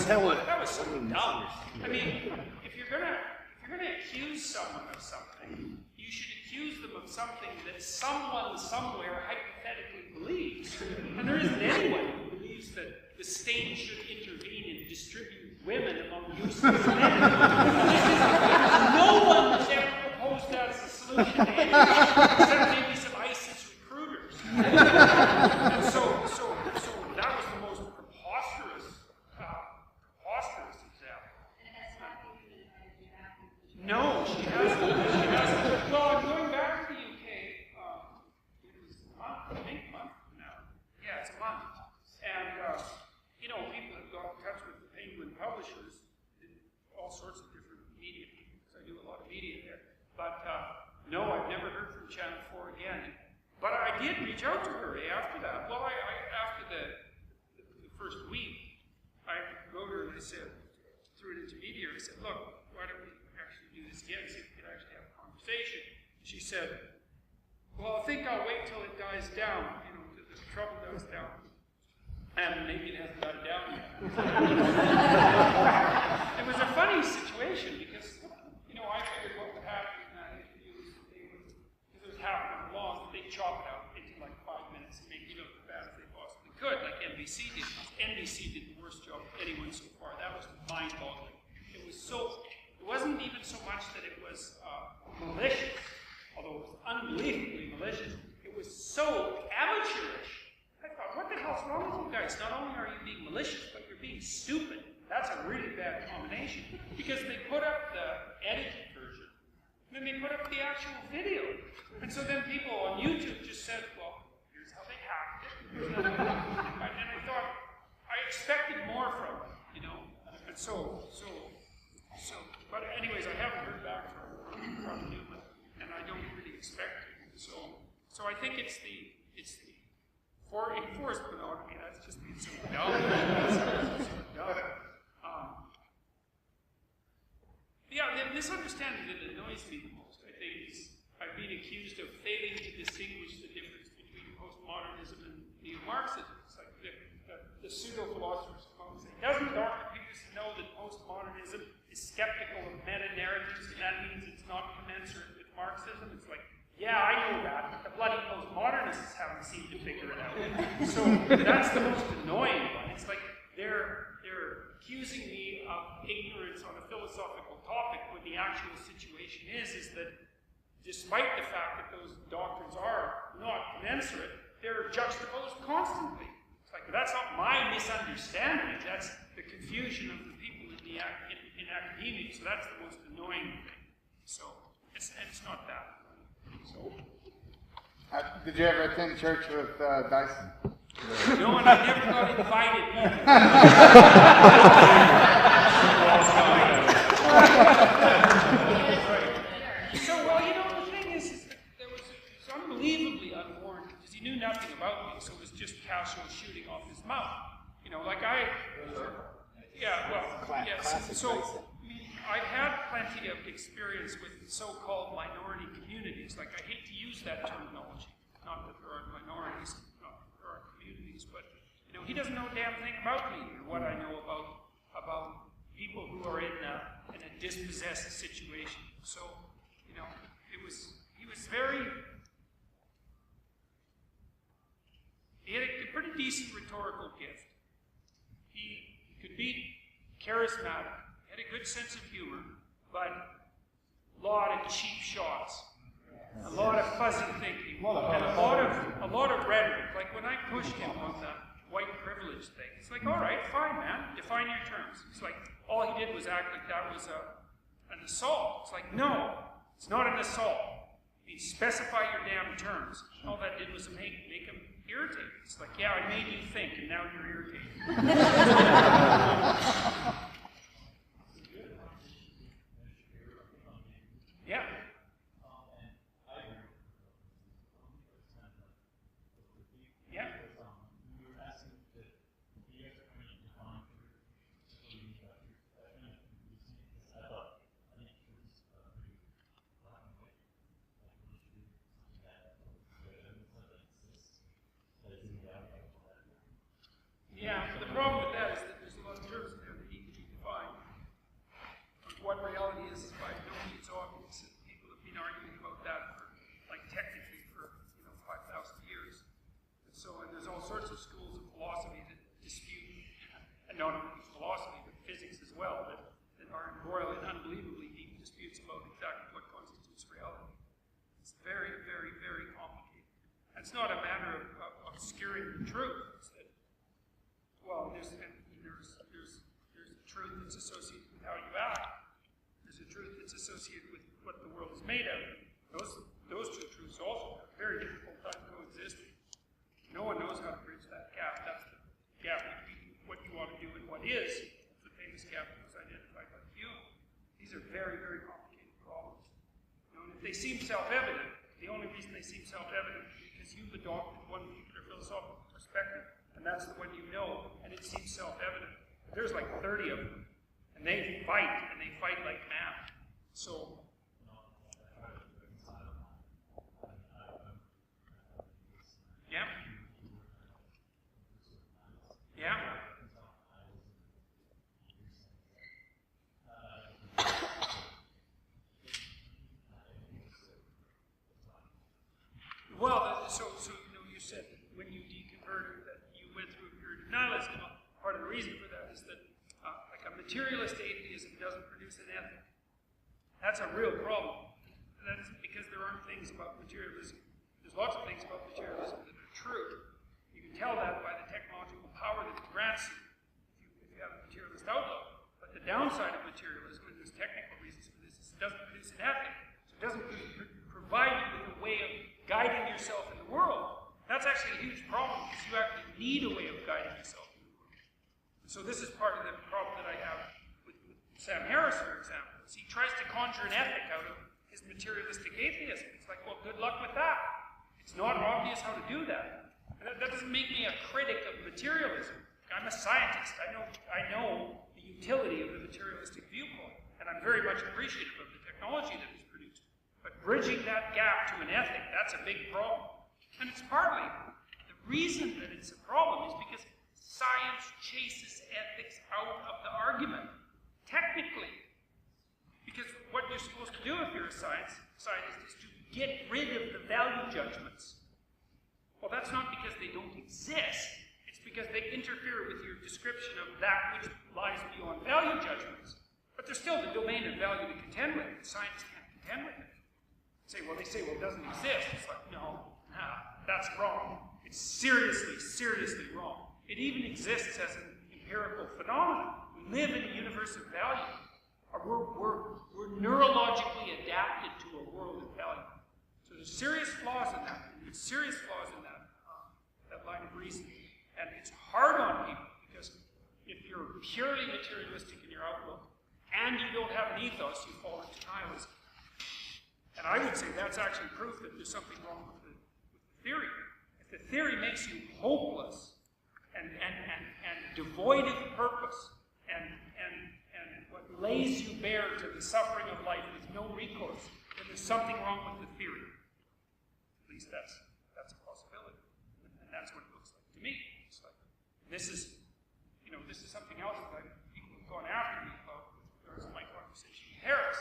[SPEAKER 2] That was so dumb. I mean, if you're gonna accuse someone of something, you should accuse them of something that someone somewhere hypothetically believes. And there isn't anyone who believes that the state should intervene and distribute women among useless men. No one has ever proposed that as a solution to anything, except maybe some ISIS recruiters. And so that was the most preposterous example. No, she hasn't. Well, I'm going back to the UK. It was a month, I think, now. Yeah, it's a month. And, you know, people have got in touch with the Penguin publishers, all sorts of different media people, because I do a lot of media there. But, no, I've never heard from Channel 4 again. But I did reach out to her after that. Well, after the first week, I wrote her and I said, through an intermediary, I said, look, why don't we actually do this again, see if we can actually have a conversation. She said, well, I think I'll wait till it dies down, you know, till the trouble dies down. And maybe it hasn't died down yet. It was a funny situation because, you know, I figured what would happen in that interview is that they would, because it was half an hour long, they'd chop it out into like 5 minutes and make it look as bad as they possibly could, like NBC did. NBC did the worst job of anyone so far. That was mind-boggling. It wasn't even so much that it was malicious, although it was unbelievably malicious. It was so amateurish. I thought, what the hell's wrong with you guys? Not only are you being malicious, but you're being stupid. That's a really bad combination. Because they put up the edited version, and then they put up the actual video. And so then people on YouTube just said, well, here's how they hacked it. And I thought, I expected more from them, you know. And but anyways, I haven't heard back from Newman, and I don't really expect to. So I think it's the enforced monogamy. That's just being so dumb. Yeah, the misunderstanding that annoys me the most, I think, is I've been accused of failing to distinguish the difference between postmodernism and neo-Marxism. It's like the pseudo-philosophers come and say, doesn't Dr. Peterson know that postmodernism is skeptical of meta-narratives, and that means it's not commensurate with Marxism? It's like, yeah, I know that, but the bloody postmodernists haven't seemed to figure it out. So that's the most annoying one. It's like they're accusing me of ignorance on a philosophical topic when the actual situation is that despite the fact that those doctrines are not commensurate, they're juxtaposed constantly. It's like, that's not my misunderstanding, that's the confusion of the people in academia, so that's the most annoying thing. So, it's not that. So.
[SPEAKER 7] Did you ever attend church with Dyson?
[SPEAKER 2] No, and I never got invited either. So, well, you know, the thing is that it's unbelievably unwarranted, because he knew nothing about me, so it was just casual shooting off his mouth. You know, like so I've had plenty of experience with so-called minority communities. Like, I hate to use that terminology. Not that there aren't minorities, not that there aren't communities, but, you know, he doesn't know a damn thing about me or what I know about people who are in a dispossessed situation. So, you know, he was very, he had a pretty decent rhetorical gift. He could be charismatic, had a good sense of humor, but a lot of cheap shots, a lot of fuzzy thinking, and a lot of rhetoric. Like when I pushed him on the white privilege thing, it's like, all right, fine, man, define your terms. It's like all he did was act like that was an assault. It's like, no, it's not an assault. You specify your damn terms. All that did was make him irritated. It's like, yeah, I made you think, and now you're irritated. Yeah. Yeah. Yeah, the problem with that is that there's a lot of terms in there that need to be defined. What reality is by no means obvious. People have been arguing about that for, like, technically for, 5,000 years. And so, and there's all sorts of schools of philosophy that dispute, and not only philosophy, but physics as well, that are embroiled in unbelievably deep disputes about exactly what constitutes reality. It's very, very, very complicated. And it's not a matter of obscuring the truth. It's that, well, there's a truth that's associated with how you act. There's a truth that's associated with what the world is made of. Those two truths also have a very difficult time coexisting. No one knows how to bridge that gap. That's the gap between what you want to do and what is. It's the famous gap that was identified by Hume. These are very, very complicated problems. And if they seem self-evident, the only reason they seem self-evident is because you've adopted one particular philosophical perspective, and that's the one you know, and it seems self-evident. There's like 30 of them, and they fight like mad. So, yeah. Yeah. Well, so you said that when you deconverted that you went through a period of nihilism. Part of the reason for that is that like a materialist atheism doesn't produce an ethic. That's a real problem. That's because there aren't things about materialism. There's lots of things about materialism that are true. You can tell that by the technological power that it grants you if you have a materialist outlook. But the downside of materialism, and there's technical reasons for this, is it doesn't produce an ethic. So it doesn't provide you with a way of guiding yourself in the world. That's actually a huge problem because you actually need a way of guiding yourself. So this is part of the problem that I have with Sam Harris, for example. Is he tries to conjure an ethic out of his materialistic atheism. It's like, well, good luck with that. It's not obvious how to do that. And that doesn't make me a critic of materialism. I'm a scientist. I know the utility of the materialistic viewpoint, and I'm very much appreciative of the technology that is produced. But bridging that gap to an ethic, that's a big problem. And it's partly the reason that it's a problem is because science chases ethics out of the argument, technically. Because what you're supposed to do if you're a scientist is to get rid of the value judgments. Well, that's not because they don't exist. It's because they interfere with your description of that which lies beyond value judgments. But they're still the domain of value to contend with. The scientists can't contend with it. They say, well, it doesn't exist. It's like, no, that's wrong. It's seriously, seriously wrong. It even exists as an empirical phenomenon. We live in a universe of value. We're neurologically adapted to a world of value. So there's serious flaws in that. There's serious flaws in that line of reasoning. And it's hard on people because if you're purely materialistic in your outlook and you don't have an ethos, you fall into nihilism. And I would say that's actually proof that there's something wrong with the theory. If the theory makes you hopeless and devoid of purpose and what lays you bare to the suffering of life with no recourse, then there's something wrong with the theory. At least that's a possibility. And that's what it looks like to me. It's like, this is something else that people have gone after me about with regards to my conversation with Harris.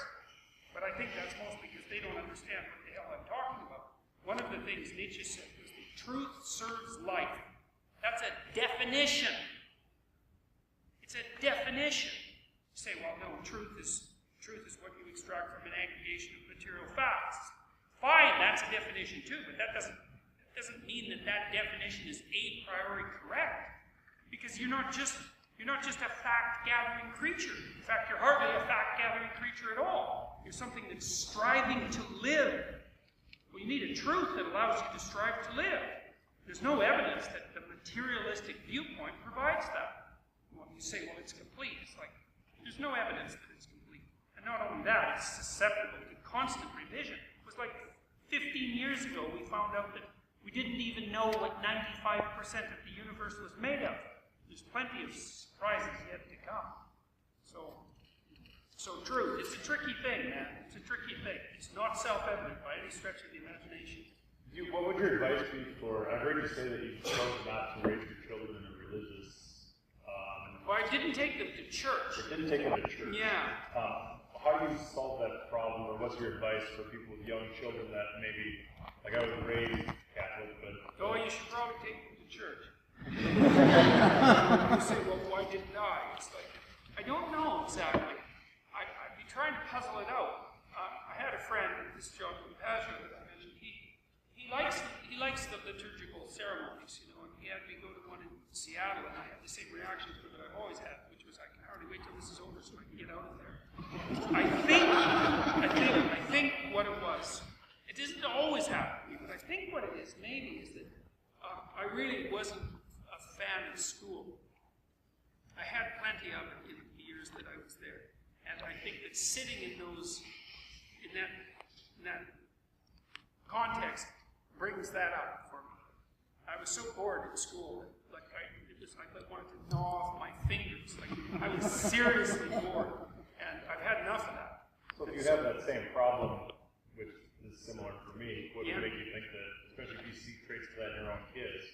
[SPEAKER 2] But I think that's mostly because they don't understand what the hell I'm talking about. One of the things Nietzsche said was that truth serves life. That's a definition. It's a definition. You say, well, no, truth is what you extract from an aggregation of material facts. Fine, that's a definition too, but that doesn't mean that definition is a priori correct. Because you're not just a fact-gathering creature. In fact, you're hardly a fact-gathering creature at all. You're something that's striving to live. Well, you need a truth that allows you to strive to live. There's no evidence that the materialistic viewpoint provides that. Well, you say, well, it's complete. It's like, there's no evidence that it's complete. And not only that, it's susceptible to constant revision. It was like 15 years ago we found out that we didn't even know what 95% of the universe was made of. There's plenty of surprises yet to come. So truth, it's a tricky thing, man. It's a tricky thing. It's not self-evident by any stretch of the imagination.
[SPEAKER 8] What would your advice be for, I heard you say that you chose not to raise your children in a religious...
[SPEAKER 2] Well, I didn't take them to church.
[SPEAKER 8] You didn't take them to church?
[SPEAKER 2] Yeah.
[SPEAKER 8] How do you solve that problem, or what's your advice for people with young children that maybe, like I was raised Catholic, but...
[SPEAKER 2] Oh, you should probably take them to church. You say, well, why didn't I? It's like, I don't know exactly. I'd be trying to puzzle it out. I had a friend, this John Compassion that I mentioned, he likes the liturgical ceremonies, you know, and he had me go to one in Seattle, and I had the same reaction to it that I've always had, which was I can hardly wait till this is over so I can get out of there. I think what it was, it doesn't always happen to me, but I think what it is maybe is that I really wasn't a fan of school. I had plenty of it in the years that I was there. And I think that sitting in that context brings that up for me. I was so bored in school that I wanted to gnaw off my fingers. Like I was seriously bored. And I've had enough of that.
[SPEAKER 8] So if you have that same problem, which is similar for me, what would make you think that, especially if you see traits of that in your own kids,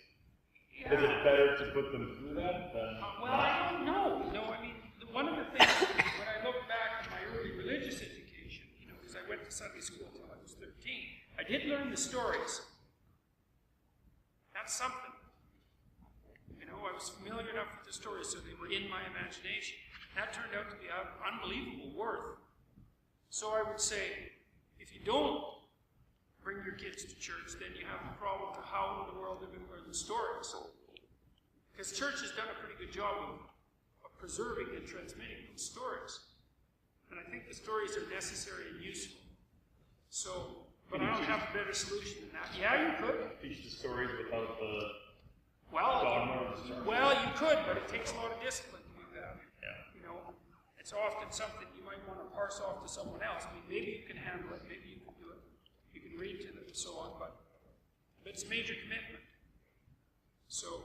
[SPEAKER 8] is it better to put them through that than
[SPEAKER 2] well, I don't know. No, I mean, one of the things, when I look back at my early religious education, you know, because I went to Sunday school until I was 13, I did learn the stories. That's something. You know, I was familiar enough with the stories so they were in my imagination. That turned out to be of unbelievable worth. So I would say, if you don't bring your kids to church, then you have the problem of how in the world they're going to learn the stories. Because church has done a pretty good job of preserving and transmitting those stories. And I think the stories are necessary and useful. So, but I don't have a better solution than that. Yeah, you could.
[SPEAKER 8] teach the stories without the
[SPEAKER 2] Well, you could, but it takes a lot of discipline to do that.
[SPEAKER 8] Yeah.
[SPEAKER 2] You know, it's often something you might want to parse off to someone else. I mean, maybe you can handle it, maybe you can do it. You can read to them and so on, but it's a major commitment. So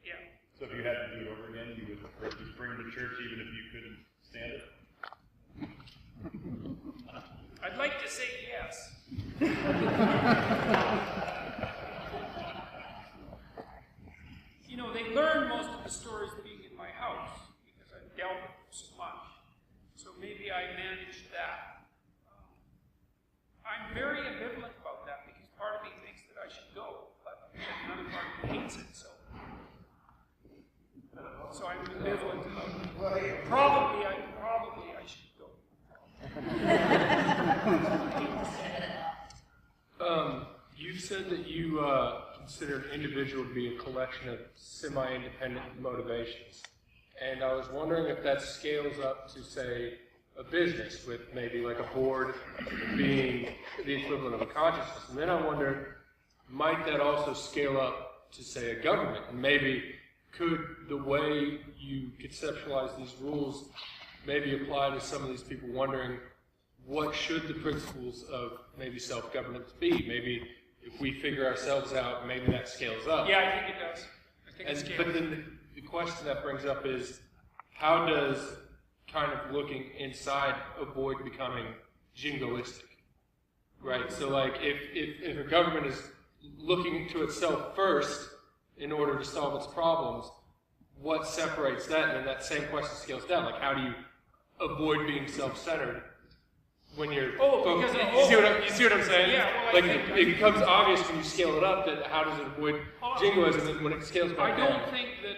[SPEAKER 2] yeah.
[SPEAKER 8] So if you had to do it over again, you would just bring them to church even if you couldn't stand it?
[SPEAKER 2] I'd like to say yes. You know, they learn I managed that. I'm very ambivalent about that because part of me thinks that I should go, but another part of me hates it. So I'm ambivalent about it. Probably I should go.
[SPEAKER 9] You've said that you consider an individual to be a collection of semi-independent motivations. And I was wondering if that scales up to, say, a business with maybe like a board being the equivalent of a consciousness. And then I wonder, might that also scale up to, say, a government? And maybe could the way you conceptualize these rules maybe apply to some of these people wondering what should the principles of maybe self-governance be? Maybe if we figure ourselves out, maybe that scales up.
[SPEAKER 2] Yeah, I think it does. I think it scales.
[SPEAKER 9] But then the question that brings up is, how does kind of looking inside avoid becoming jingoistic? Right? So like if a government is looking to itself first in order to solve its problems, what separates that? And then that same question scales down. Like, how do you avoid being self-centered when you're focused? You see what I'm saying?
[SPEAKER 2] Yeah, well,
[SPEAKER 9] like it becomes obvious when you scale it up that how does it avoid jingoism when it scales back down?
[SPEAKER 2] I don't think that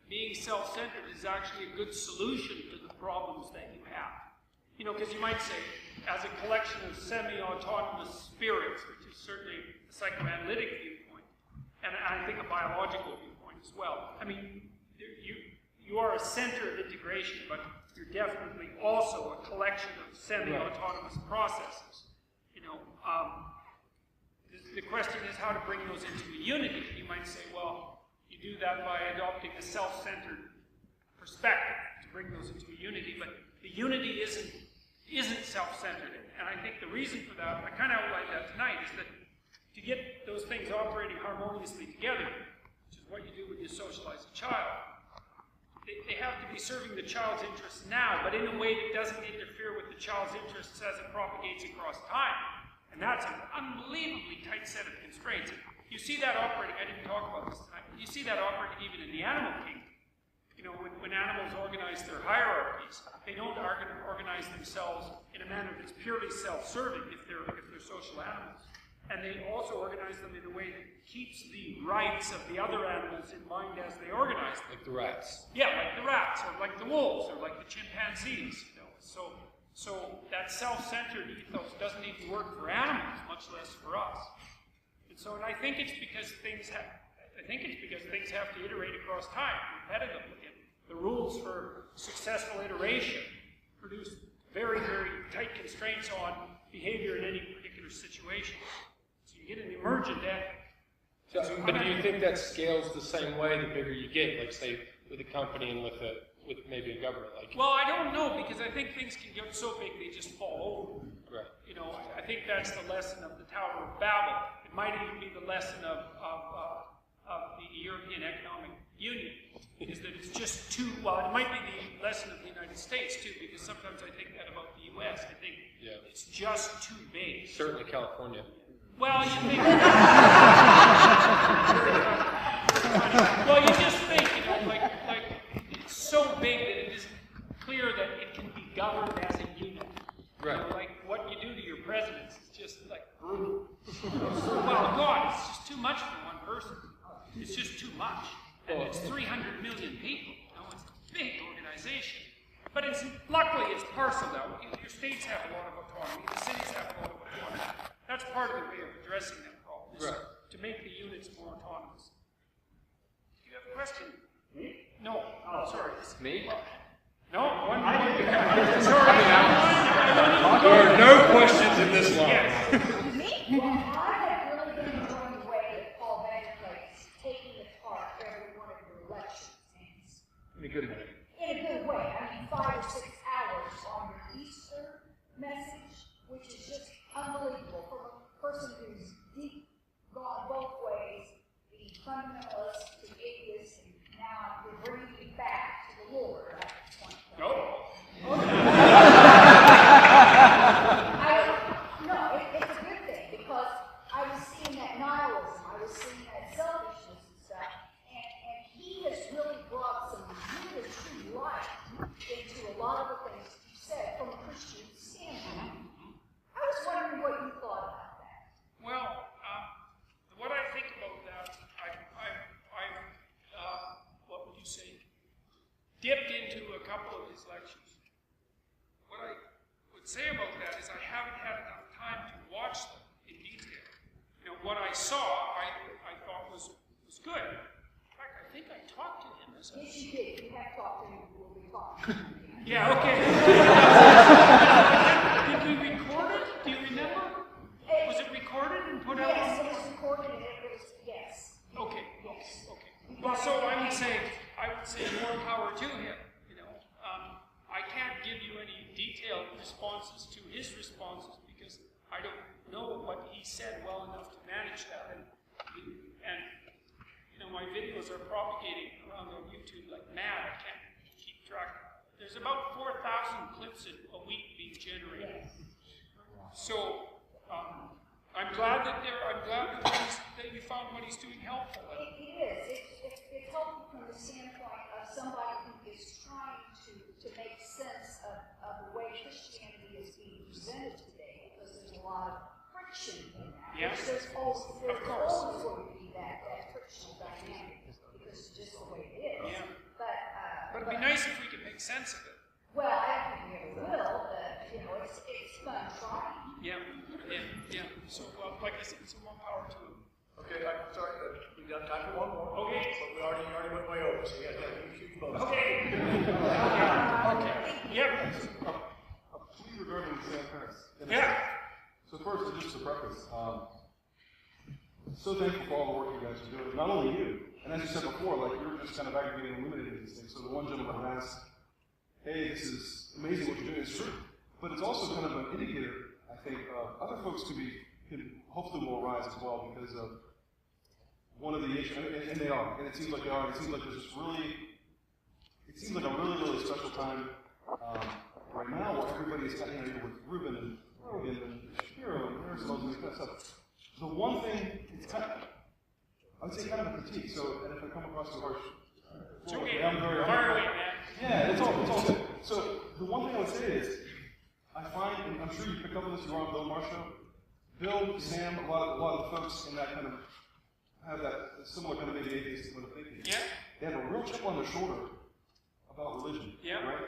[SPEAKER 2] being self-centered is actually a good solution to the problems that you have. You know, because you might say, as a collection of semi-autonomous spirits, which is certainly a psychoanalytic viewpoint, and I think a biological viewpoint as well. I mean, you are a center of integration, but you're definitely also a collection of semi-autonomous processes. You know, the question is how to bring those into a unity. You might say, well, you do that by adopting a self-centered perspective to bring those into a unity, but the unity isn't self-centered. And I think the reason for that, I kind of outlined that tonight, is that to get those things operating harmoniously together, which is what you do when you socialize a child, they have to be serving the child's interests now, but in a way that doesn't interfere with the child's interests as it propagates across time. And that's an unbelievably tight set of constraints. You see that operating, I didn't talk about this tonight, but you see that operating even in the animal kingdom. You know, when animals organize their hierarchies, they don't organize themselves in a manner that's purely self-serving if they're social animals. And they also organize them in a way that keeps the rights of the other animals in mind as they organize them.
[SPEAKER 9] Like the rats.
[SPEAKER 2] Yeah, like the rats, or like the wolves, or like the chimpanzees. You know, so that self-centered ethos doesn't even work for animals, much less for us. And I think it's because things have to iterate across time repetitively. And the rules for successful iteration produce very, very tight constraints on behavior in any particular situation. So you get an emergent ethic.
[SPEAKER 9] But do you think that scales the same way the bigger you get, like say with a company and with maybe a government? Like,
[SPEAKER 2] well, I don't know, because I think things can get so big they just fall over.
[SPEAKER 9] Right.
[SPEAKER 2] You know, I think that's the lesson of the Tower of Babel. It might even be the lesson of the European Economic Union, is that it's just too, well, it might be the lesson of the United States too, because sometimes I think that about the US. I think it's just too big.
[SPEAKER 9] Certainly California.
[SPEAKER 2] Well, you think, well, you just think, you know, like it's so big that it isn't clear that it can be governed as a unit.
[SPEAKER 9] Right.
[SPEAKER 2] You know, like what you do to your presidents is just like brutal. Well, God, it's just too much for one person. It's just too much. And it's 300 million people. You know, it's a big organization. But luckily it's parceled out. Your states have a lot of autonomy. The cities have a lot of autonomy. That's part of the way of addressing that problem, is to make the units more autonomous. Do you have a question? Me? No. Oh, sorry.
[SPEAKER 9] Me?
[SPEAKER 2] No, one more.
[SPEAKER 9] Sorry. There are no questions in this line.
[SPEAKER 2] Yes.
[SPEAKER 6] Well, I have really been enjoying the way that Paul Bagley's taking apart every one of your lecture things.
[SPEAKER 9] In a good way.
[SPEAKER 6] In a good way. I mean, 5 or 6 hours on your Easter message, which is just unbelievable from a person who's deep, gone both ways, the fundamentalist, the atheist, and now you're bringing me back to the Lord at this point.
[SPEAKER 2] No.
[SPEAKER 6] No, it's a good thing, because I was seeing that nihilism, I was seeing that selfishness and stuff, and he has really brought some really true light into a lot of the
[SPEAKER 2] couple of his lectures. What I would say about that is I haven't had enough time to watch them in detail. You know, what I saw, I thought was good. In fact, I think I talked to him as a...
[SPEAKER 6] Yes, you did. You have talked to him before we talked.
[SPEAKER 2] Yeah, okay. Did we record it? Do you remember? Was it recorded and put out?
[SPEAKER 6] Yes, it was recorded and it was, yes.
[SPEAKER 2] Okay. Well, so I would say more power to him. You know, I can't give you any detailed responses to his responses because I don't know what he said well enough to manage that. And you know, my videos are propagating around on YouTube like mad. I can't keep track. There's about 4,000 clips a week being generated. So I'm glad that you found what he's doing helpful.
[SPEAKER 6] It is. It's helpful from the standpoint of somebody who is trying to make sense of the way Christianity is being presented today, because there's a lot of friction in that.
[SPEAKER 2] Yes.
[SPEAKER 6] There's always going to be that friction dynamic, because it's just the way it is.
[SPEAKER 2] Yeah.
[SPEAKER 6] But
[SPEAKER 2] it'd be nice if we could make sense of it.
[SPEAKER 6] Well, I don't think we ever will, but you know, it's fun trying.
[SPEAKER 2] Yeah. So, like I said, some more power to him.
[SPEAKER 1] Okay, I'm sorry, we got time for one more.
[SPEAKER 2] Okay.
[SPEAKER 1] But we already went way over, so you guys got to keep both.
[SPEAKER 2] Okay. Yep.
[SPEAKER 3] Please regarding Sam Harris.
[SPEAKER 2] Yeah.
[SPEAKER 3] So first, just to preface, so thankful for all the work you guys are doing. Not only you, and as you said before, like you're just kind of aggregating and illuminating these things. So the one gentleman asked, hey, this is amazing what you're doing. It's true. But it's also kind of an indicator, I think, other folks can hopefully will arise as well because of one of the issues, and they are, and it seems like they are, and it seems like there's this a really special time right now where everybody is kind of here with Ruben and Rogan and Shapiro and Peterson and all this kind of stuff. The one thing, it's kind of, I would say kind of a critique, so, and if I come across too harsh,
[SPEAKER 2] It's okay.
[SPEAKER 3] I'm very
[SPEAKER 2] Fire away, man.
[SPEAKER 3] yeah, it's all good. So the one thing I would say is, I find, and I'm sure you picked up on this, you were on Bill Maher's show. Bill, Sam, a lot of the folks in that kind of have that similar kind of maybe atheist way of thinking.
[SPEAKER 2] Yeah.
[SPEAKER 3] They have a real chip on their shoulder about religion.
[SPEAKER 2] Yeah.
[SPEAKER 3] Right?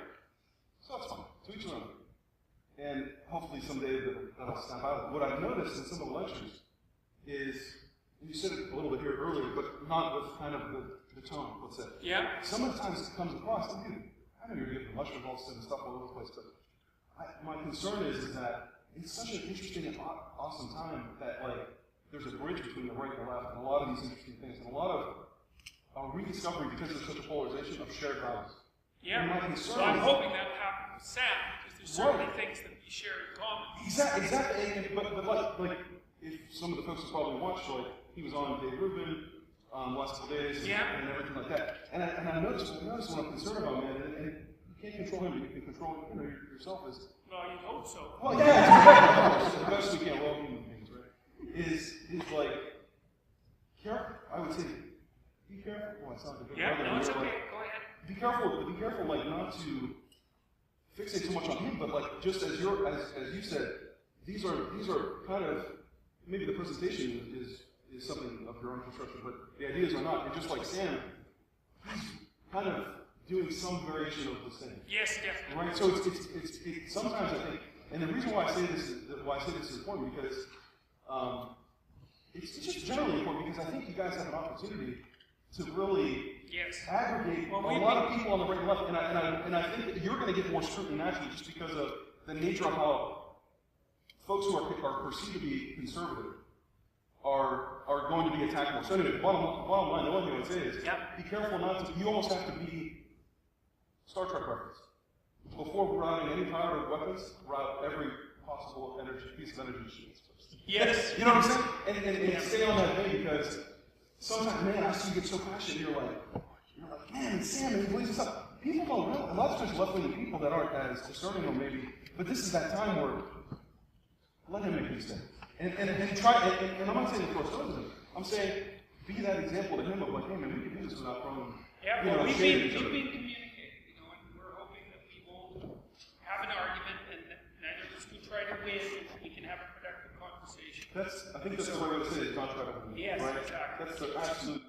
[SPEAKER 3] So that's fine. To each their own. And hopefully someday that'll snap out. What I've noticed in some of the lectures is, and you said it a little bit here earlier, but not with kind of the tone, let's say.
[SPEAKER 2] Yeah.
[SPEAKER 3] Sometimes it comes across, and dude, I know you're getting lectures and all this and stuff all over the place, but my concern is that it's such an interesting and awesome time that, like, there's a bridge between the right and the left, and a lot of these interesting things, and a lot of rediscovery because there's such a polarization of shared values.
[SPEAKER 2] Yeah.
[SPEAKER 3] And my concern
[SPEAKER 2] So I'm
[SPEAKER 3] is,
[SPEAKER 2] hoping that happens with Sam, because there's certainly things that we share in common.
[SPEAKER 3] Exactly. But like, if some of the folks have probably watched, like, he was on Dave Rubin last couple days, and everything like that. And I noticed what I'm concerned about, man, and you can't control him, but you can control yourself as.
[SPEAKER 2] Well, you'd hope so.
[SPEAKER 3] Well, yeah, it's the best we can, we're all human beings, right? Is like, careful, I would say, be careful. Well, it's not the good
[SPEAKER 2] No, it's okay,
[SPEAKER 3] like,
[SPEAKER 2] go ahead.
[SPEAKER 3] Be careful, like, not to fixate so much on him, but like, just as you said, these are kind of, maybe the presentation is something of your own construction, but the ideas are not. And just like Sam, he's kind of doing some variation of the same.
[SPEAKER 2] Yes, definitely.
[SPEAKER 3] Right. So it's sometimes I think, and the reason why I say this is important because it's just generally important because I think you guys have an opportunity to really aggregate a lot of people on the right and left, and I think that you're going to get more scrutiny naturally just because of the nature of how folks who are perceived to be conservative are going to be attacked more. So anyway, bottom line, the only thing I would say is be careful not to. You almost have to be Star Trek reference. Before routing any powered weapons, route every possible piece of energy shields first.
[SPEAKER 2] Yes.
[SPEAKER 3] You know what I'm saying? And stay on that thing because sometimes, man, I see you get so passionate. You're like, man, Sam, he believes this up. People don't realize. A lot of times, left-wing people that aren't as discerning, or maybe, but this is that time where let him make a mistake. And try. And I'm not saying throw stones at him. I'm saying be that example to him of like, hey, man, we can do this without throwing.
[SPEAKER 2] Yeah, well, we've been communicating, you know, and we're hoping that we won't have an argument, and neither of us will try to win, and we can have a productive conversation.
[SPEAKER 3] I think that's the way I would say it, not try to win.
[SPEAKER 2] Yes,
[SPEAKER 3] right?
[SPEAKER 2] exactly.
[SPEAKER 3] That's the absolute